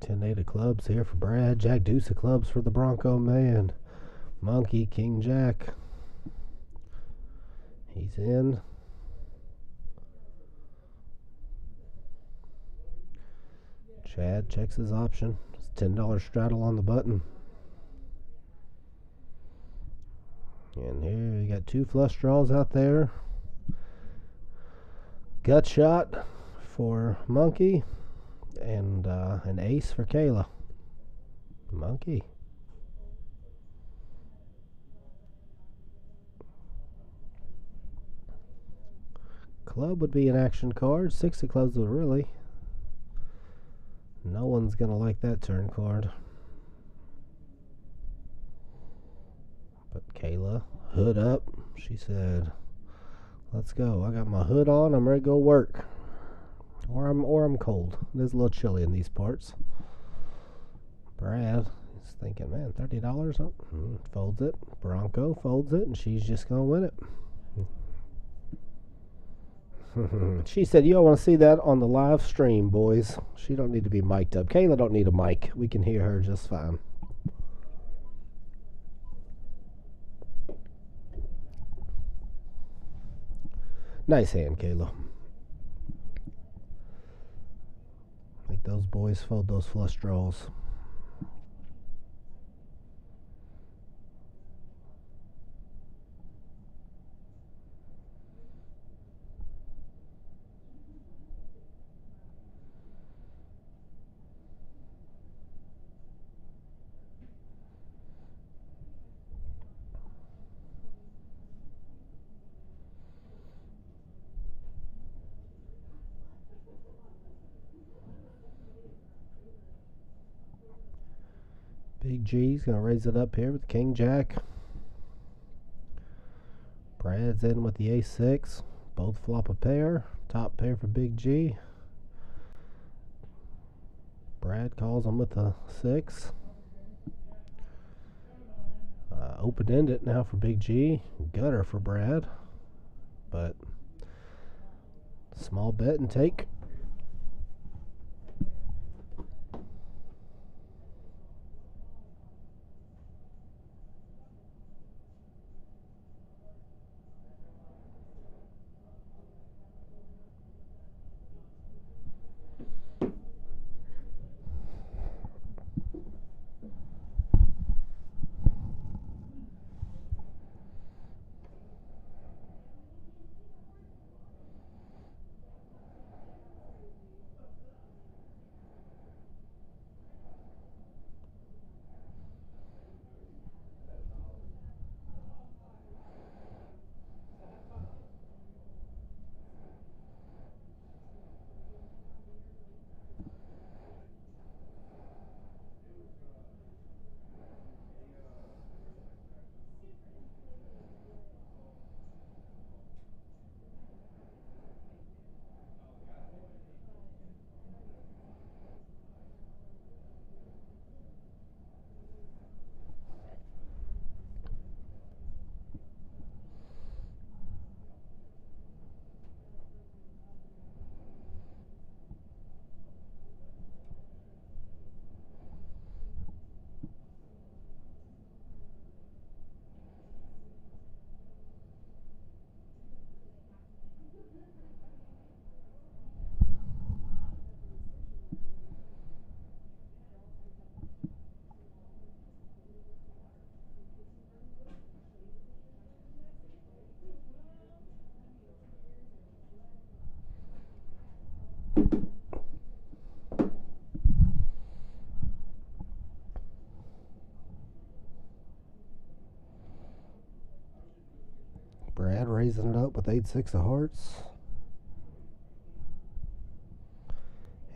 Ten-8 of clubs here for Brad. Jack deuce of clubs for the Bronco man. Monkey, king jack. He's in. Chad checks his option. It's $10 straddle on the button. And here you got 2 flush draws out there. Gut shot for Monkey. And an ace for Kayla. Monkey. Club would be an action card. 6 of clubs would really. No one's going to like that turn card. But Kayla, hood up. She said, let's go. I got my hood on. I'm ready to go work. Or I'm cold. It is a little chilly in these parts. Brad is thinking, man, $30 up. Folds it. Bronco folds it, and she's just going to win it. She said, you all want to see that on the live stream, boys. She don't need to be mic'd up. Kayla don't need a mic. We can hear her just fine. Nice hand, Kayla. Make those boys fold those flush draws. Big G's going to raise it up here with King Jack. Brad's in with the ace-6. Both flop a pair. Top pair for Big G. Brad calls him with a 6. Open-ended now for Big G. Gutter for Brad. But small bet and take. Brad raising it up with 8-6 of hearts.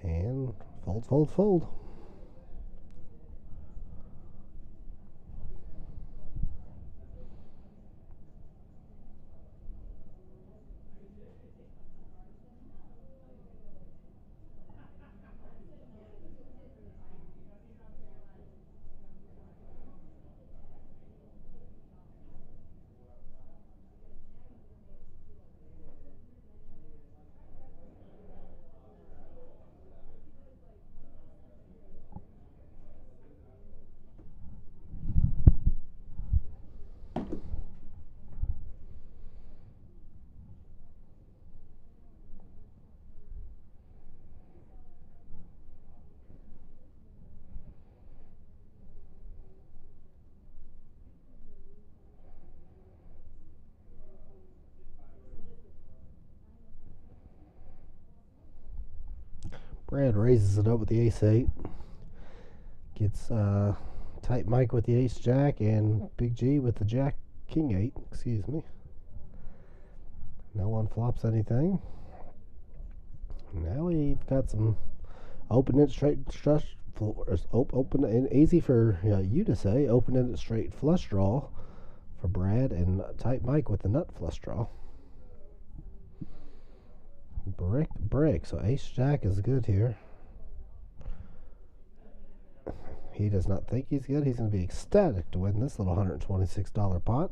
And fold, fold, fold. Brad raises it up with the ace-8. Gets tight Mike with the ace-jack and Big G with the jack king-8. Excuse me. No one flops anything. Now we've got some open-ended straight flush. Open and easy for you to say. Open-ended straight flush draw for Brad and tight Mike with the nut flush draw. Brick. So ace-jack is good here. He does not think he's good. He's going to be ecstatic to win this little $126 pot.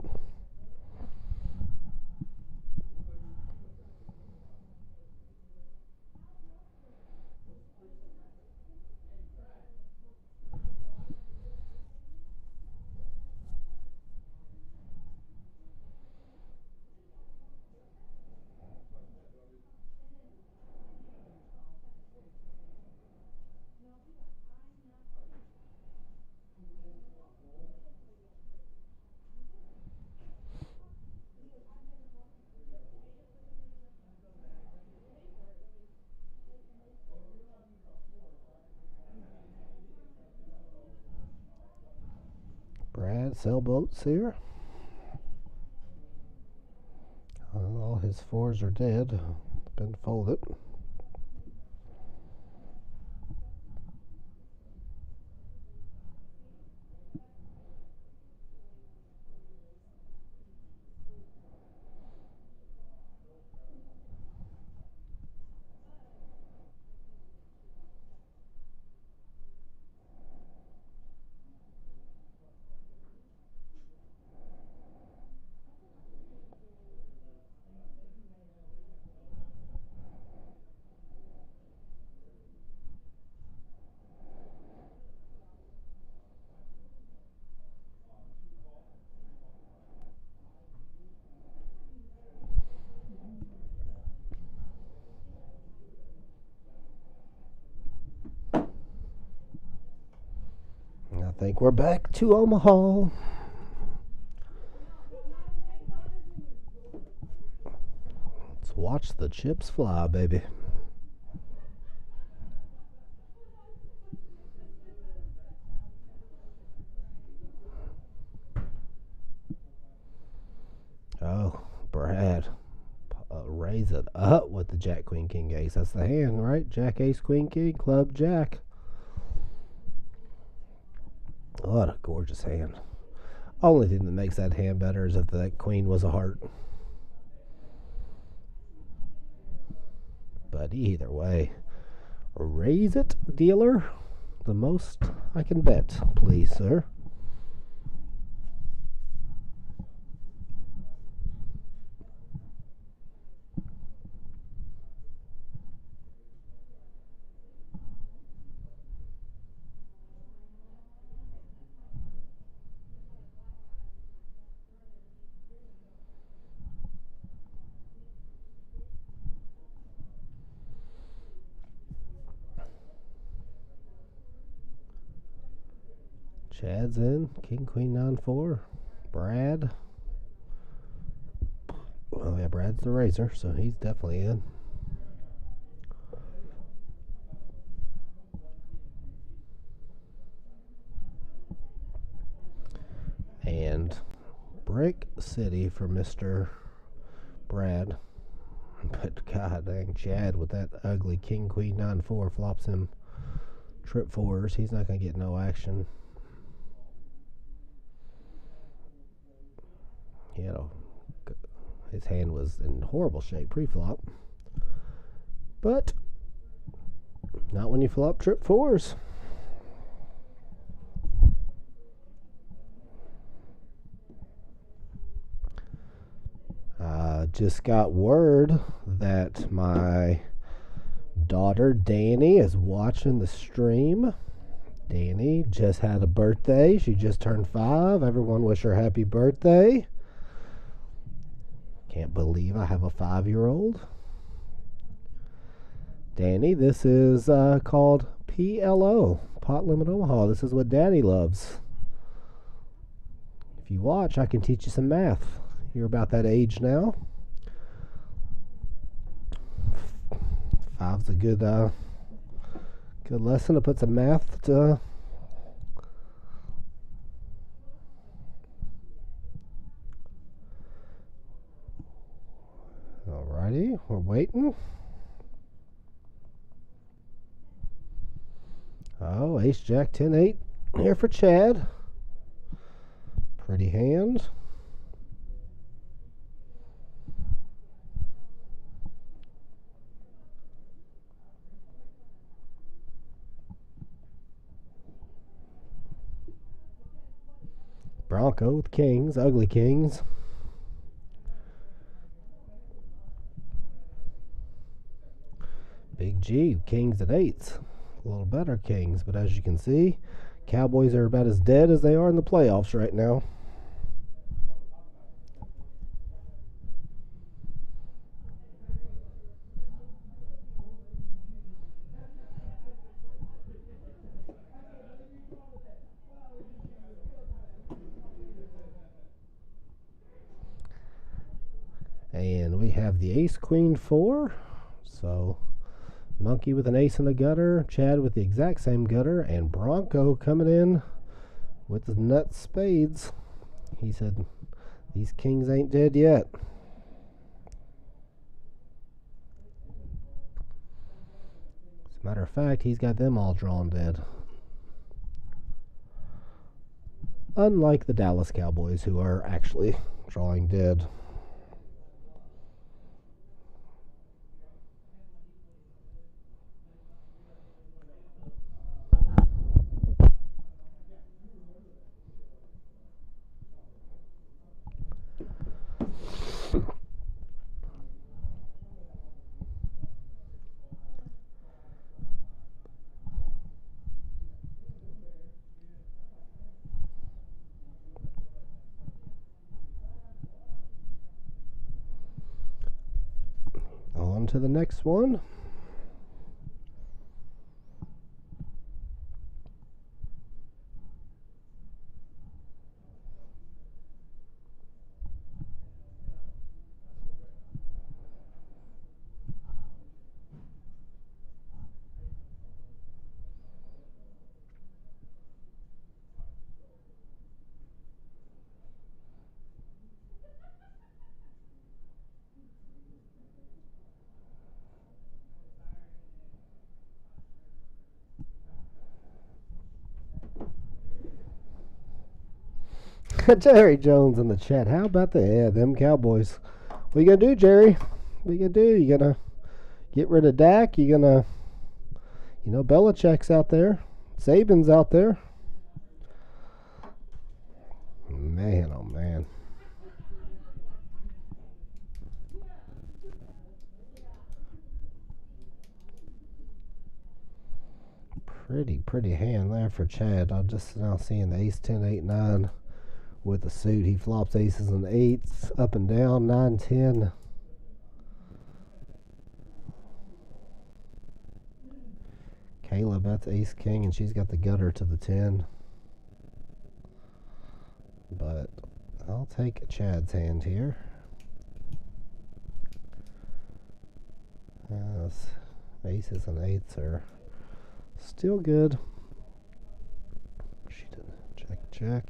Brad sailboats here. All his fours are dead. Been folded. I think we're back to Omaha. Let's watch the chips fly, baby. Oh, Brad. Raise it up with the Jack, Queen, King, Ace. That's the hand, right? Jack, Ace, Queen, King, Club, Jack. What a gorgeous hand. Only thing that makes that hand better is if that queen was a heart. But either way, raise it, dealer. The most I can bet, please, sir. Chad's in. King, Queen, 9-4. Brad. Well, yeah, Brad's the raiser, so he's definitely in. And Brick City for Mr. Brad. But god dang, Chad with that ugly King, Queen, 9-4 flops him trip fours. He's not going to get no action. You know, his hand was in horrible shape pre-flop. But not when you flop trip fours. Just got word that my daughter Danny is watching the stream. Danny just had a birthday. She just turned 5. Everyone wish her happy birthday. Can't believe I have a 5-year-old. Danny, this is called PLO, Pot Limit Omaha. This is what Daddy loves. If you watch, I can teach you some math. You're about that age now. 5's a good lesson to put some math to. Alrighty, we're waiting. Oh, Ace, Jack, 10-8 here for Chad. Pretty hand. Bronco with kings, ugly kings. Big G, kings and 8s. A little better kings, but as you can see, Cowboys are about as dead as they are in the playoffs right now. And we have the ace, queen, 4. So Monkey with an ace and a gutter, Chad with the exact same gutter, and Bronco coming in with the nuts spades. He said, these kings ain't dead yet. As a matter of fact, he's got them all drawn dead. Unlike the Dallas Cowboys, who are actually drawing dead. On to the next one. Jerry Jones in the chat. How about them Cowboys? What you gonna do, Jerry? What you gonna do? You gonna get rid of Dak? You gonna, Belichick's out there, Saban's out there. Man, oh man. Pretty hand there for Chad. I'm just now seeing the ace 10, 8, 9 with the suit. He flops aces and eights up and down, 9, 10. Kayla bets ace king, and she's got the gutter to the 10. But I'll take Chad's hand here. Yes, aces and eights are still good. She did check.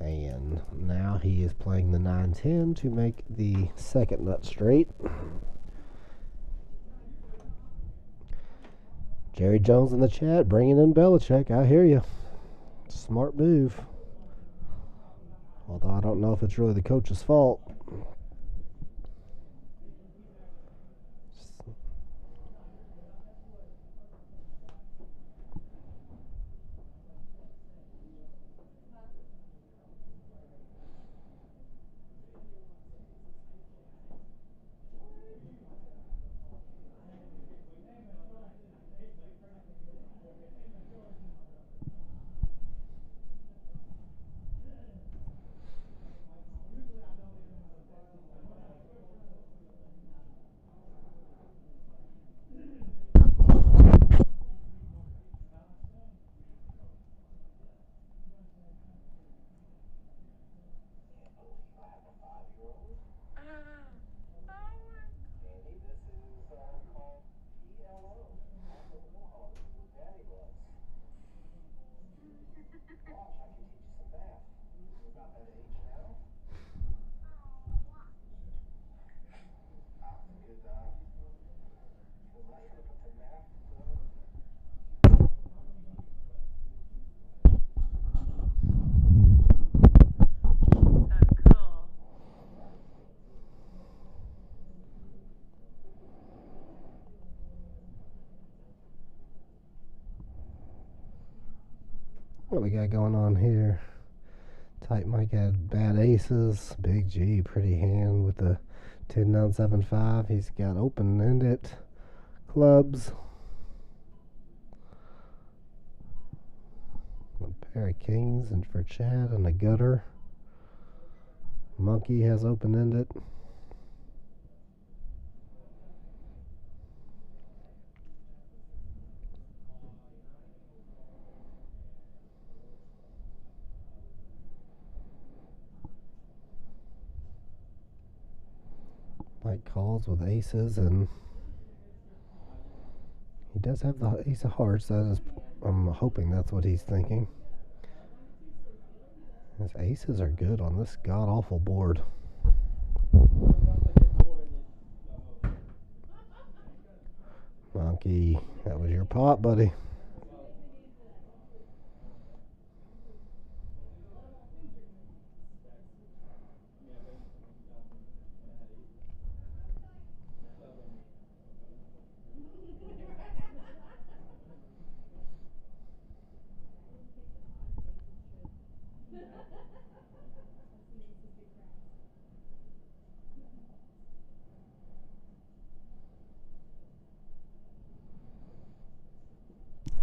And now he is playing the 9-10 to make the second nut straight. Jerry Jones in the chat, bringing in Belichick. I hear you. Smart move. Although I don't know if it's really the coach's fault. What we got going on here? Tight Mike had bad aces. Big G, pretty hand with the 10, 9, 7, 5. He's got open-ended clubs. A pair of kings and for Chad and a gutter. Monkey has open-ended. Mike calls with aces, and he does have the ace of hearts. That is, I'm hoping that's what he's thinking. His aces are good on this god-awful board. Monkey, that was your pot, buddy.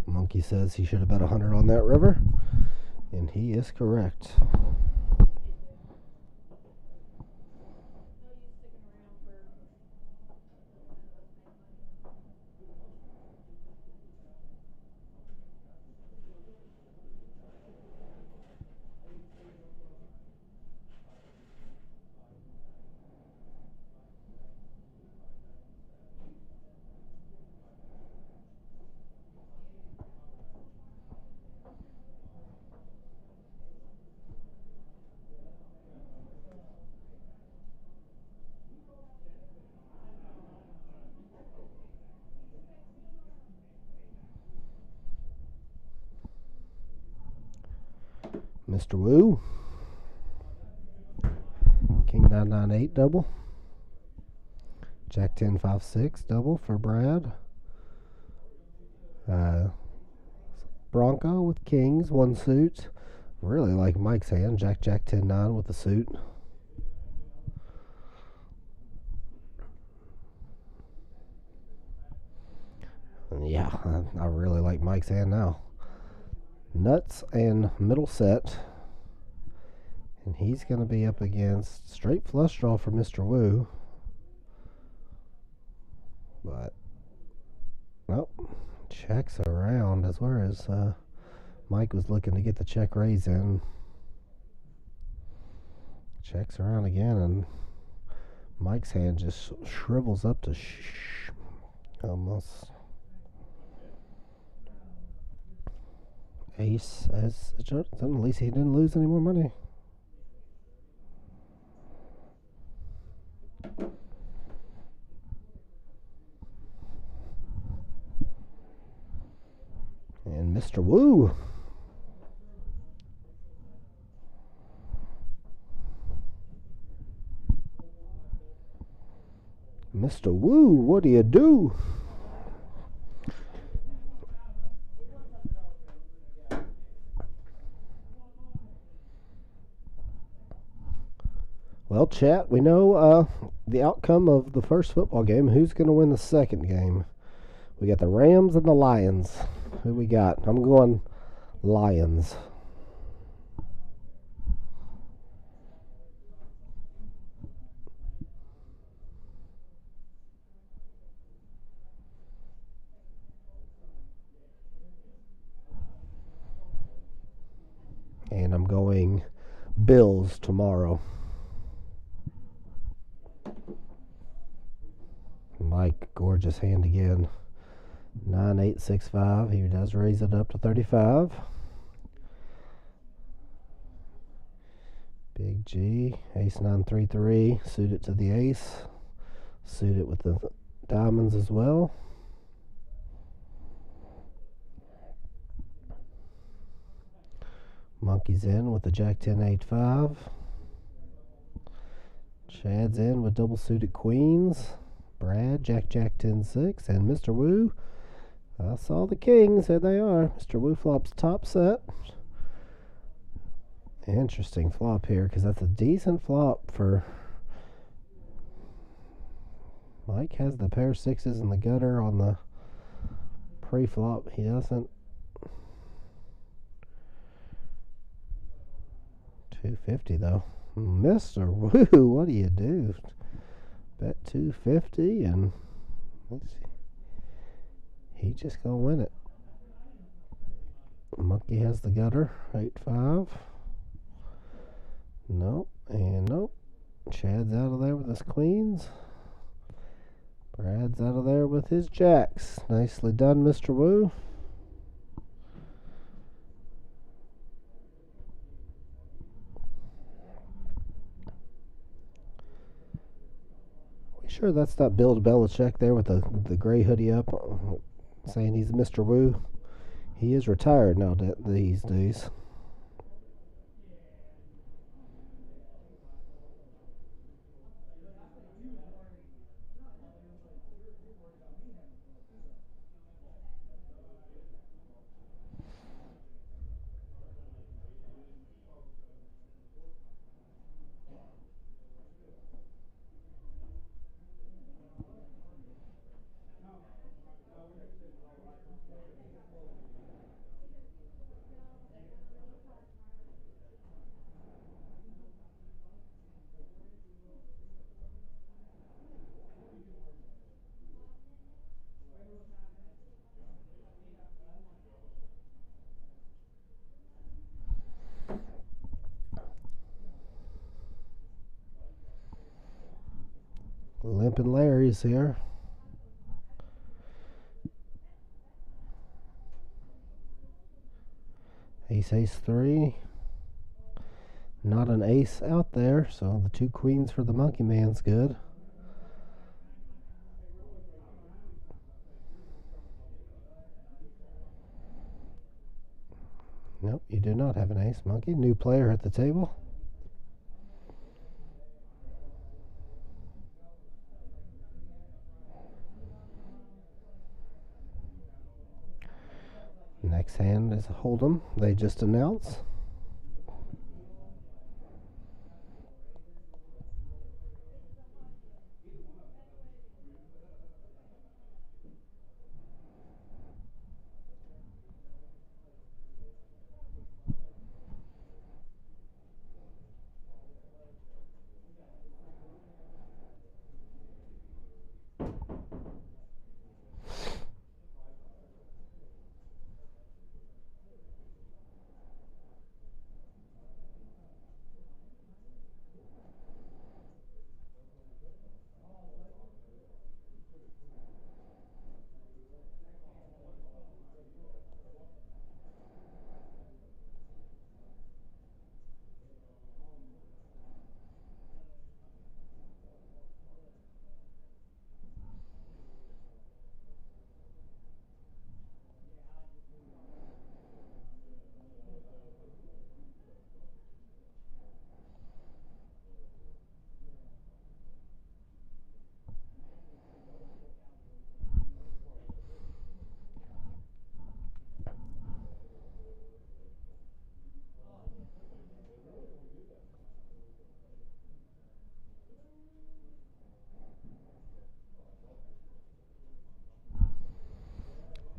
Monkey says he should have bet 100 on that river, and he is correct. Mr. Wu. King 998 double. Jack 10 5 6 double for Brad. Bronco with kings, one suit. Really like Mike's hand. Jack 10 9 with the suit. And yeah, I really like Mike's hand now. Nuts and middle set. And he's going to be up against straight flush draw for Mr. Wu. But, nope. Checks around as where as Mike was looking to get the check raise in. Checks around again, and Mike's hand just shrivels up to almost. Ace as at least he didn't lose any more money. And Mr. Wu. Mr. Wu, what do you do? Well, chat, we know the outcome of the first football game. Who's going to win the second game? We got the Rams and the Lions. Who we got? I'm going Lions. And I'm going Bills tomorrow. Mike, gorgeous hand again. 9865. He does raise it up to 35. Big G, ace 933. Suit it to the ace. Suit it with the diamonds as well. Monkey's in with the Jack 10-8-5. Chad's in with double suited queens. Brad, Jack 10-6. And Mr. Wu, I saw the kings. Here they are. Mr. Wu flops top set. Interesting flop here because that's a decent flop for. Mike has the pair of sixes in the gutter on the pre-flop. He doesn't. 250 though. Mr. Wu, what do you do? Bet 250 and let's see. He just gonna win it. Monkey has the gutter. 8-5. Nope. And nope. Chad's out of there with his queens. Brad's out of there with his jacks. Nicely done, Mr. Wu. sure that's not Bill Belichick there with the gray hoodie up, saying he's Mr. Wu? He is retired now these days. Limpin' Larry's here. Ace, ace, 3. Not an ace out there, so the 2 queens for the Monkey Man's good. Nope, you do not have an ace, Monkey. New player at the table. Next hand is a Hold'em. They just announced.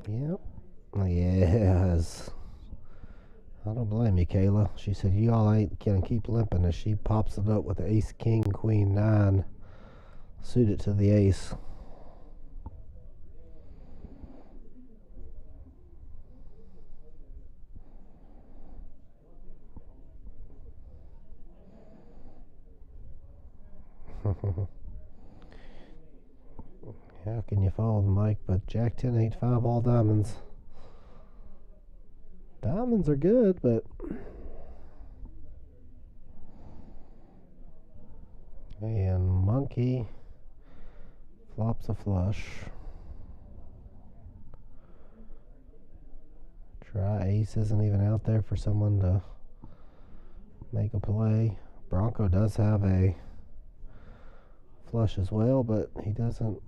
Yep. Yes. I don't blame you, Kayla. She said, you all ain't gonna keep limping, as she pops it up with the ace, king, queen, 9. Suited to the ace. How can you follow the mic? But Jack 10, 8, 5, all diamonds. Diamonds are good, but and Monkey flops a flush. Try ace isn't even out there for someone to make a play. Bronco does have a flush as well, but he doesn't.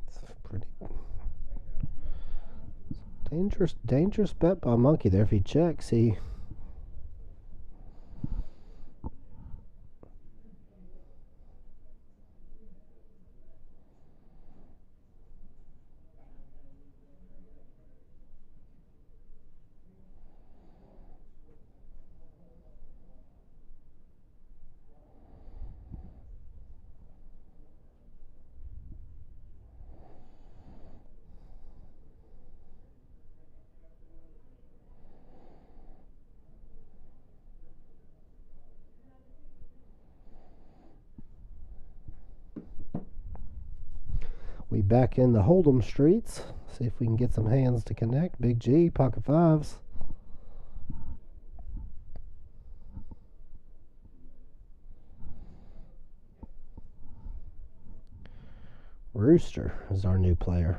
It's pretty dangerous bet by Monkey there. If he checks, he we back in the Hold'em streets. See if we can get some hands to connect. Big G, pocket 5s. Rooster is our new player.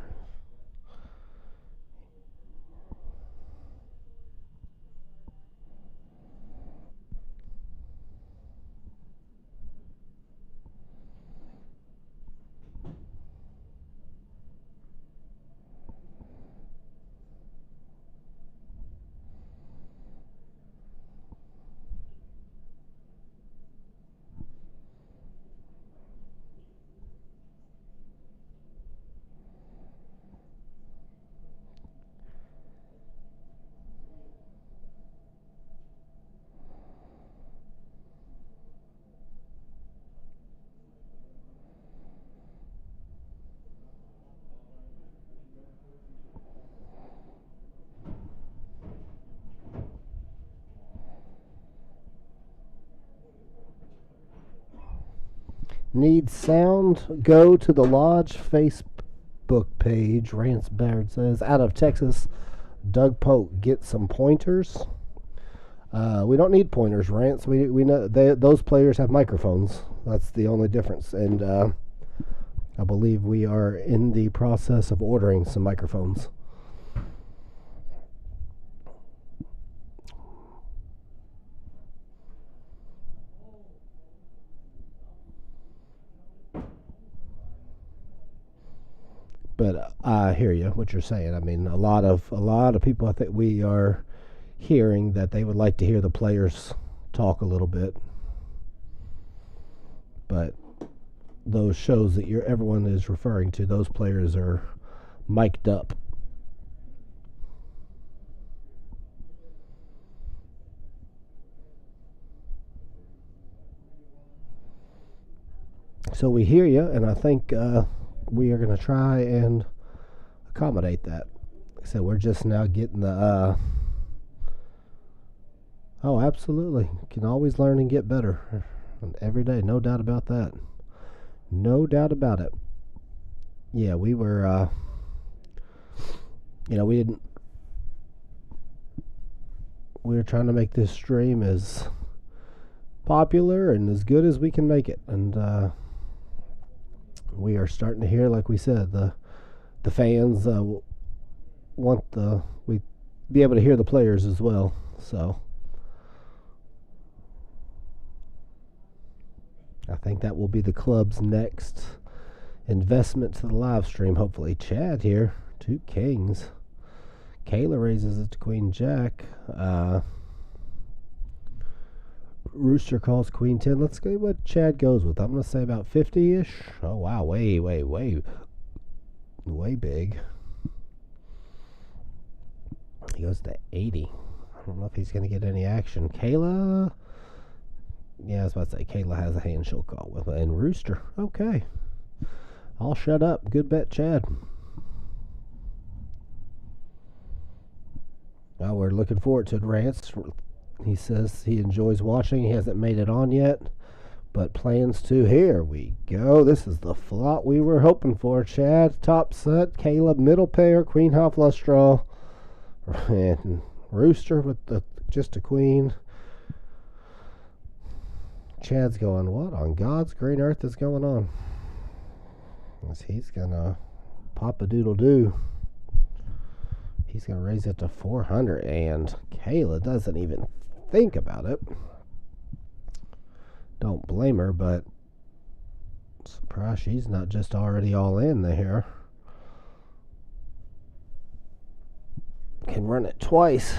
Need sound? Go to the Lodge Facebook page. Rance Baird says, out of Texas, Doug Polk, get some pointers. We don't need pointers, Rance. We know those players have microphones. That's the only difference. And I believe we are in the process of ordering some microphones. But I hear you, what you're saying. I mean, a lot of people, I think we are hearing that they would like to hear the players talk a little bit. But those shows that everyone is referring to, those players are mic'd up. So we hear you, and I think we are going to try and accommodate that. So we're just now getting the oh, absolutely, can always learn and get better every day, no doubt about that, no doubt about it. Yeah, we were we were trying to make this stream as popular and as good as we can make it, and we are starting to hear, like we said, the fans want we be able to hear the players as well. So I think that will be the club's next investment to the live stream. Hopefully, Chad here, 2 kings. Kayla raises it to Queen Jack. Rooster calls Queen 10. Let's see what Chad goes with. I'm going to say about 50-ish. Oh, wow. Way big. He goes to 80. I don't know if he's going to get any action. Kayla. Yeah, I was about to say Kayla has a hand she'll call with. And Rooster. Okay. I'll shut up. Good bet, Chad. Well, we're looking forward to it, Rance. He says he enjoys watching. He hasn't made it on yet, but plans to. Here we go. This is the flop we were hoping for. Chad, top set. Caleb, middle pair. Queen, half flush draw. And Rooster with just a queen. Chad's going, what on God's green earth is going on? He's going to pop a doodle doo. He's going to raise it to 400, and Kayla doesn't even think about it. Don't blame her, but surprised she's not just already all in there. Can run it twice.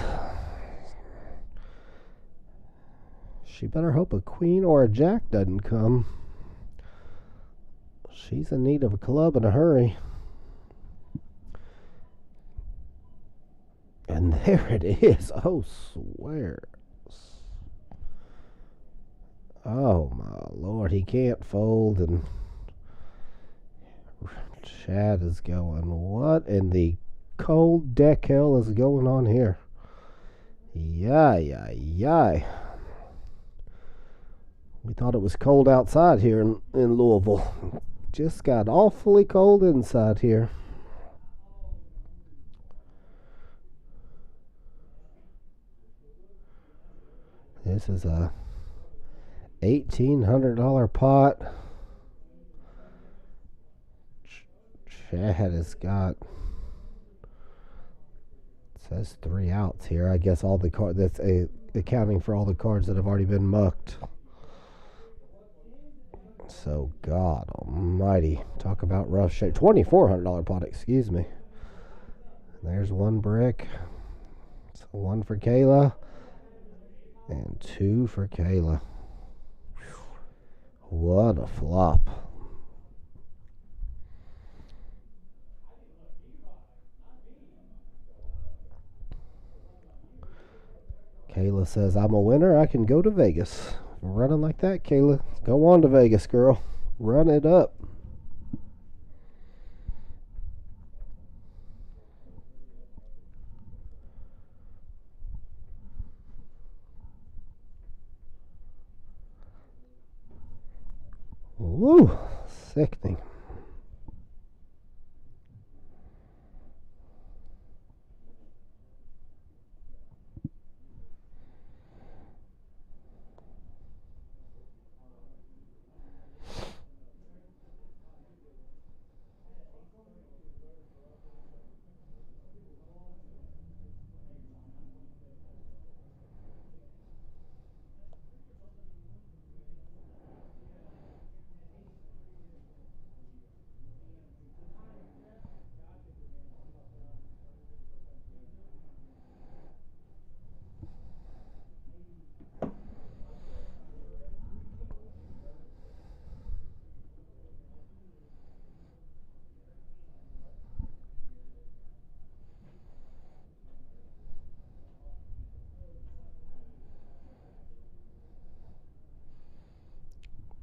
She better hope a queen or a jack doesn't come. She's in need of a club in a hurry. And there it is. Oh, swears. Oh, my Lord. He can't fold. And Chad is going, what in the cold deck hell is going on here? Yay. We thought it was cold outside here in Louisville. Just got awfully cold inside here. This is a $1,800 pot. Chad has got, it says 3 outs here. I guess all the cards, that's accounting for all the cards that have already been mucked. So, God almighty. Talk about rough shape. $2,400 pot, excuse me. There's one brick. So 1 for Kayla. And 2 for Kayla. What a flop. Kayla says, I'm a winner. I can go to Vegas. Running like that, Kayla. Go on to Vegas, girl. Run it up. Woo! Sickening.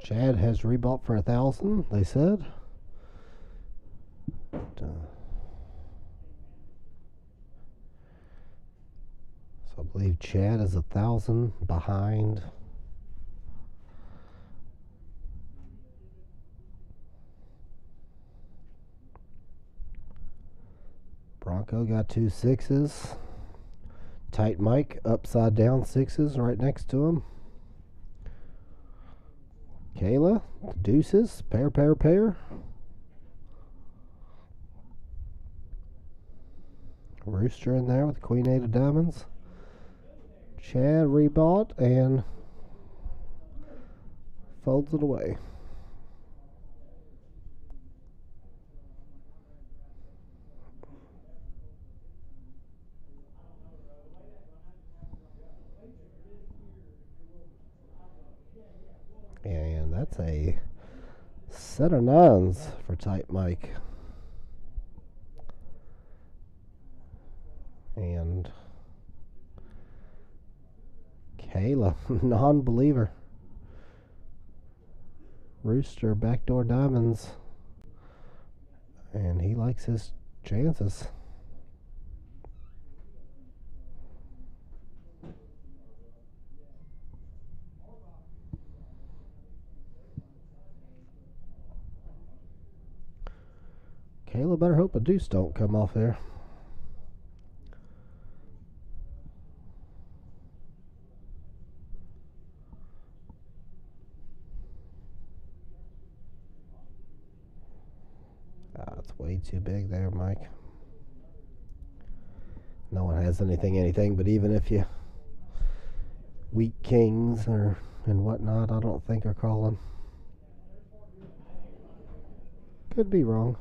Chad has rebought for 1,000, they said. So I believe Chad is 1,000 behind. Bronco got 2 6s. Tight Mike, upside down 6s right next to him. Kayla, deuces, pair. Rooster in there with Queen 8 of diamonds. Chad rebought and folds it away. And that's a set of 9s for Tight Mike. And Kayla, non-believer. Rooster, backdoor diamonds. And he likes his chances. Kayla better hope a deuce don't come off there. It's way too big there, Mike. No one has anything, but even if you weak kings or and whatnot, I don't think are calling. Could be wrong.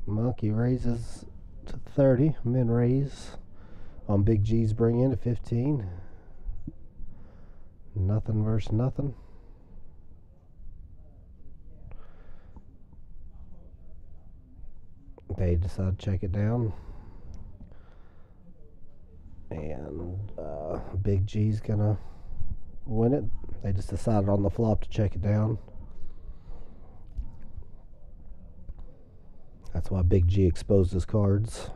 Monkey raises to 30. Min raise on Big G's bring in to 15. Nothing versus nothing. They decide to check it down. And Big G's gonna win it. They just decided on the flop to check it down. That's why Big G exposed his cards.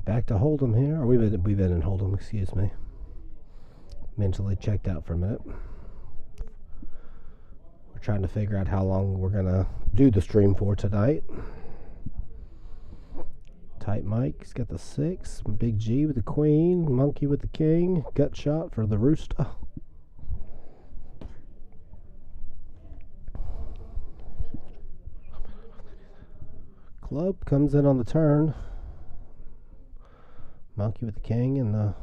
Back to Hold'em here. Or we've been in Hold'em, excuse me. Mentally checked out for a minute. We're trying to figure out how long we're gonna do the stream for tonight. Tight Mike, he's got the 6. Big G with the queen. Monkey with the king. Gut shot for the rooster. Club comes in on the turn. Monkey with the king and the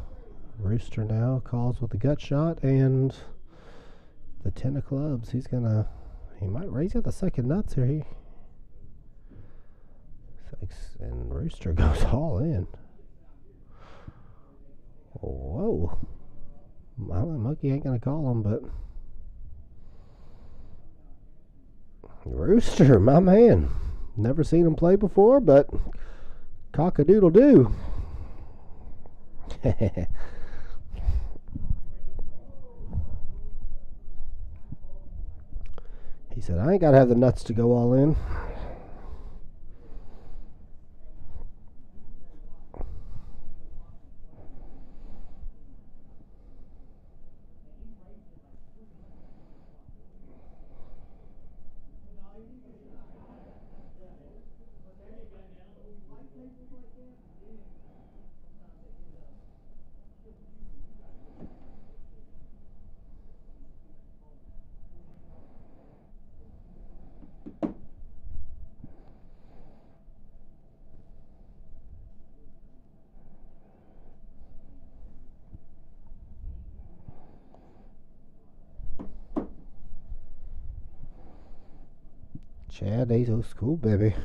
rooster now calls with the gut shot and the 10 of clubs. He might raise at the second nuts here. And rooster goes all in. Whoa. Well, Monkey ain't gonna call him, but rooster, my man. Never seen him play before, but cock-a-doodle-doo. He said, I ain't got to have the nuts to go all in. Chad, ace, oh, cool, baby.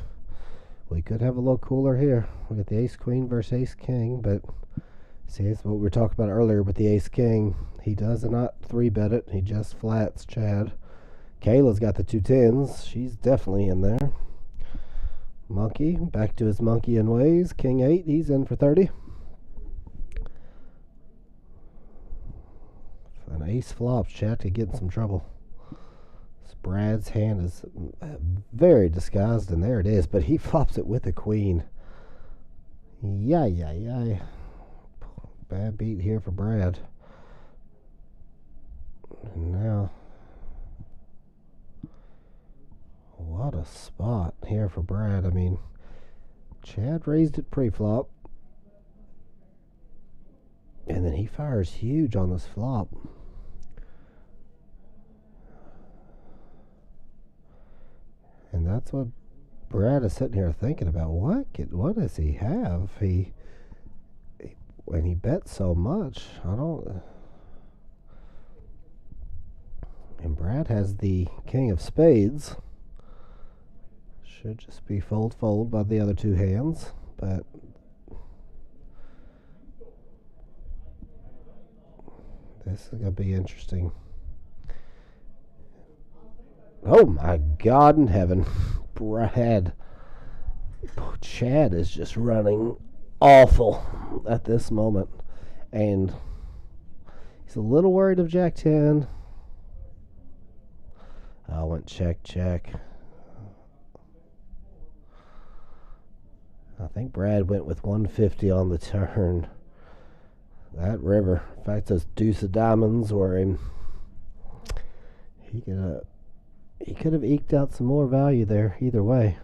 We could have a little cooler here. We got the ace queen versus ace king, but see, that's what we were talking about earlier with the ace king. He does not 3-bet it. He just flats Chad. Kayla's got the 2 10s. She's definitely in there. Monkey, back to his monkey in ways. King 8, he's in for 30. ace flops, Chad could get in some trouble. Brad's hand is very disguised, and there it is, but he flops it with a queen. Yeah. Bad beat here for Brad. And now, what a spot here for Brad. I mean, Chad raised it pre-flop, and then he fires huge on this flop. And that's what Brad is sitting here thinking about. What does he have? When he bets so much, and Brad has the king of spades. Should just be fold by the other two hands, but this is going to be interesting. Oh my God in heaven. Chad is just running awful at this moment, and he's a little worried of Jack 10. I went check. I think Brad went with 150 on the turn. That river, in fact, those deuce of diamonds were in. He could have eked out some more value there either way.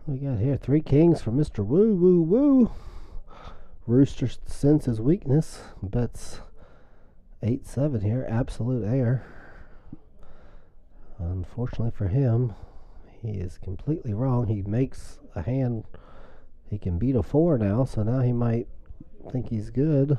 We got here 3 kings for Mr. Woo. Rooster senses weakness, bets 8-7 here, absolute air. Unfortunately for him, he is completely wrong. He makes a hand. He can beat a 4 now, so now he might think he's good.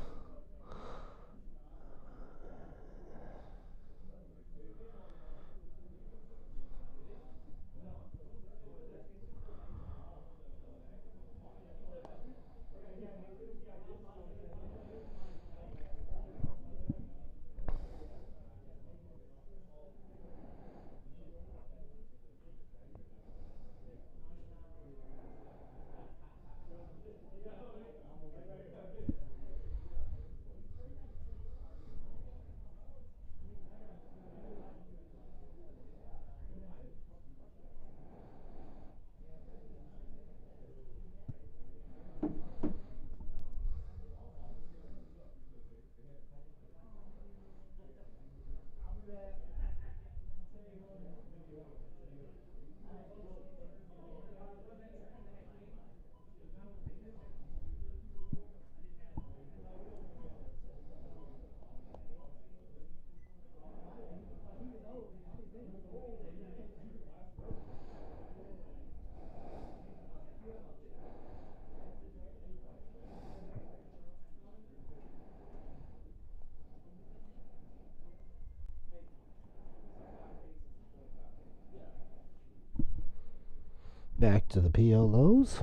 Back to the PO lows.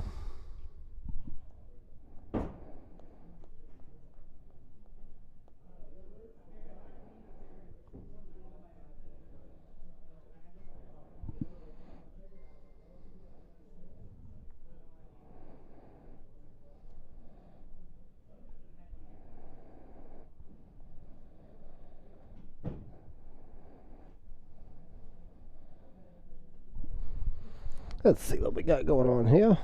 Let's see what we got going on here.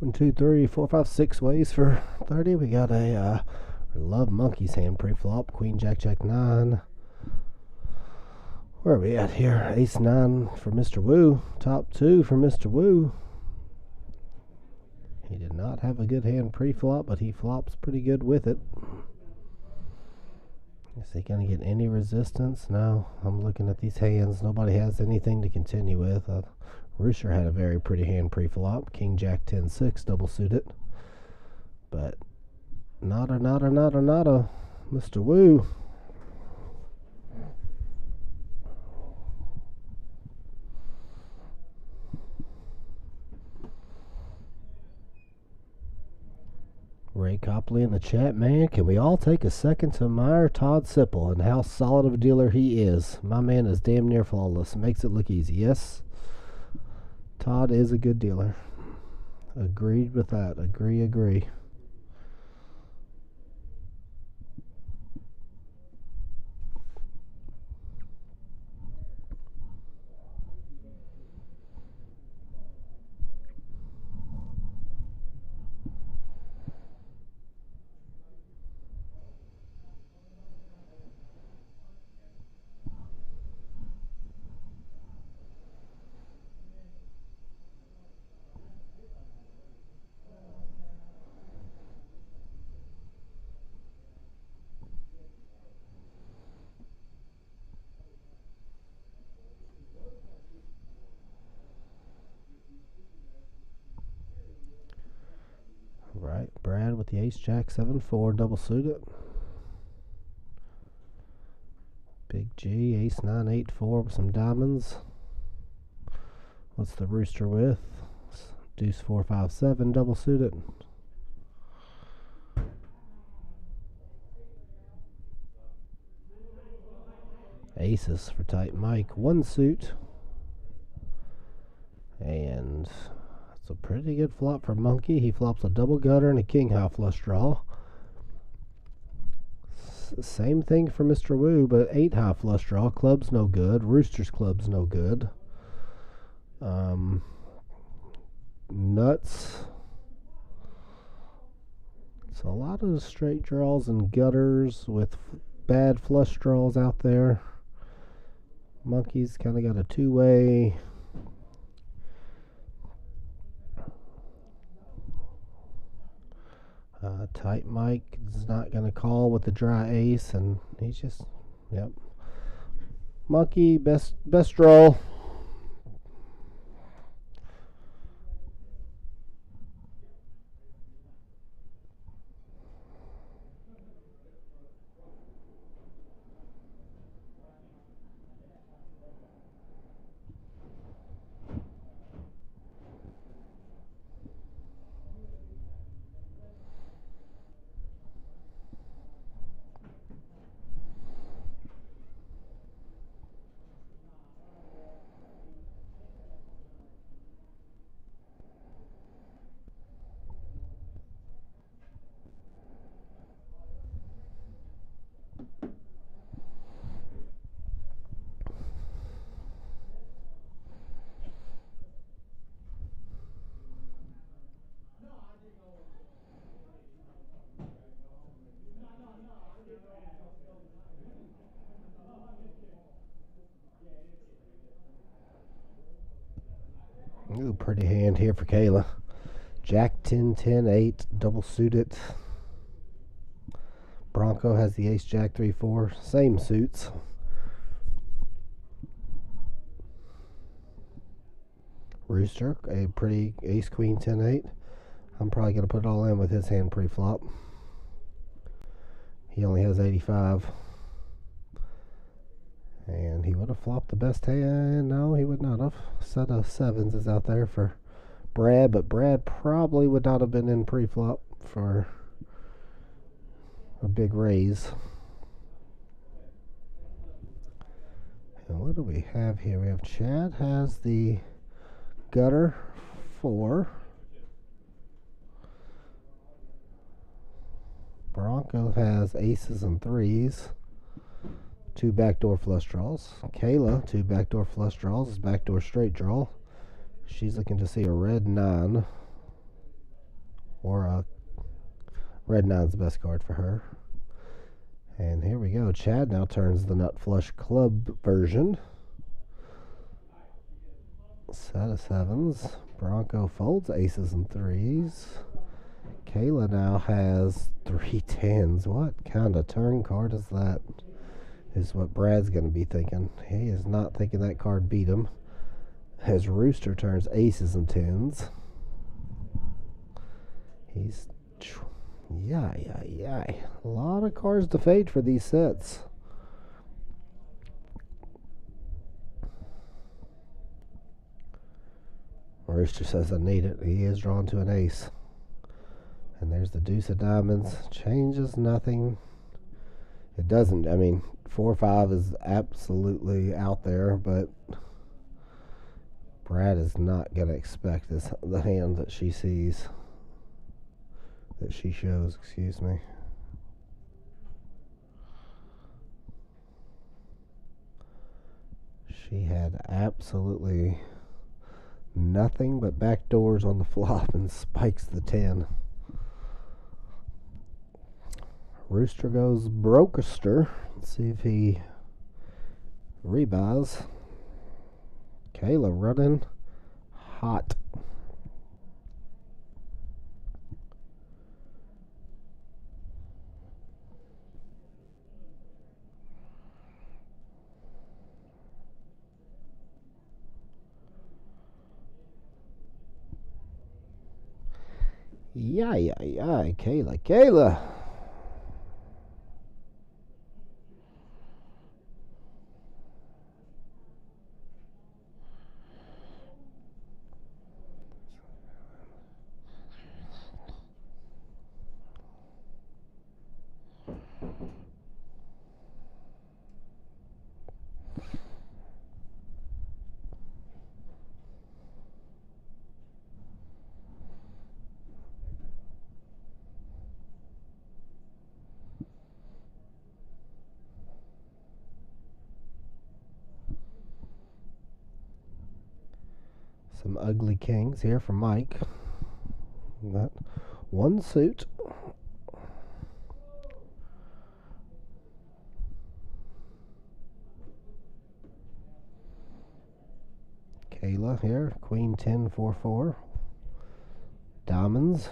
1, 2, 3, 4, 5, 6 ways for 30. We got a Love Monkey's hand pre-flop. Queen, Jack, Jack 9. Where are we at here? Ace 9 for Mr. Wu. Top 2 for Mr. Wu. He did not have a good hand pre-flop, but he flops pretty good with it. Is he going to get any resistance? No. I'm looking at these hands. Nobody has anything to continue with. Rooster had a very pretty hand pre-flop. King, Jack, 10, 6, double suited. But nada. Mr. Wu. Ray Copley in the chat, man, can we all take a second to admire Todd Sipple and how solid of a dealer he is? My man is damn near flawless. Makes it look easy. Yes, Todd is a good dealer. Agreed with that. Agree. Right, Brad with the ace, jack, 7, 4, double suited. Big G, ace, 9, 8, 4 with some diamonds. What's the rooster with? Deuce, 4, 5, 7, double suited. Aces for tight Mike, 1 suit. And it's a pretty good flop for Monkey. He flops a double gutter and a king high flush draw. Same thing for Mr. Wu, but 8 high flush draw. Club's no good. Rooster's club's no good. Nuts. So a lot of straight draws and gutters with bad flush draws out there. Monkey's kind of got a two-way. Tight Mike is not going to call with the dry ace, and he's just, yep. Monkey, best draw. Ooh, pretty hand here for Kayla. Jack 10, 10, 8, double suited. Bronco has the ace, jack, 3, 4, same suits. Rooster, a pretty ace, queen, 10, 8. I'm probably going to put it all in with his hand pre-flop. He only has 85. And he would have flopped the best hand. No, he would not have. Set of sevens is out there for Brad, but Brad probably would not have been in pre-flop for a big raise. And what do we have here? We have Chad has the gutter 4. Bronco has aces and 3s. 2 backdoor flush draws. Kayla, 2 backdoor flush draws. Is backdoor straight draw. She's looking to see a red 9. Or red nine's the best card for her. And here we go. Chad now turns the nut flush club version. Set of sevens. Bronco folds aces and threes. Kayla now has 3 tens. What kind of turn card is that? Is what Brad's going to be thinking. He is not thinking that card beat him. As Rooster turns aces and tens. He's... Yeah. A lot of cards to fade for these sets. Rooster says I need it. He is drawn to an ace. And there's the deuce of diamonds. Changes nothing. It doesn't. I mean, 4-5 is absolutely out there, but Brad is not going to expect the hand that she sees. That she shows, excuse me. She had absolutely nothing but backdoors on the flop and spikes the 10. Rooster goes Brokester. Let's see if he rebuys. Kayla running hot. Yeah, Kayla. Some ugly kings here for Mike. Got one suit. Kayla here, Queen 10, 4-4. Diamonds.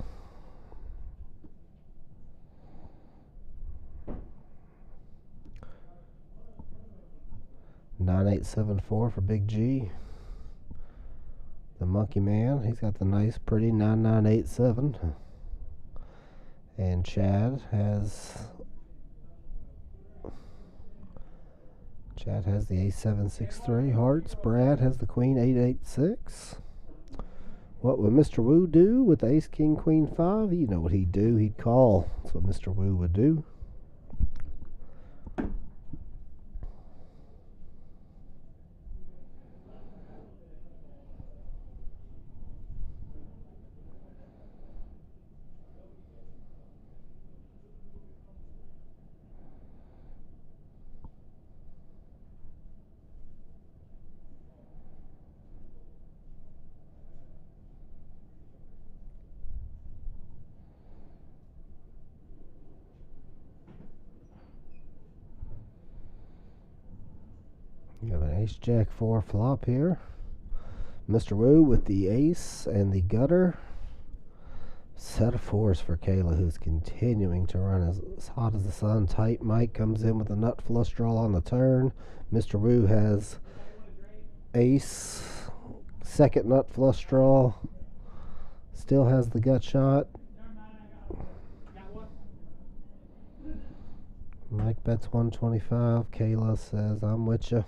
Nine, 8, 7, 4 for Big G. The Monkey Man, he's got the nice, pretty 9987. And Chad has the A763 hearts. Brad has the Queen 886. What would Mr. Wu do with Ace King Queen 5? You know what he'd do. He'd call. That's what Mr. Wu would do. You have an Ace Jack 4 flop here. Mr. Wu with the ace and the gutter. Set of fours for Kayla, who's continuing to run as hot as the sun. Tight Mike comes in with a nut flush draw on the turn. Mr. Wu has ace, second nut flush draw. Still has the gut shot. Mike bets 125. Kayla says, I'm with you.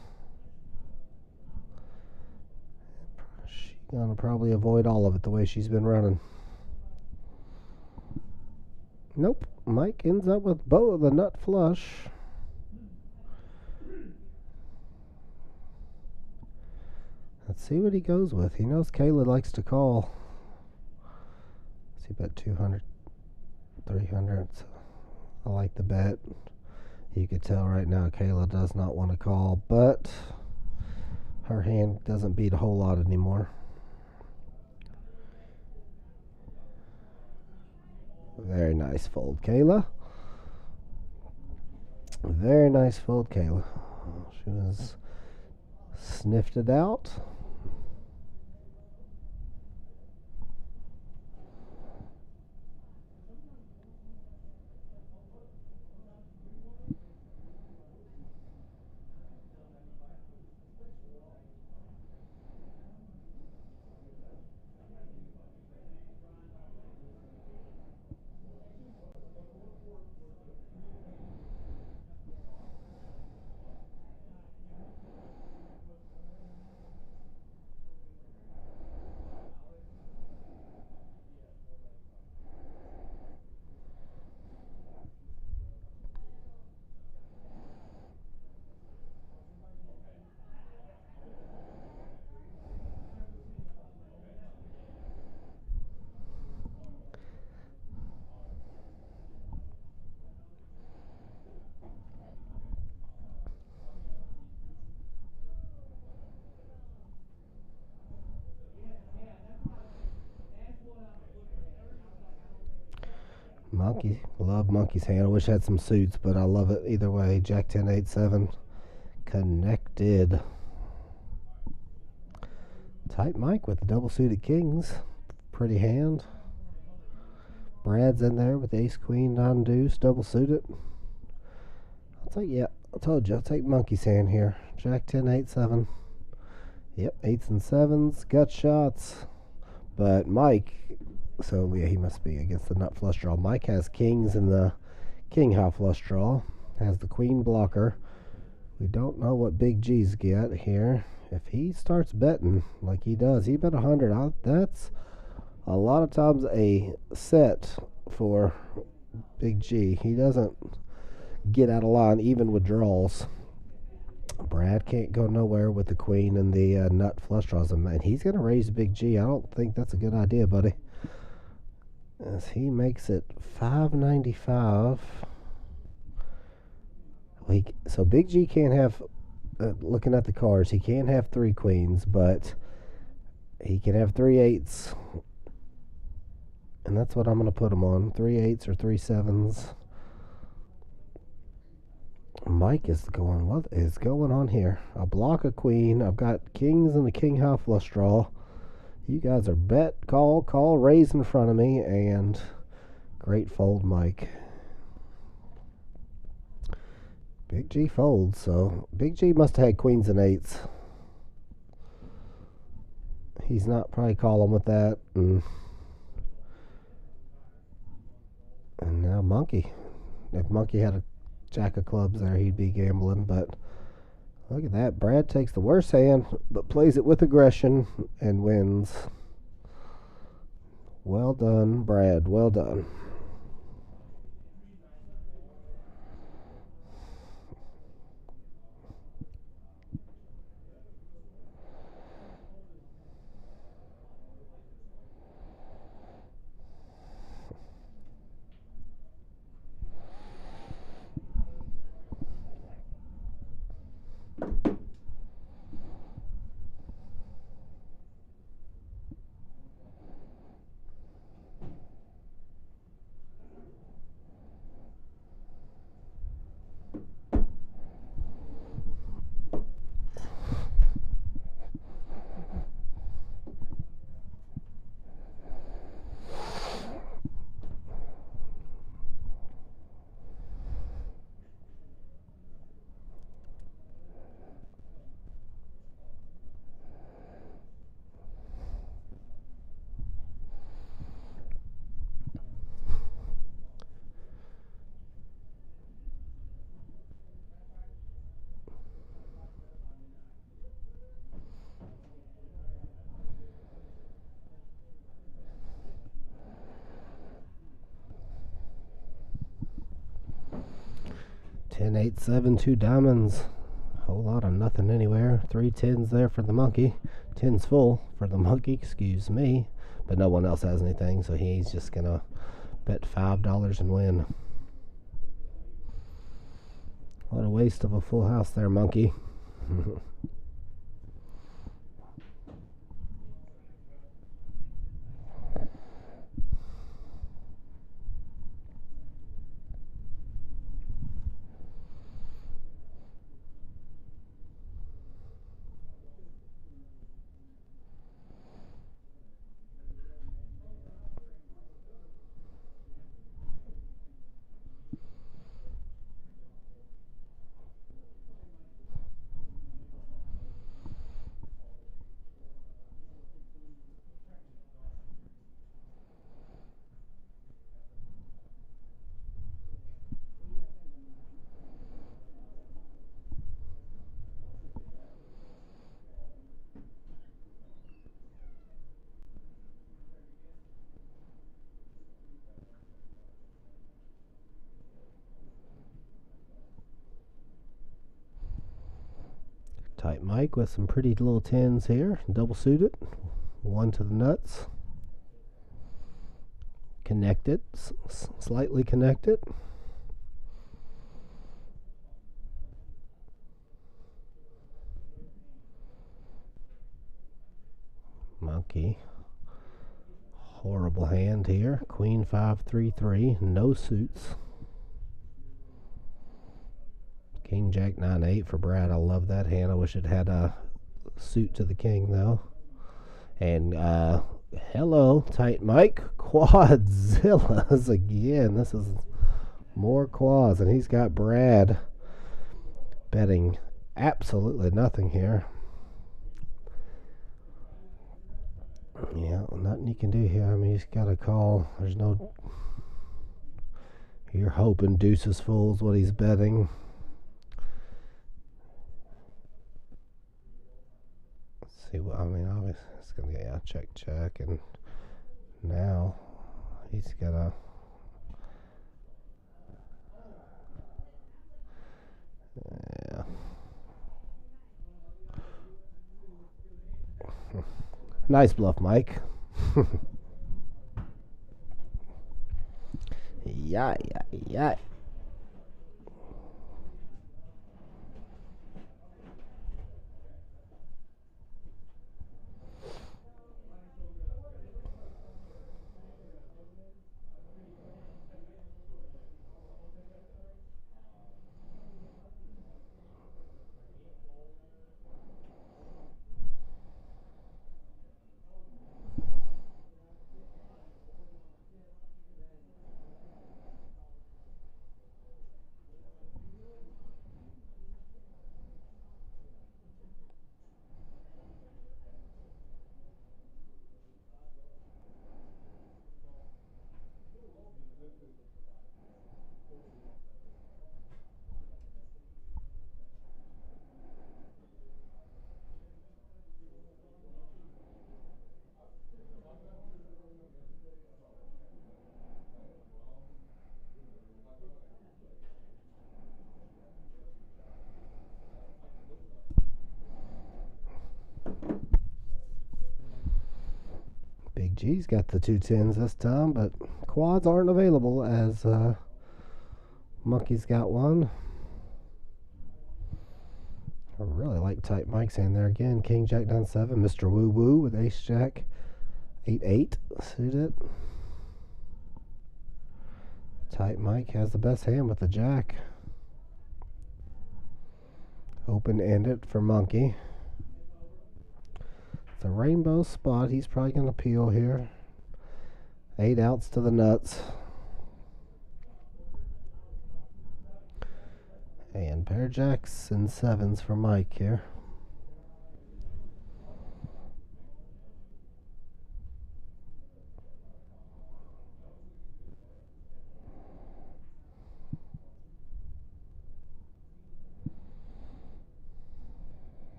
She's going to probably avoid all of it the way she's been running. Nope. Mike ends up with both the nut flush. Let's see what he goes with. He knows Kayla likes to call. Let's see, bet 200, 300. So I like the bet. You could tell right now Kayla does not want to call, but her hand doesn't beat a whole lot anymore. Very nice fold, Kayla. Very nice fold, Kayla. She was sniffed it out. Monkey, love Monkey's hand. I wish I had some suits, but I love it either way. Jack 10, 8, 7. Connected. Tight Mike with the double suited kings. Pretty hand. Brad's in there with ace, queen, non-deuce, double suited. I told you, I'll take Monkey's hand here. Jack 10, 8, 7. Yep, 8s and 7s, gut shots. But Mike, so yeah, he must be against the nut flush draw. Mike has kings in the king high flush draw. Has the queen blocker. We don't know what Big G's get here. If he starts betting like he does, he bet 100. That's a lot of times a set for Big G. He doesn't get out of line even with draws. Brad can't go nowhere with the queen and the nut flush draws, and he's going to raise Big G. I don't think that's a good idea, buddy. As he makes it $5.95. So Big G can't have, looking at the cards, he can't have 3 queens, but he can have 3 8s. And that's what I'm going to put him on. 3 8s or 3 7s. Mike is going, what is going on here? I block a queen. I've got kings and the king high flush draw. You guys are bet, call, raise in front of me, and great fold, Mike. Big G folds, so Big G must have had queens and 8s. He's not probably calling with that. And now Monkey. If Monkey had a jack of clubs there, he'd be gambling, but look at that. Brad takes the worst hand, but plays it with aggression and wins. Well done, Brad. Well done. Ten, 8, 7, 2 diamonds. Whole lot of nothing anywhere. 3 10s there for the monkey. 10's full for the monkey, excuse me. But no one else has anything, so he's just going to bet $5 and win. What a waste of a full house there, monkey. Tight Mike with some pretty little tens here, double suited, one to the nuts, connected, slightly connected. Monkey, horrible hand here, Queen 5-3-3, no suits. King Jack 9-8 for Brad. I love that hand. I wish it had a suit to the king though. And hello, Tight Mike, Quadzillas again. This is more quads, and he's got Brad betting absolutely nothing here. Yeah, nothing you can do here. I mean, he's got to call. There's no. You're hoping deuces fools what he's betting. Let's see what I mean. Obviously, it's gonna get check, and now he's got a. Yeah. Nice bluff, Mike. Yeah. Big G's got the 2 tens this time, but quads aren't available as Monkey's got one. I really like Tight Mike's hand there again. King Jack down 7, Mr. Woo Woo with Ace Jack 8-8 suited. Tight Mike has the best hand with the Jack. Open-ended for Monkey. The rainbow spot, he's probably going to peel here. 8 outs to the nuts. And pair jacks and 7s for Mike here.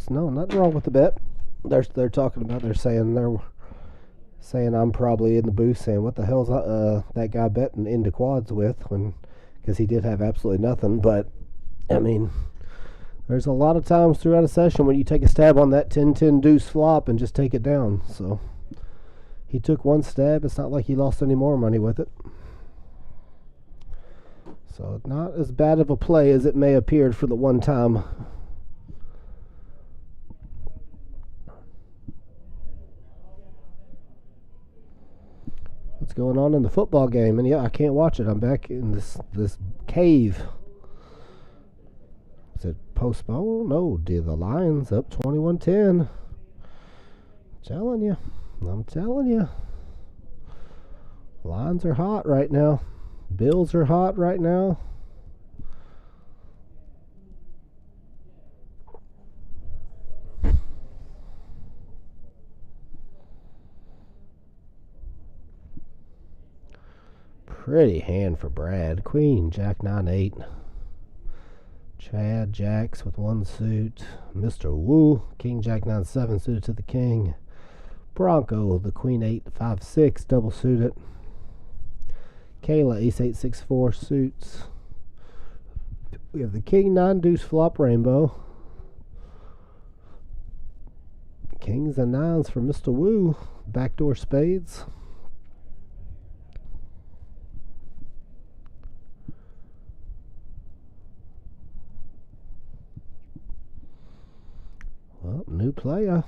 No, nothing wrong with the bet. They're talking about. They're saying I'm probably in the booth saying, what the hell's that guy betting into quads with, when, because he did have absolutely nothing. But I mean, there's a lot of times throughout a session when you take a stab on that 10-10 deuce flop and just take it down. So he took one stab. It's not like he lost any more money with it. So not as bad of a play as it may appeared for the one time. What's going on in the football game? And yeah, I can't watch it. I'm back in this cave. Is it postponed? No, the Lions up 21-10. I'm telling you. Lions are hot right now. Bills are hot right now. Pretty hand for Brad. Queen, Jack 9-8. Chad, Jacks with one suit. Mr. Woo, King, Jack 9-7 suited to the king. Bronco, the Queen 8-5-6 double suited. Kayla, Ace 8-6-4 suits. We have the King 9 deuce flop rainbow. Kings and 9s for Mr. Wu. Backdoor spades. Well, new player.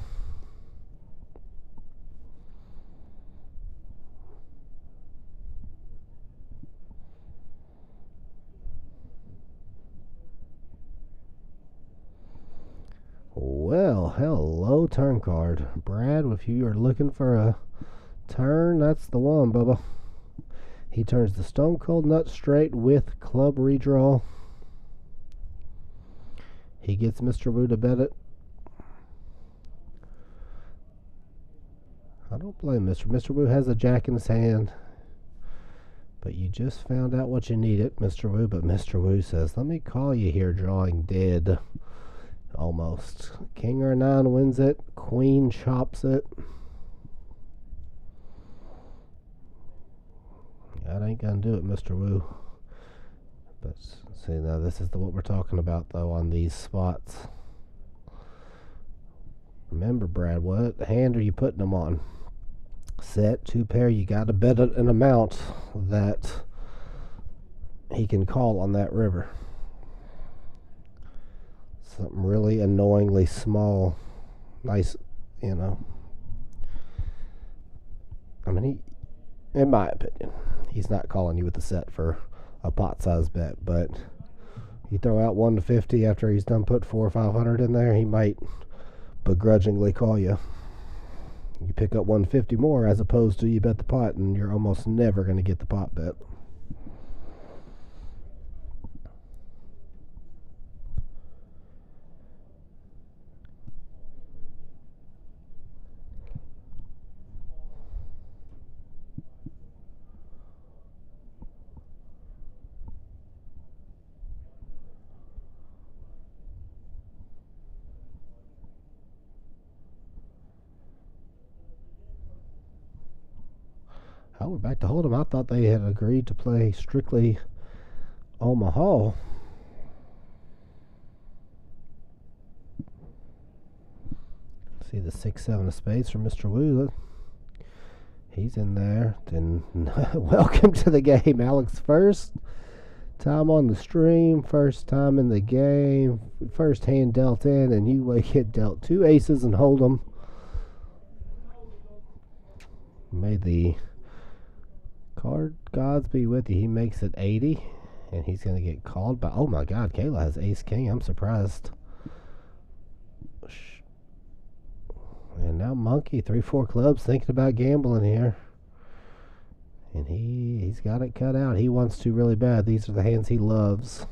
Well, hello, turn card. Brad, if you are looking for a turn, that's the one, Bubba. He turns the Stone Cold Nut straight with club redraw. He gets Mr. Wu to bet it. I don't blame Mr. Wu has a jack in his hand. But you just found out what you needed, Mr. Wu. But Mr. Wu says, let me call you here, drawing dead. Almost. King or 9 wins it. Queen chops it. That ain't gonna do it, Mr. Wu. But see, now this is what we're talking about, though, on these spots. Remember, Brad, what hand are you putting them on? Set, 2 pair, you got to bet an amount that he can call on that river. Something really annoyingly small. Nice, you know. I mean, in my opinion, he's not calling you with the set for a pot-sized bet, but you throw out 1 to 50 after he's done put 400 or 500 in there, he might begrudgingly call you. You pick up 150 more as opposed to you bet the pot, and you're almost never going to get the pot bet. Oh, we're back to Hold'em. I thought they had agreed to play strictly Omaha. See the 6-7 of spades from Mr. Wu. He's in there. Then welcome to the game, Alex. First time on the stream, first time in the game, first hand dealt in, and you get dealt 2 aces and Hold'em. May the card gods be with you. He makes it 80, and he's going to get called by, oh my god, Kayla has ace king. I'm surprised. And now Monkey, 3-4 clubs, thinking about gambling here. And he's got it cut out. He wants to really bad. These are the hands he loves.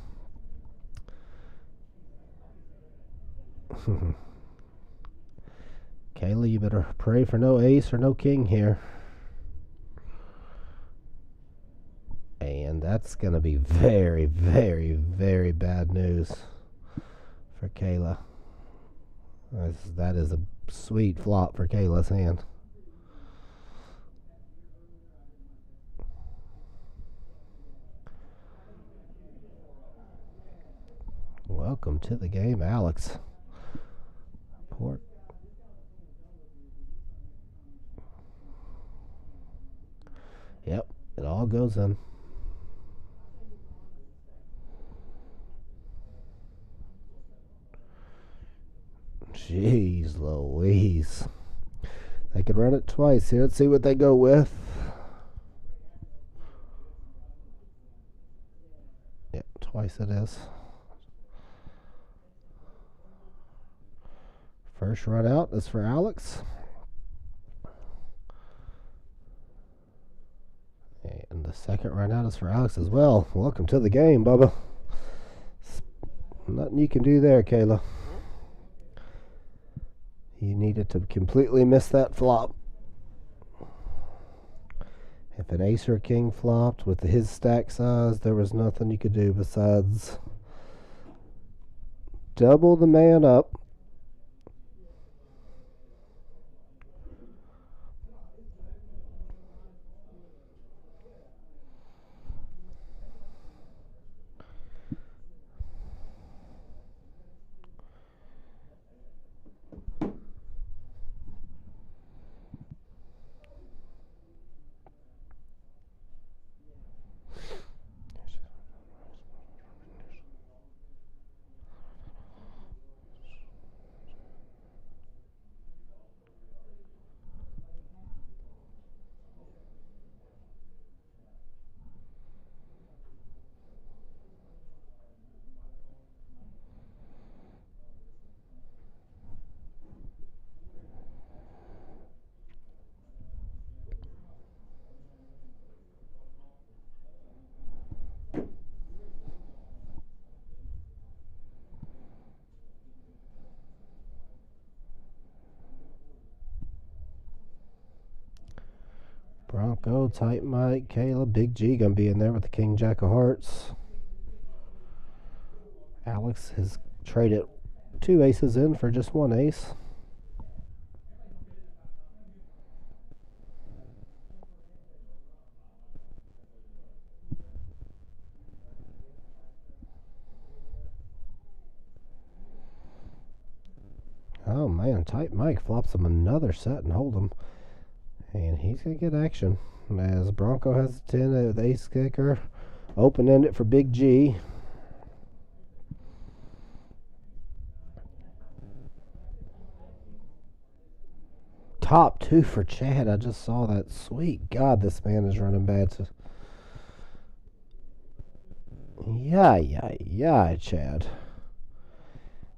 Kayla, you better pray for no ace or no king here. And that's going to be very, very, very bad news for Kayla. That is a sweet flop for Kayla's hand. Welcome to the game, Alex. Port. Yep, it all goes in. Jeez Louise. They could run it twice here. Let's see what they go with. Yep, twice it is. First run out is for Alex. And the second run out is for Alex as well. Welcome to the game, Bubba. Nothing you can do there, Kayla. You needed to completely miss that flop. If an ace or king flopped with his stack size, there was nothing you could do besides double the man up. Bronco, tight Mike, Caleb, Big G gonna be in there with the King Jack of Hearts. Alex has traded 2 aces in for just 1 ace. Oh man, tight Mike flops him another set and hold him. And he's going to get action. As Bronco has a 10 with ace kicker. Open-ended for Big G. Top 2 for Chad. I just saw that. Sweet God, this man is running bad. Yeah, Chad.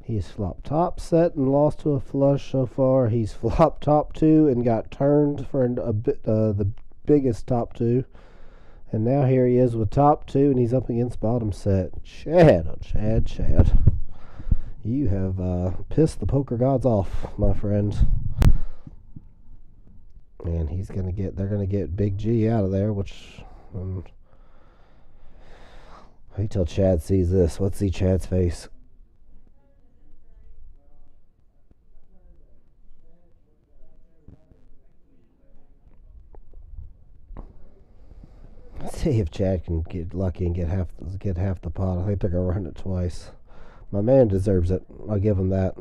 He's flopped top set and lost to a flush so far. He's flopped top 2 and got turned for the biggest top 2. And now here he is with top 2 and he's up against bottom set. Chad, oh Chad. You have pissed the poker gods off, my friend. And they're gonna get Big G out of there, which wait till Chad sees this. Let's see Chad's face. Let's see if Chad can get lucky and get half the pot. I think they're gonna run it twice. My man deserves it. I'll give him that.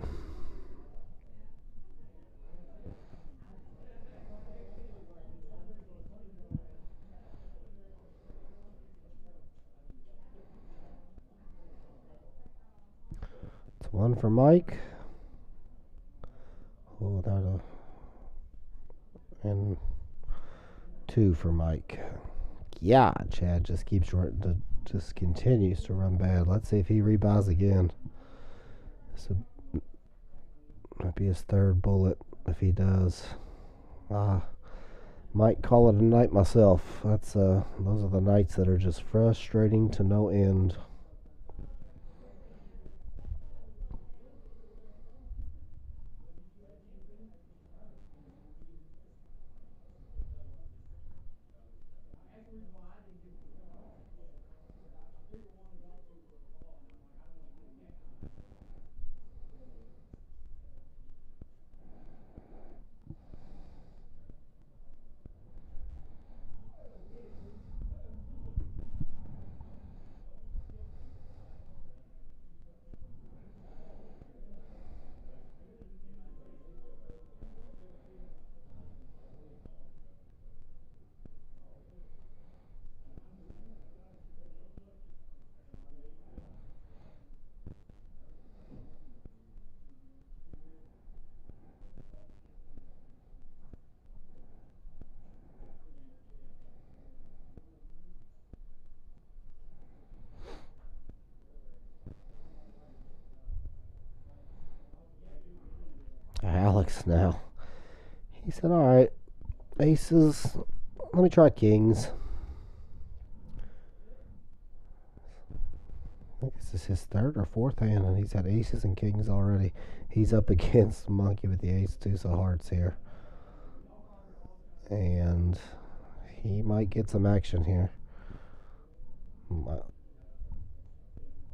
It's 1 for Mike. And 2 for Mike. Yeah, Chad just continues to run bad. Let's see if he rebuys again. This might be his 3rd bullet if he does. Might call it a night myself. Those are the nights that are just frustrating to no end. Alex now. He said, alright, aces, let me try kings. I think this is his 3rd or 4th hand, and he's had aces and kings already. He's up against Monkey with the ace, 2 of hearts here. And he might get some action here.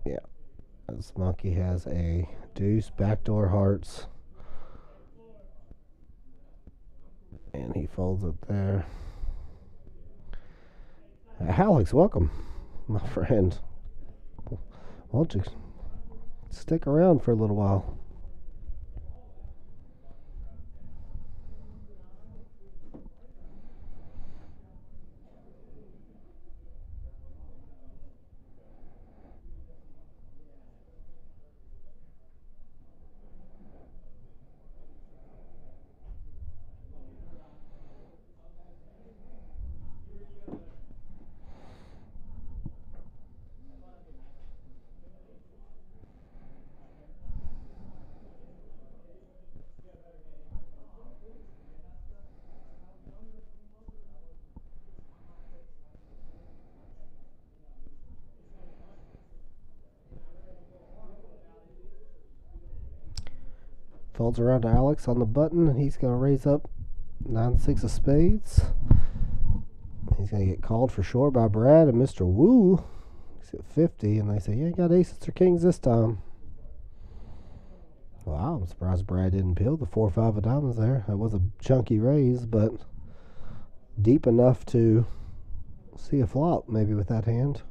Yeah. This Monkey has a deuce, backdoor hearts. And he folds it there. Alex, welcome, my friend. Why don't you stick around for a little while? Folds around to Alex on the button, and he's going to raise up 9-6 of spades. He's going to get called for sure by Brad and Mr. Wu. He's at 50, and they say, yeah, got aces or kings this time. Wow, I'm surprised Brad didn't peel the 4 or 5 of diamonds there. That was a chunky raise, but deep enough to see a flop maybe with that hand.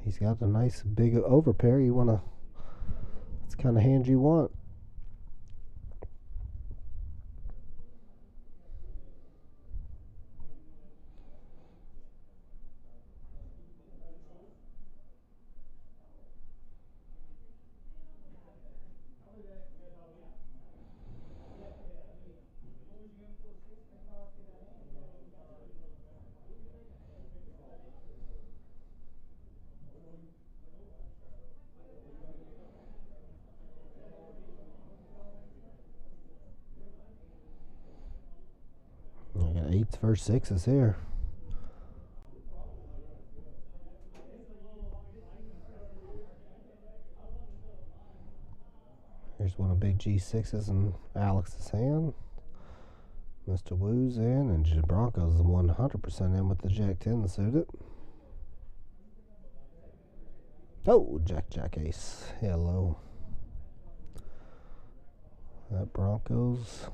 He's got a nice big overpair. That's the kind of hand you want. I got 8s versus 6s here. Here's one of big G6s in Alex's hand. Mr. Wu's in, and Bronco's 100% in with the Jack-10 suited. Oh, Jack ace. Hello. That Broncos.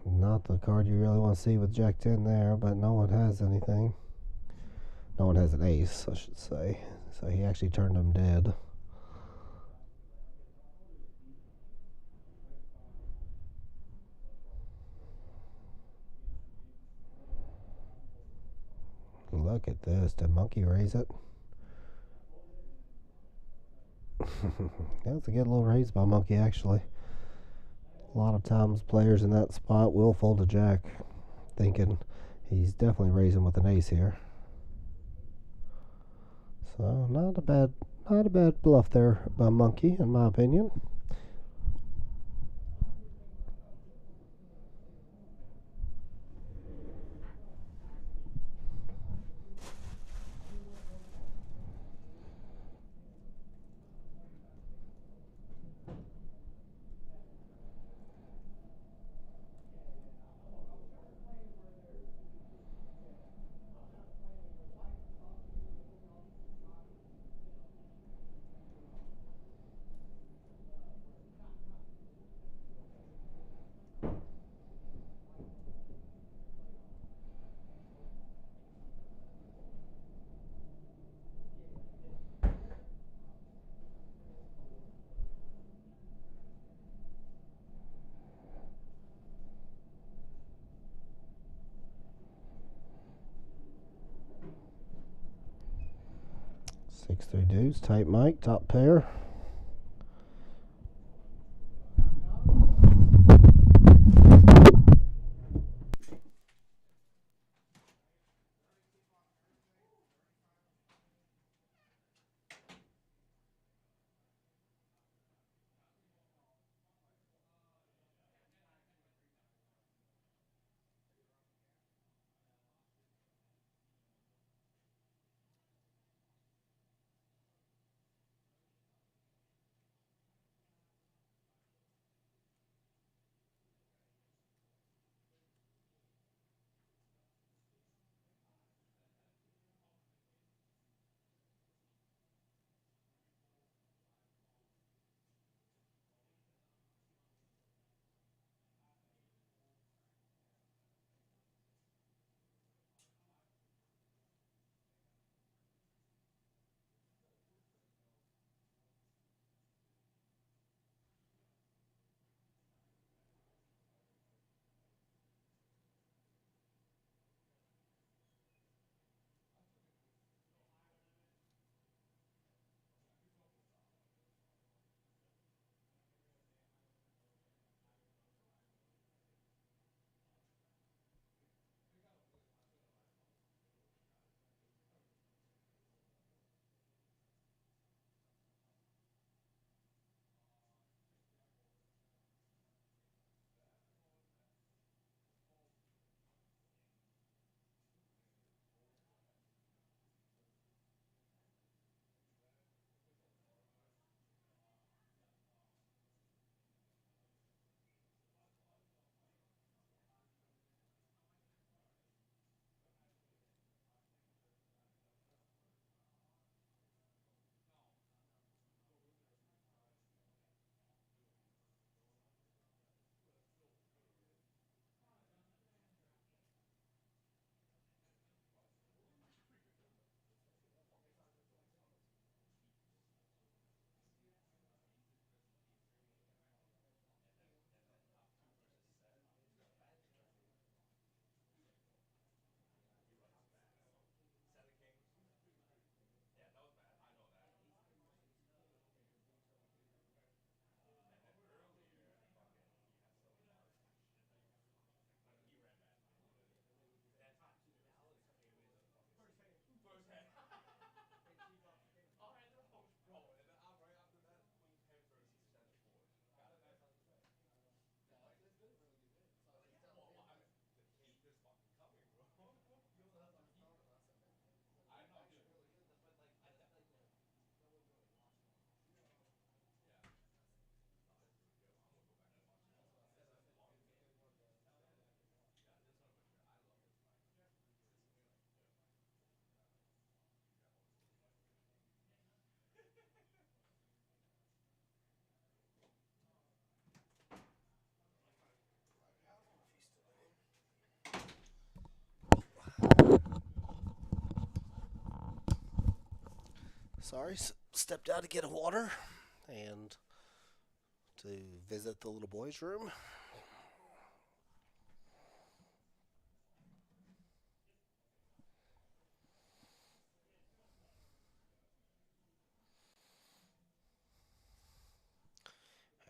Not the card you really want to see with Jack-10 there, but no one has anything. No one has an ace, I should say. So he actually turned him dead. Look at this. Did Monkey raise it? That's a good little raise by Monkey, actually. A lot of times players in that spot will fold a jack, thinking he's definitely raising with an ace here. So not a bad bluff there by Monkey, in my opinion. Six three deuce, tight mic, top pair. Sorry, stepped out to get a water and to visit the little boy's room.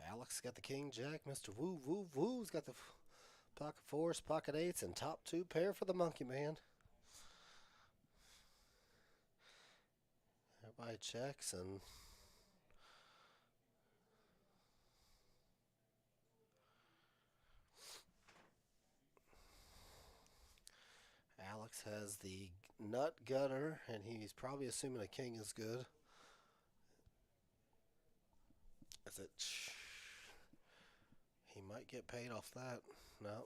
Alex got the king jack. Mr. Woo Woo Woo's got the pocket fours, pocket eights, and top two pair for the monkey man. Everybody checks and Alex has the nut gutter, and he's probably assuming a king is good. Is it? He might get paid off that. No.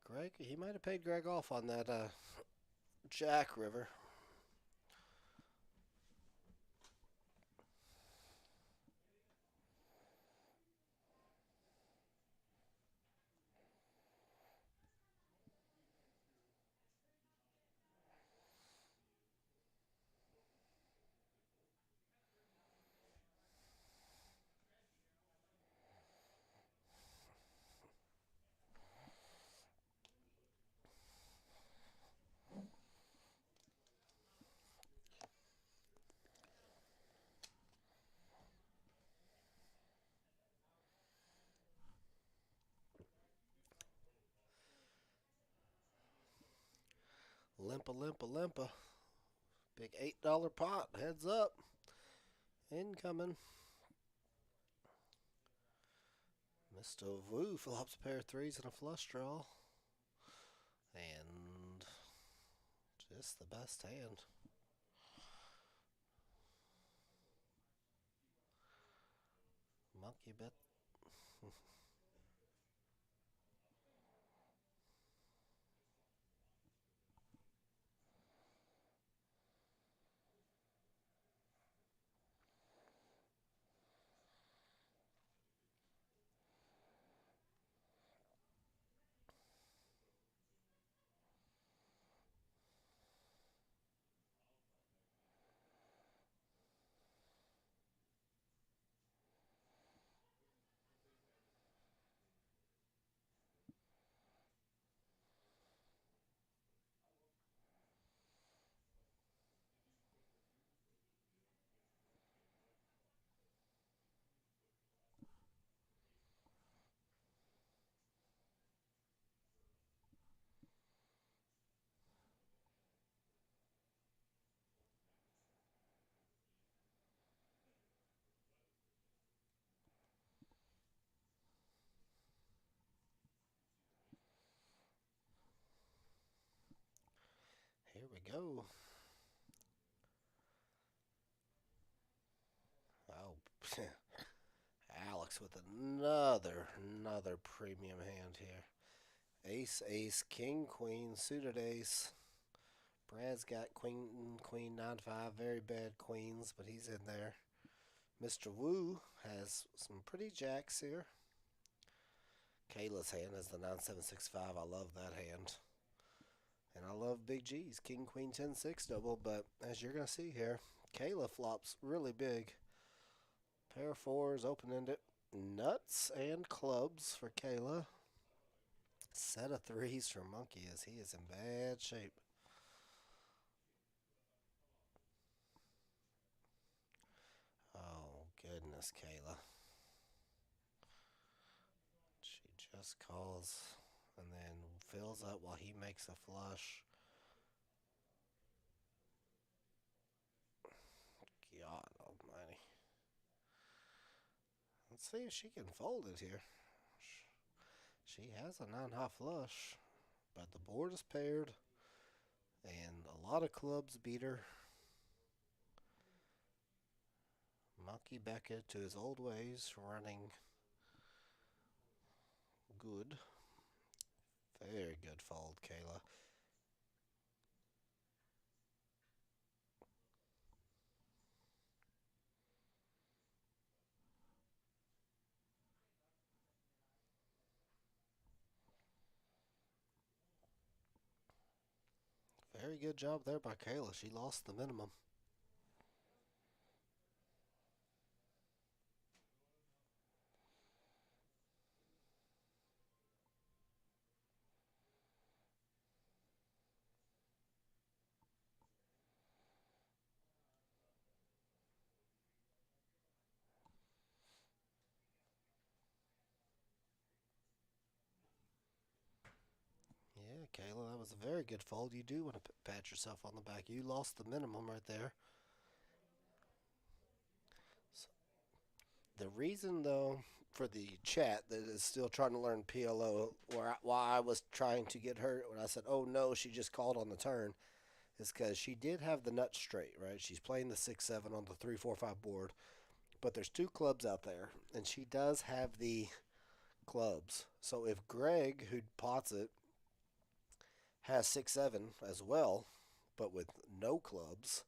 Greg, he might have paid Greg off on that Jack River. Limpa, limpa, limpa. Big $8 pot. Heads up. Incoming. Mr. Wu flops a pair of threes and a flush draw. And just the best hand. Monkey bet. Here we go. Oh, Alex with another premium hand here. Ace, ace, king, queen, suited ace. Brad's got queen, queen, 9-5, very bad queens, but he's in there. Mr. Wu has some pretty jacks here. Kayla's hand is the 9-7-6-5. I love that hand. And I love Big G's king, queen, 10-6 double, but as you're going to see here, Kayla flops really big. Pair of fours, open-ended, nuts and clubs for Kayla. Set of threes for Monkey as he is in bad shape. Oh, goodness, Kayla. She just calls and then fills up while he makes a flush. God almighty. Let's see if she can fold it here. She has a 9-high flush, but the board is paired, and a lot of clubs beat her. Monkey Beckett to his old ways, running good. Very good fold, Kayla. Very good job there by Kayla. She lost the minimum. Yeah, Kayla, that was a very good fold. You do want to pat yourself on the back. You lost the minimum right there. So the reason, though, for the chat that is still trying to learn PLO, why I was trying to get her when I said, "Oh no, she just called on the turn," is because she did have the nuts straight, right? She's playing the 6-7 on the 3-4-5 board, but there's two clubs out there, and she does have the clubs. So if Greg, who pots it, has 6-7 as well, but with no clubs,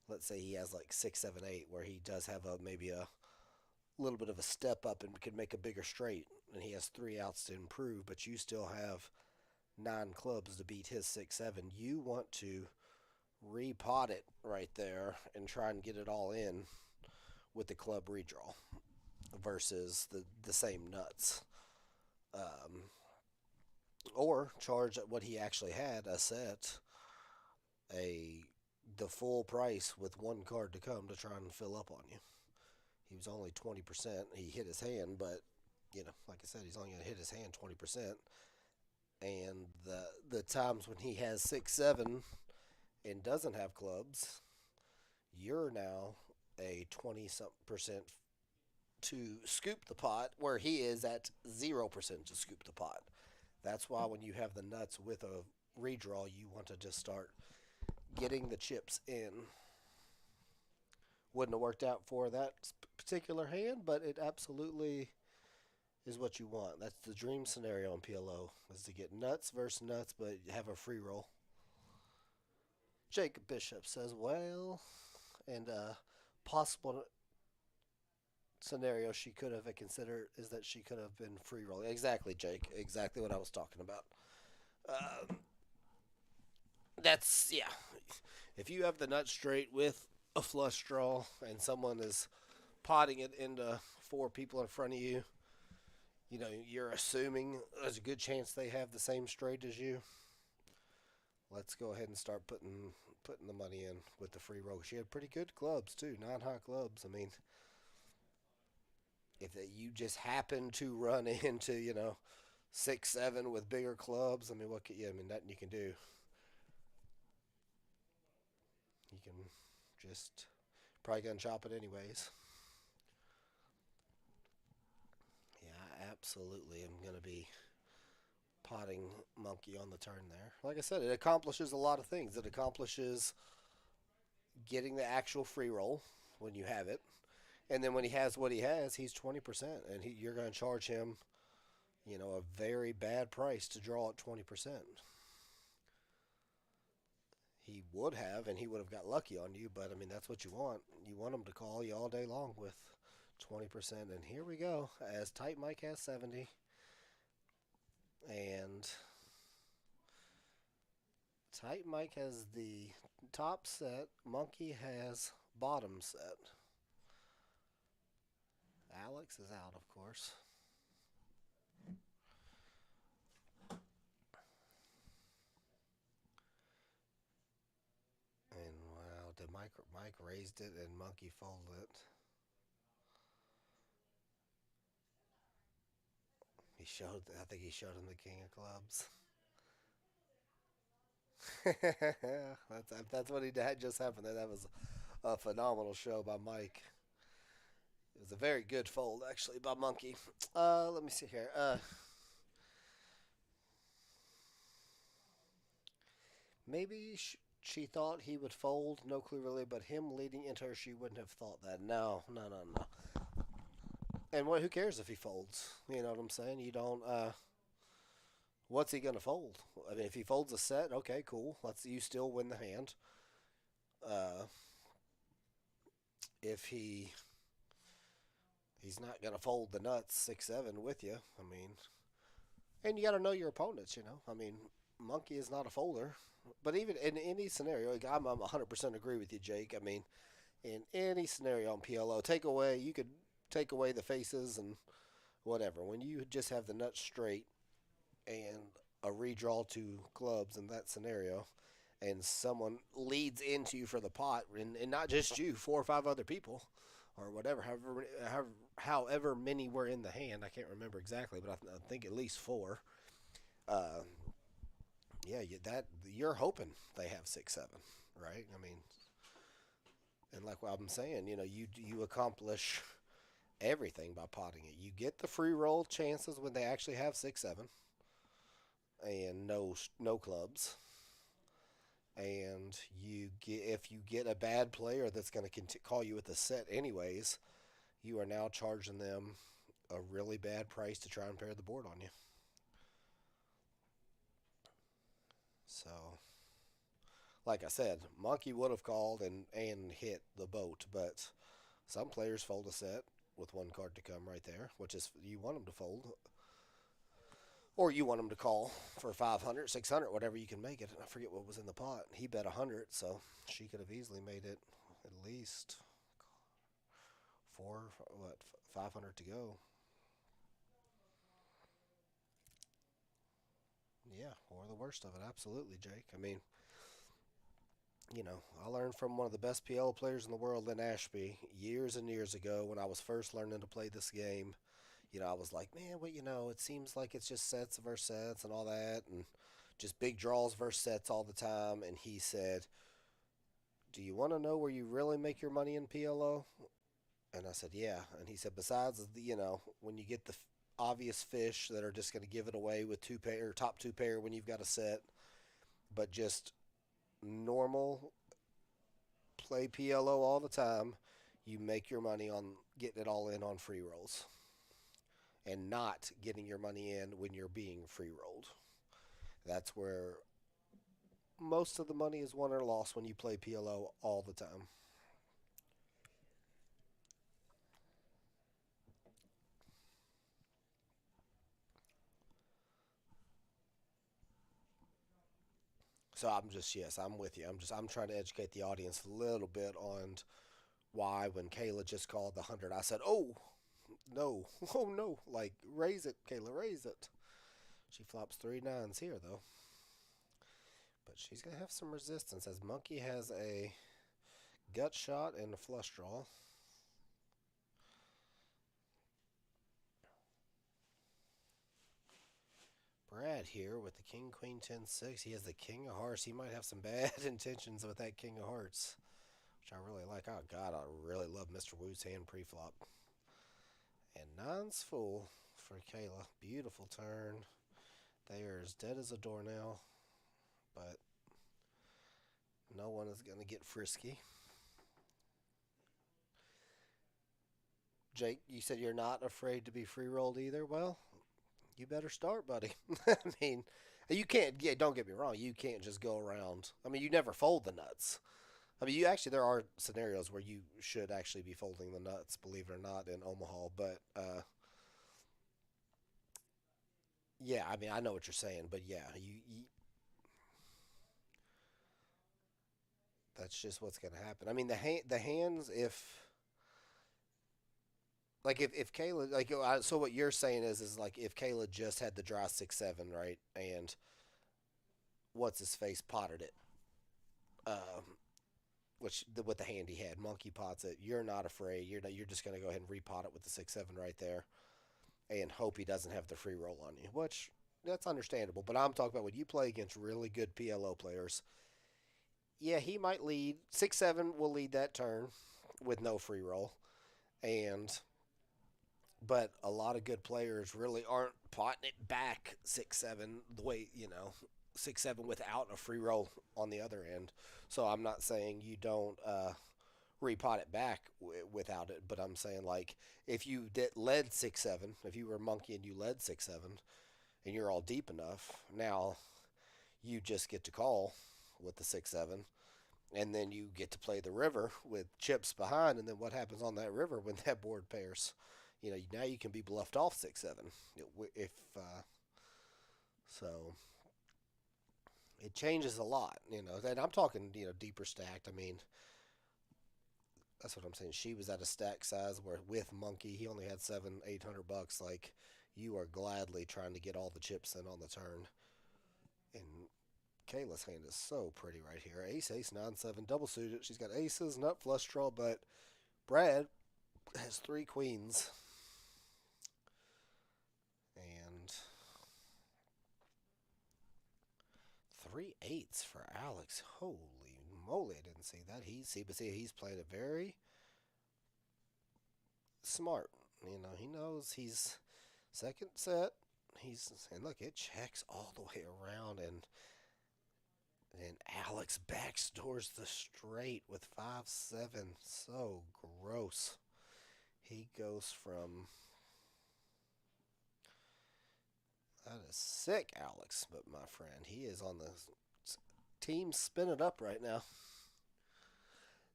let's say he has like 6-7-8, where he does have maybe a little bit of a step up and could make a bigger straight, and he has 3 outs to improve, but you still have 9 clubs to beat his 6-7. You want to repot it right there and try and get it all in with the club redraw versus the same nuts. Or charge what he actually had a set, a the full price with one card to come to try and fill up on you. He was only 20%. He hit his hand, but like I said, he's only going to hit his hand 20%. And the times when he has 6-7 and doesn't have clubs, you're now a 20 something percent to scoop the pot, where he is at 0% to scoop the pot. That's why when you have the nuts with a redraw, you want to just start getting the chips in. Wouldn't have worked out for that particular hand, but it absolutely is what you want. That's the dream scenario in PLO, is to get nuts versus nuts, but have a free roll. Jacob Bishop says, well, and possible scenario she could have considered is that she could have been free rolling. Exactly, Jake. Exactly what I was talking about. That's, yeah. If you have the nut straight with a flush draw and someone is potting it into 4 people in front of you, you're assuming there's a good chance they have the same straight as you. Let's go ahead and start putting the money in with the free roll. She had pretty good clubs too, 9 high clubs. I mean, if you just happen to run into 6-7 with bigger clubs, I mean, what could you? I mean, nothing you can do. You can just probably gonna chop it anyways. Yeah, I absolutely am gonna be potting monkey on the turn there. Like I said, it accomplishes a lot of things. It accomplishes getting the actual free roll when you have it, and then when he has what he has, he's 20%, and you're going to charge him, a very bad price to draw at 20%. He would have, and he would have got lucky on you, but I mean, that's what you want. You want him to call you all day long with 20%. And here we go, as Tight Mike has 70, and Tight Mike has the top set, Monkey has bottom set. Alex is out, of course. And wow, did Mike raised it and Monkey folded it? I think he showed him the king of clubs. that's what he had just happened there. That was a phenomenal show by Mike. It was a very good fold, actually, by Monkey. Let me see here. Maybe she thought he would fold. No clue, really. But him leading into her, she wouldn't have thought that. No, no, no, no. And who cares if he folds? You know what I'm saying? You don't. What's he gonna fold? I mean, if he folds a set, okay, cool. You still win the hand. If he's not gonna fold the nuts 6-7 with you, I mean, and you got to know your opponents. I mean, Monkey is not a folder. But even in any scenario, like, I'm 100% agree with you, Jake. I mean, in any scenario on PLO, you could take away the faces and whatever. When you just have the nuts straight and a redraw to clubs in that scenario, and someone leads into you for the pot, and not just you, four or five other people, or whatever, however many were in the hand, I can't remember exactly, but I think at least four. Uh, yeah, you're hoping they have 6-7, right? I mean, and like what I'm saying, you accomplish everything by potting it. You get the free roll chances when they actually have 6-7, and no clubs. And if you get a bad player that's going to call you with a set anyways, you are now charging them a really bad price to try and pair the board on you. So, like I said, Monkey would have called and hit the boat, but some players fold a set with one card to come right there, which is you want them to fold. Or you want them to call for 500, 600, whatever you can make it. I forget what was in the pot. He bet 100, so she could have easily made it at least 500 to go. Yeah, or the worst of it, absolutely, Jake. I mean, I learned from one of the best PL players in the world in Ashby years and years ago when I was first learning to play this game. I was like, man, it seems like it's just sets versus sets and all that, and just big draws versus sets all the time. And he said, do you want to know where you really make your money in PLO? And I said, yeah. And he said, besides, when you get the obvious fish that are just going to give it away with two pair, top two pair when you've got a set, but just normal play PLO all the time, you make your money on getting it all in on free rolls and not getting your money in when you're being free rolled. That's where most of the money is won or lost when you play PLO all the time. So I'm with you. I'm trying to educate the audience a little bit on why when Kayla just called the 100, I said, oh, no, oh no, like raise it, Kayla, raise it. She flops 3 9s here though. But she's going to have some resistance as Monkey has a gut shot and a flush draw. Brad here with the King, Queen, 10, 6. He has the King of Hearts. He might have some bad intentions with that King of Hearts, which I really like. Oh, God, I really love Mr. Wu's hand pre-flop. And 9's full for Kayla. Beautiful turn. They are as dead as a doornail, but no one is going to get frisky. Jake, you said you're not afraid to be free rolled either. Well, you better start, buddy. I mean, you can't. Yeah, don't get me wrong. You can't just go around. I mean, you never fold the nuts. I mean, there are scenarios where you should actually be folding the nuts, believe it or not, in Omaha. But yeah, I mean, I know what you're saying, but yeah, that's just what's going to happen. I mean, the hands, if Kayla, so what you're saying is like if Kayla just had the dry 6-7, right, and what's his face potted it, with the hand he had, monkey pots it. You're not afraid. You're just going to go ahead and repot it with the 6-7 right there, and hope he doesn't have the free roll on you, which that's understandable. But I'm talking about when you play against really good PLO players. Yeah, he might lead 6-7 will lead that turn with no free roll, and but a lot of good players really aren't potting it back 6-7 the way 6-7 without a free roll on the other end. So I'm not saying you don't repot it back without it, but I'm saying like if you led 6-7, if you were monkey and you led 6-7, and you're all deep enough, now you just get to call with the 6-7. And then you get to play the river with chips behind, and then what happens on that river when that board pairs? Now you can be bluffed off 6-7. If so, it changes a lot, And I'm talking, deeper stacked. I mean, that's what I'm saying. She was at a stack size where with Monkey, he only had 700-800 bucks. Like, you are gladly trying to get all the chips in on the turn. And Kayla's hand is so pretty right here. Ace, ace, 9, 7, double suited. She's got aces, nut, flush draw, but Brad has 3 queens. And 3 8s for Alex. Holy moly, I didn't see that. He's playing it very smart. He knows he's second set. And look, it checks all the way around, and Alex backdoors the straight with 5-7. So gross. He goes from, that is sick, Alex. But my friend, he is on the team spin it up right now.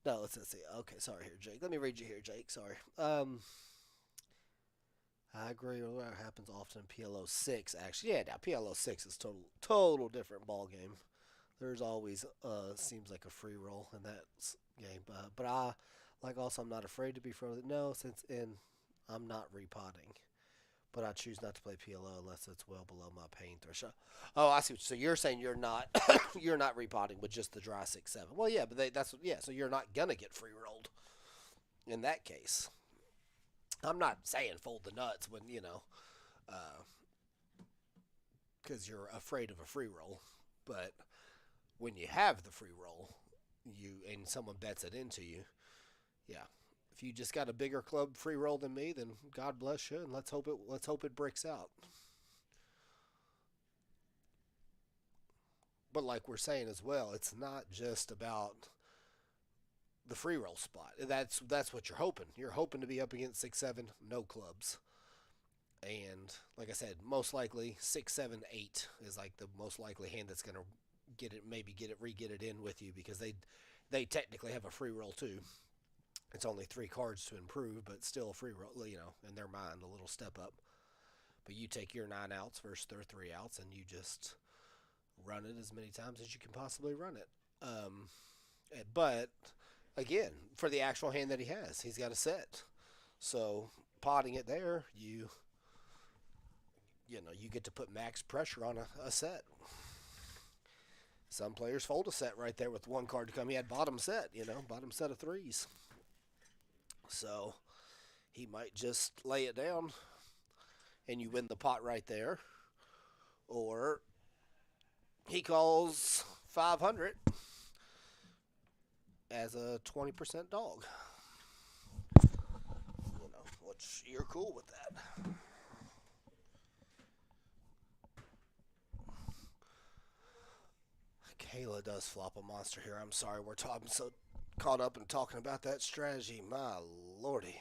No, let's see. Okay, sorry here, Jake. Let me read you here, Jake. Sorry. I agree with what happens often in PLO 6. Actually, yeah, now PLO 6 is total different ball game. There's always seems like a free roll in that game, but I'm not afraid to be frozen. No, I'm not repotting, but I choose not to play PLO unless it's well below my pain threshold. Oh, I see. So you're saying you're not you're not repotting with just the dry 6-7. Well, yeah, but so you're not gonna get free rolled in that case. I'm not saying fold the nuts when because you're afraid of a free roll, but when you have the free roll, and someone bets it into you, yeah. If you just got a bigger club free roll than me, then God bless you, and let's hope it breaks out. But like we're saying as well, it's not just about the free roll spot. That's what you're hoping. You're hoping to be up against 6-7, no clubs. And like I said, most likely 6-7-8 is like the most likely hand that's gonna re-get it in with you, because they technically have a free roll too. It's only 3 cards to improve, but still a free roll, in their mind, a little step up. But you take your 9 outs versus their 3 outs, and you just run it as many times as you can possibly run it. But again, for the actual hand that he has, he's got a set. So potting it there, you get to put max pressure on a set. Some players fold a set right there with 1 card to come. He had bottom set, bottom set of 3s. So he might just lay it down and you win the pot right there. Or he calls 500 as a 20% dog. Which you're cool with that. Kayla does flop a monster here. I'm sorry, I'm so caught up in talking about that strategy. My lordy.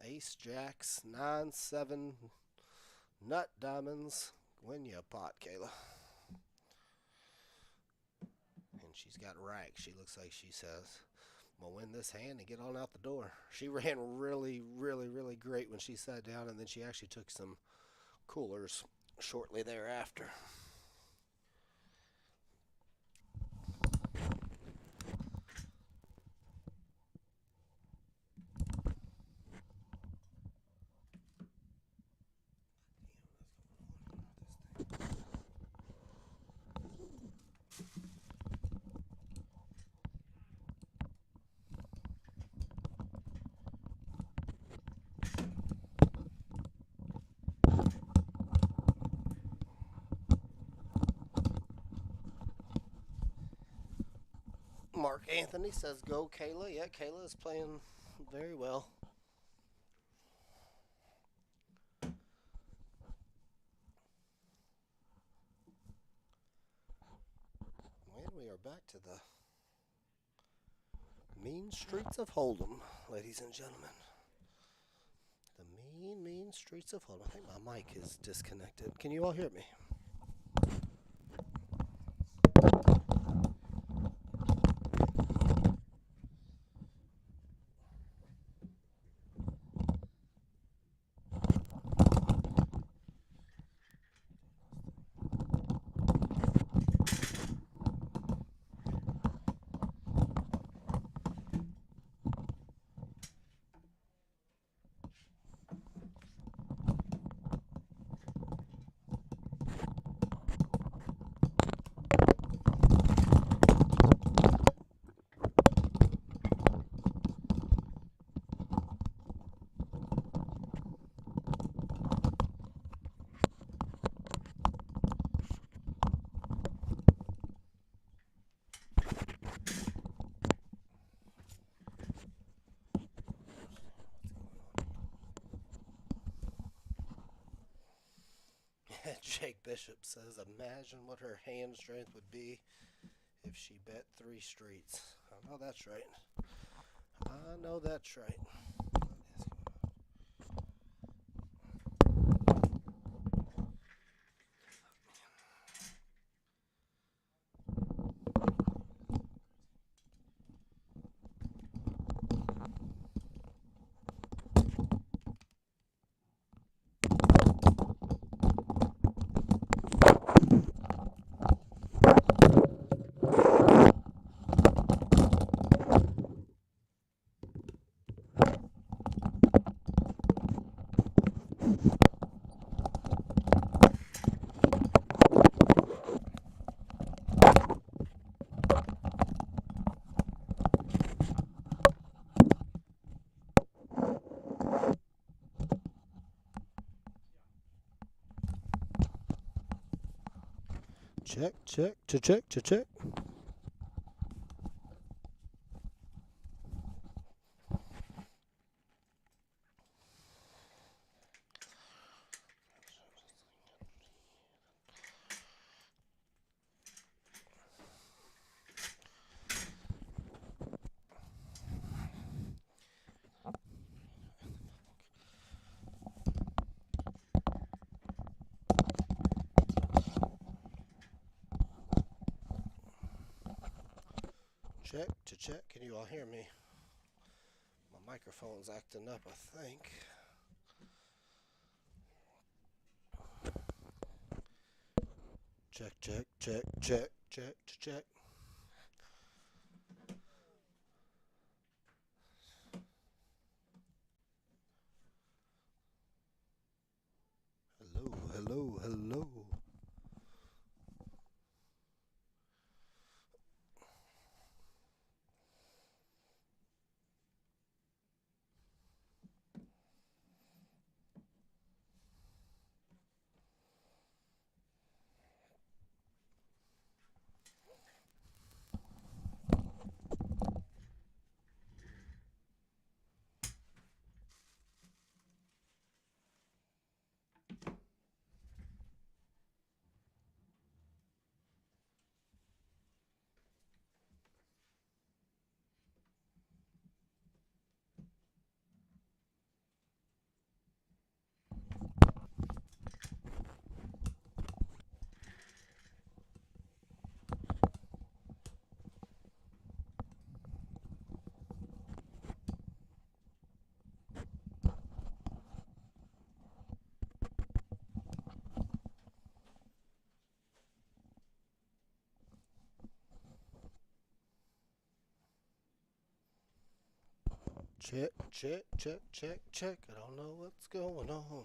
Ace, jacks, 9-7, nut diamonds. Win you a pot, Kayla. And she's got racks. She looks like she says, I'm going to win this hand and get on out the door. She ran really, really, really great when she sat down, and then she actually took some coolers shortly thereafter. Mark Anthony says, go Kayla. Yeah, Kayla is playing very well. And we are back to the mean streets of Hold'em, ladies and gentlemen. The mean, mean streets of Hold'em. I think my mic is disconnected. Can you all hear me? Jake Bishop says, imagine what her hand strength would be if she bet 3 streets. I know that's right. I know that's right. Check, check, check, check, check, check. Check to check. Can you all hear me? My microphone's acting up, I think. Check, check, check, check, check, check. Hello, hello, hello. Check, check, check, check, check. I don't know what's going on.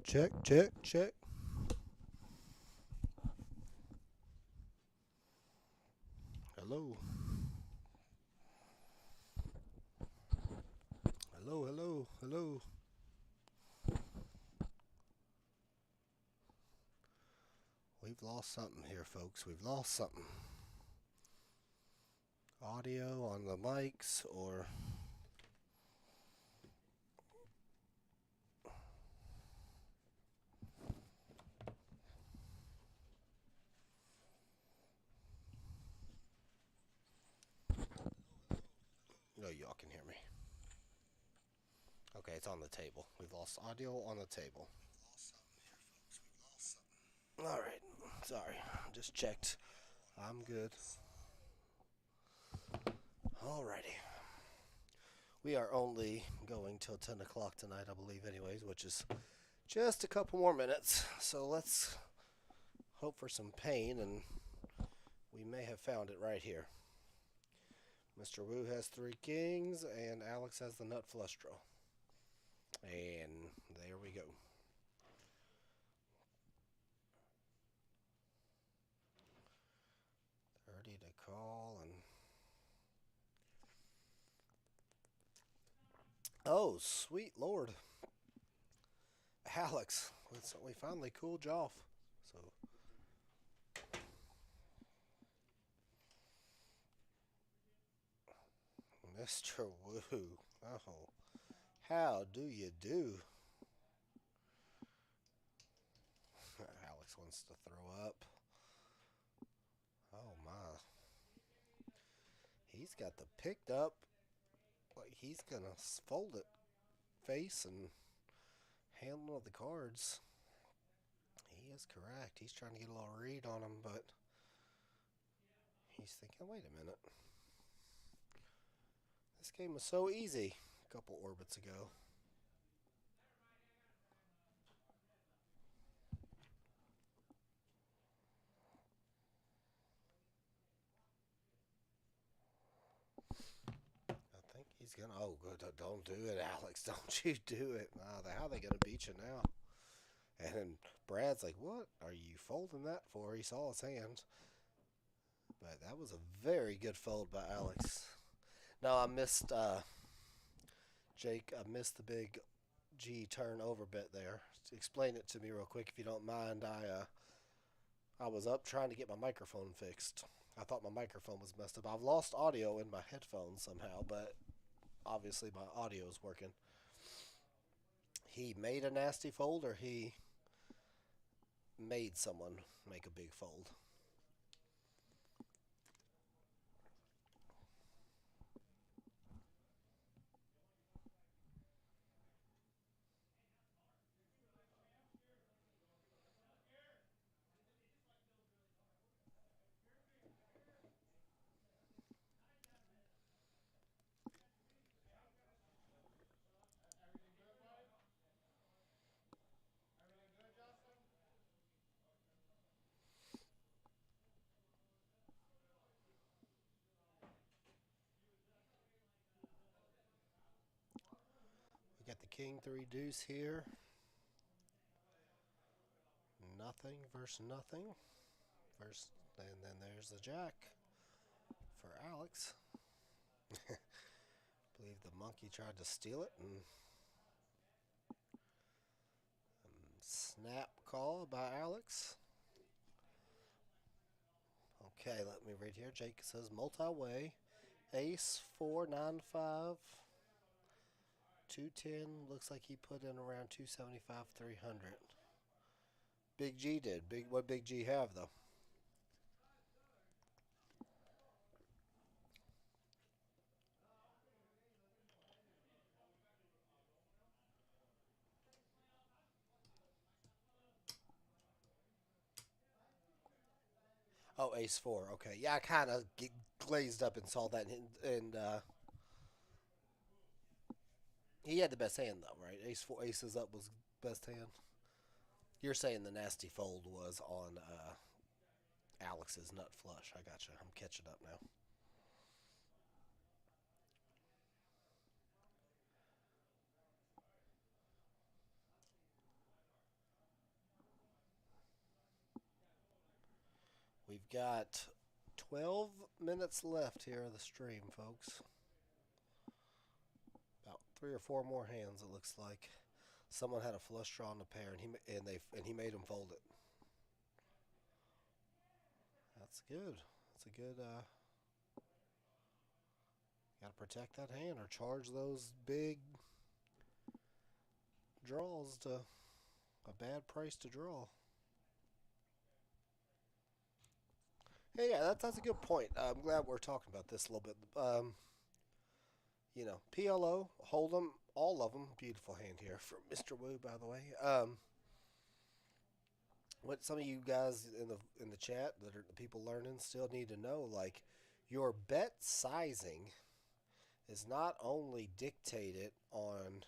Check, check, check. Hello. Hello, hello, hello. We've lost something here, folks. We've lost something. Audio on the mics or... No, y'all can hear me. Okay, it's on the table. We've lost audio on the table. Alright, sorry. Just checked. I'm good. Alrighty. We are only going till 10 o'clock tonight, I believe, anyways, which is just a couple more minutes. So let's hope for some pain, and we may have found it right here. Mr. Wu has 3 kings, and Alex has the nut flush draw. And there we go. To call and oh sweet lord, Alex, we finally cooled you off. So Mr. Wu. Oh, how do you do? Alex wants to throw up. Oh my. He's got the picked up. Like he's gonna fold it face and handle of the cards. He is correct. He's trying to get a little read on him, but he's thinking, wait a minute. This game was so easy a couple orbits ago. I think he's gonna. Oh, good. Don't do it, Alex. Don't you do it. How are they gonna beat you now? And then Brad's like, what are you folding that for? He saw his hand. But that was a very good fold by Alex. No, I missed, Jake, I missed the big G turnover bit there. Explain it to me real quick if you don't mind. I was up trying to get my microphone fixed. I thought my microphone was messed up. I've lost audio in my headphones somehow, but obviously my audio is working. He made a nasty fold, or he made someone make a big fold? Everything good, bud? Everything good, Justin? We got the king three deuce here. Nothing versus nothing. First, and then there's the jack for Alex. I believe the monkey tried to steal it and snap call by Alex. Okay, let me read here. Jake says multi-way. Ace 495. 210. Looks like he put in around 275, 300. Big G did. What Big G have though? Oh, ace four. Okay, yeah, I kind of glazed up and saw that, and he had the best hand though, right? Ace four, aces up was best hand. You're saying the nasty fold was on Alex's nut flush. I gotcha. I'm catching up now. We've got 12 minutes left here of the stream, folks. About 3 or 4 more hands. It looks like someone had a flush draw on the pair, and he made him fold it. That's good. That's a good. Got to protect that hand or charge those big draws to a bad price to draw. Hey, yeah, that's a good point. I'm glad we're talking about this a little bit. PLO, hold them, all of them. Beautiful hand here from Mr. Wu, by the way. What some of you guys in the chat that are the people learning still need to know, like your bet sizing is not only dictated on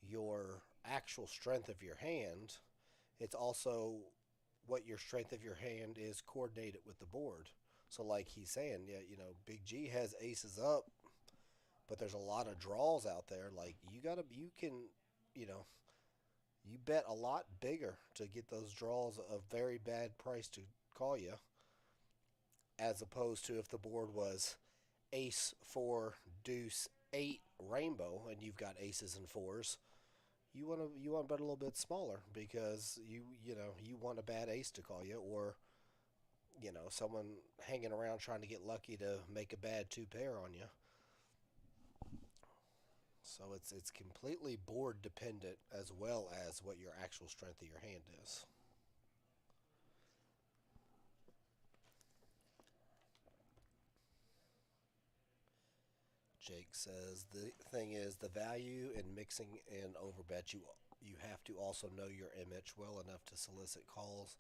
your actual strength of your hand, it's also what your strength of your hand is coordinated with the board. So like he's saying, yeah, Big G has aces up, but there's a lot of draws out there. Like you know, you bet a lot bigger to get those draws a very bad price to call you, as opposed to if the board was ace four deuce eight rainbow and you've got aces and fours. You want to bet a little bit smaller because you want a bad ace to call you, or someone hanging around trying to get lucky to make a bad two pair on you. So it's completely board dependent as well as what your actual strength of your hand is. Jake says the thing is the value in mixing in overbet. You have to also know your image well enough to solicit calls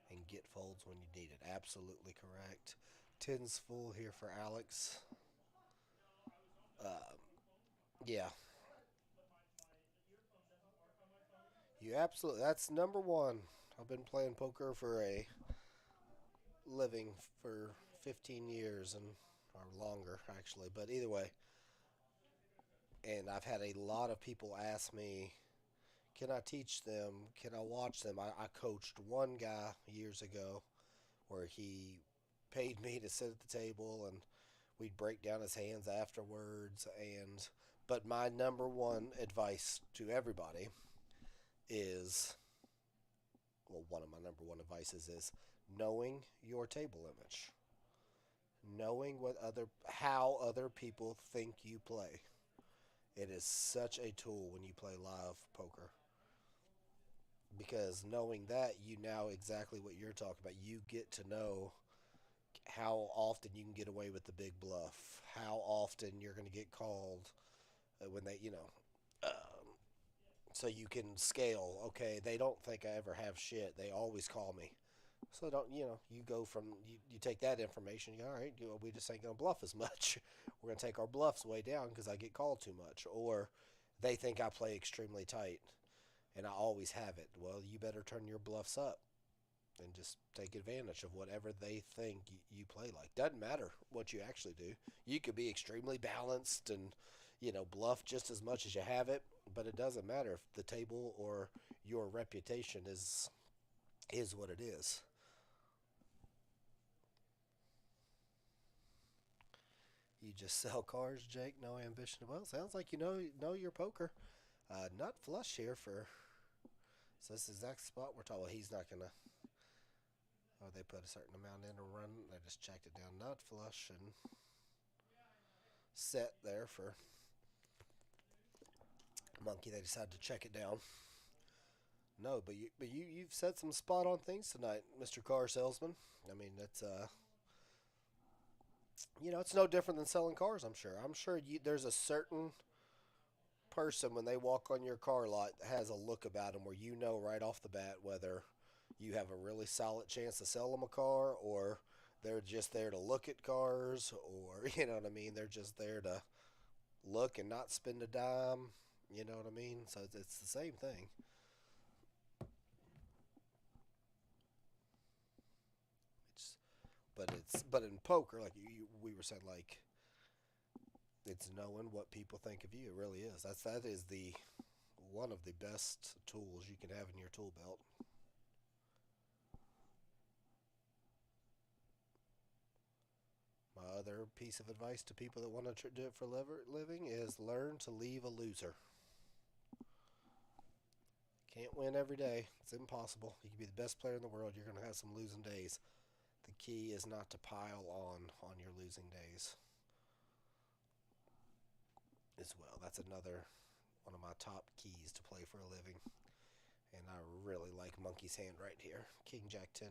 and get folds when you need it. Absolutely correct. Tins full here for Alex. Yeah, you absolutely. That's number one. I've been playing poker for a living for 15 years and or longer actually, but either way, and I've had a lot of people ask me, can I teach them? Can I watch them? I coached one guy years ago where he paid me to sit at the table and we'd break down his hands afterwards. And but my number one advice to everybody is, well, one of my number one advices is knowing your table image, knowing how other people think you play. It is such a tool when you play live poker because knowing that, you know exactly what you're talking about. You get to know how often you can get away with the big bluff, how often you're going to get called when they, so you can scale. Okay, they don't think I ever have shit. They always call me. So don't you go from you take that information. You go, all right, we just ain't gonna bluff as much. We're gonna take our bluffs way down because I get called too much, or they think I play extremely tight and I always have it. Well, you better turn your bluffs up and just take advantage of whatever they think you play like. Doesn't matter what you actually do. You could be extremely balanced and bluff just as much as you have it, but it doesn't matter if the table or your reputation is what it is. You just sell cars, Jake. No ambition. Well, sounds like you know your poker. Nut flush here for. So this is the exact spot we're talking. Well, he's not gonna. Oh, they put a certain amount in to run. They just checked it down. Nut flush and set there for Monkey. They decided to check it down. No, but you've said some spot on things tonight, Mr. Car Salesman. I mean, it's no different than selling cars. I'm sure there's a certain person when they walk on your car lot that has a look about them where you know right off the bat whether you have a really solid chance to sell them a car or they're just there to look at cars or you know what I mean. They're just there to look and not spend a dime. You know what I mean? So it's the same thing. It's but in poker, like we were saying, like it's knowing what people think of you. It really is. That is the one of the best tools you can have in your tool belt. My other piece of advice to people that want to do it for living is learn to leave a loser. Can't win every day. It's impossible. You can be the best player in the world. You're going to have some losing days. The key is not to pile on your losing days as well. That's another one of my top keys to play for a living. And I really like Monkey's hand right here. King Jack 10-9.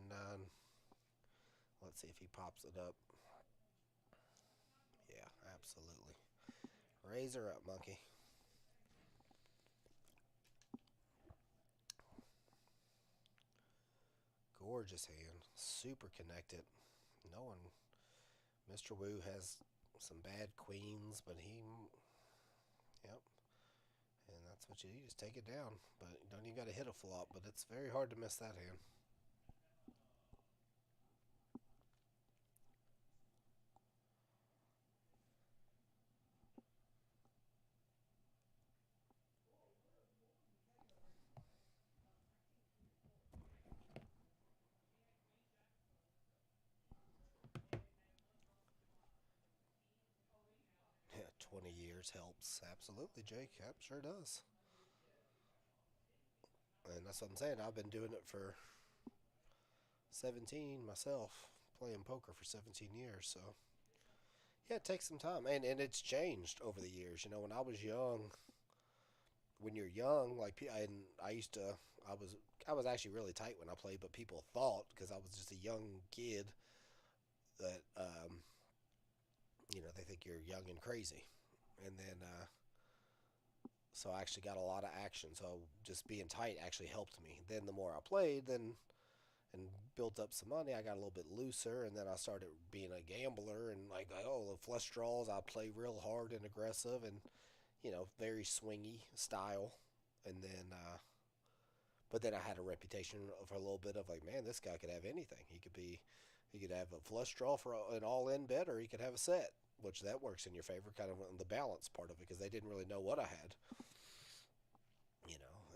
Let's see if he pops it up. Yeah, absolutely. Raise her up, Monkey. Gorgeous hand. Super connected. No one. Mr. Wu has some bad queens, but yep. And that's what you do. Just take it down. But you don't even got to hit a flop. But it's very hard to miss that hand. Yeah, 20 years helps. Absolutely, Jake. Yep, sure does. And that's what I'm saying. I've been doing it for 17 myself, playing poker for 17 years. So Yeah, it takes some time, and it's changed over the years. You know, when I was young, when you're young, like and I used to, I was actually really tight when I played, but people thought because I was just a young kid that they think you're young and crazy, and then so I actually got a lot of action. So just being tight actually helped me. Then the more I played, then and built up some money, I got a little bit looser, and then I started being a gambler and like oh the flush draws, I play real hard and aggressive and very swingy style, and then but then I had a reputation for a little bit of like man this guy could have anything. He could have a flush draw for an all in bet, or he could have a set, which that works in your favor, kind of on the balance part of it because they didn't really know what I had.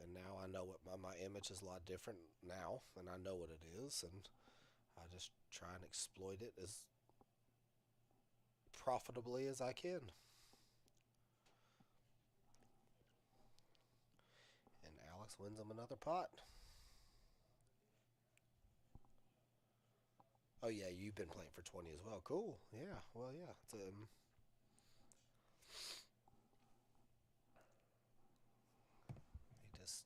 And now I know what my image is a lot different now, and I know what it is, and I just try and exploit it as profitably as I can. And Alex wins him another pot. Oh yeah, you've been playing for 20 as well. Cool. Yeah. Well, yeah. He just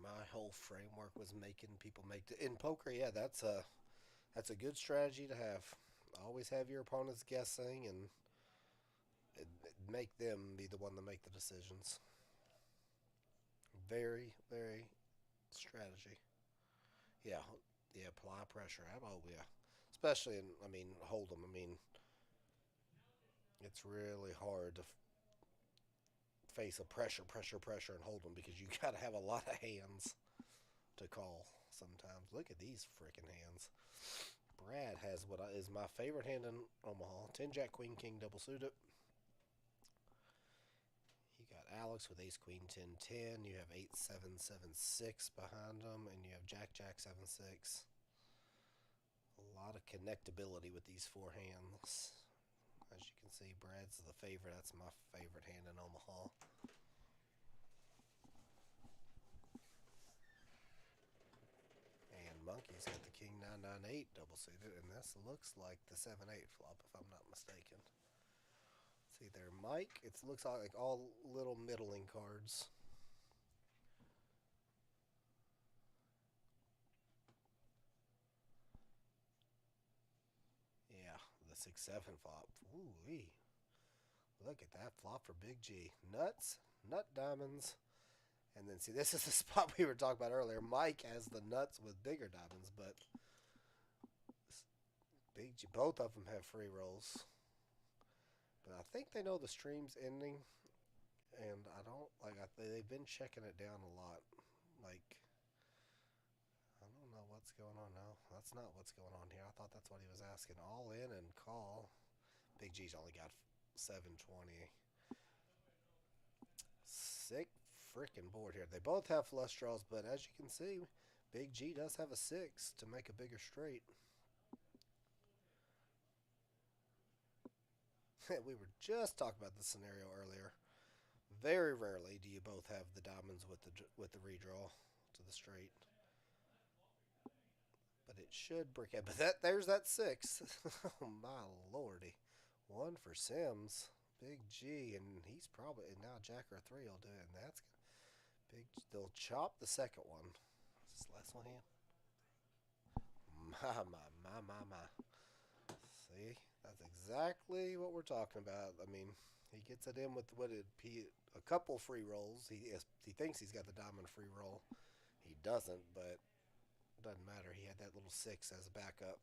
my whole framework was making people in poker. Yeah, that's a good strategy to have. Always have your opponents guessing and make them be the one to make the decisions. Very, very strategy. Yeah, yeah. Apply pressure. Oh yeah. Especially in, I mean, hold 'em. I mean, it's really hard to face a pressure, and hold 'em because you got to have a lot of hands to call sometimes. Look at these freaking hands. Brad has what is my favorite hand in Omaha: 10 Jack Queen King double suited. You got Alex with Ace Queen 10 10. You have 8 7 7 6 behind them, and you have Jack Jack 7 6. A lot of connectability with these four hands. As you can see, Brad's the favorite. That's my favorite hand in Omaha. And Monkey's got the King 998 double suited, and this looks like the 7 8 flop, if I'm not mistaken. See there, Mike. It looks like all little middling cards. Yeah, the 6 7 flop. Ooh wee. Look at that flop for Big G. Nuts, nut diamonds. And then see, this is the spot we were talking about earlier. Mike has the nuts with bigger diamonds, but Big G, both of them have free rolls. But I think they know the stream's ending, and I don't like. They've been checking it down a lot. Like I don't know what's going on now. That's not what's going on here. I thought that's what he was asking. All in and call. Big G's only got 720. Sick freaking board here. They both have flush draws, but as you can see, Big G does have a 6 to make a bigger straight. We were just talking about this scenario earlier. Very rarely do you both have the diamonds with the redraw to the straight, but it should break out. But there's that 6. Oh my lordy, one for Sims, Big G, and he's probably and now Jack or 3 will do it, and that's big. They'll chop the second one. Is this last one here? My. See, that's exactly what we're talking about. I mean, he gets it in with what it be a couple free rolls. He thinks he's got the diamond free roll. He doesn't, but it doesn't matter. He had that little 6 as a backup.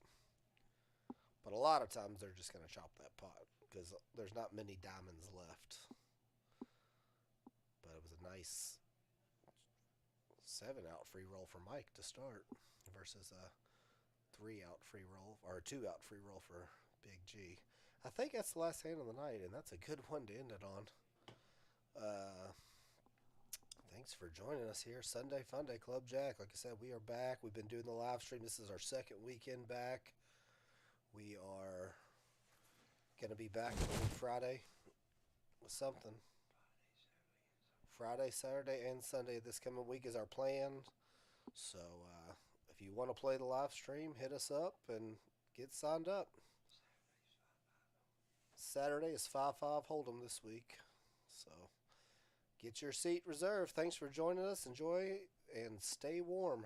But a lot of times they're just going to chop that pot because there's not many diamonds left. But it was a nice 7 out free roll for Mike to start versus a 3 out free roll or a 2 out free roll for Big G. I think that's the last hand of the night, and that's a good one to end it on. I think Thanks for joining us here, Sunday Funday Club Jack. Like I said, we are back. We've been doing the live stream. This is our second weekend back. We are going to be back on Friday with something. Friday, Saturday, and Sunday this coming week is our plan. So if you want to play the live stream, hit us up and get signed up. Saturday is 5-5 Hold'em this week. So get your seat reserved. Thanks for joining us. Enjoy and stay warm.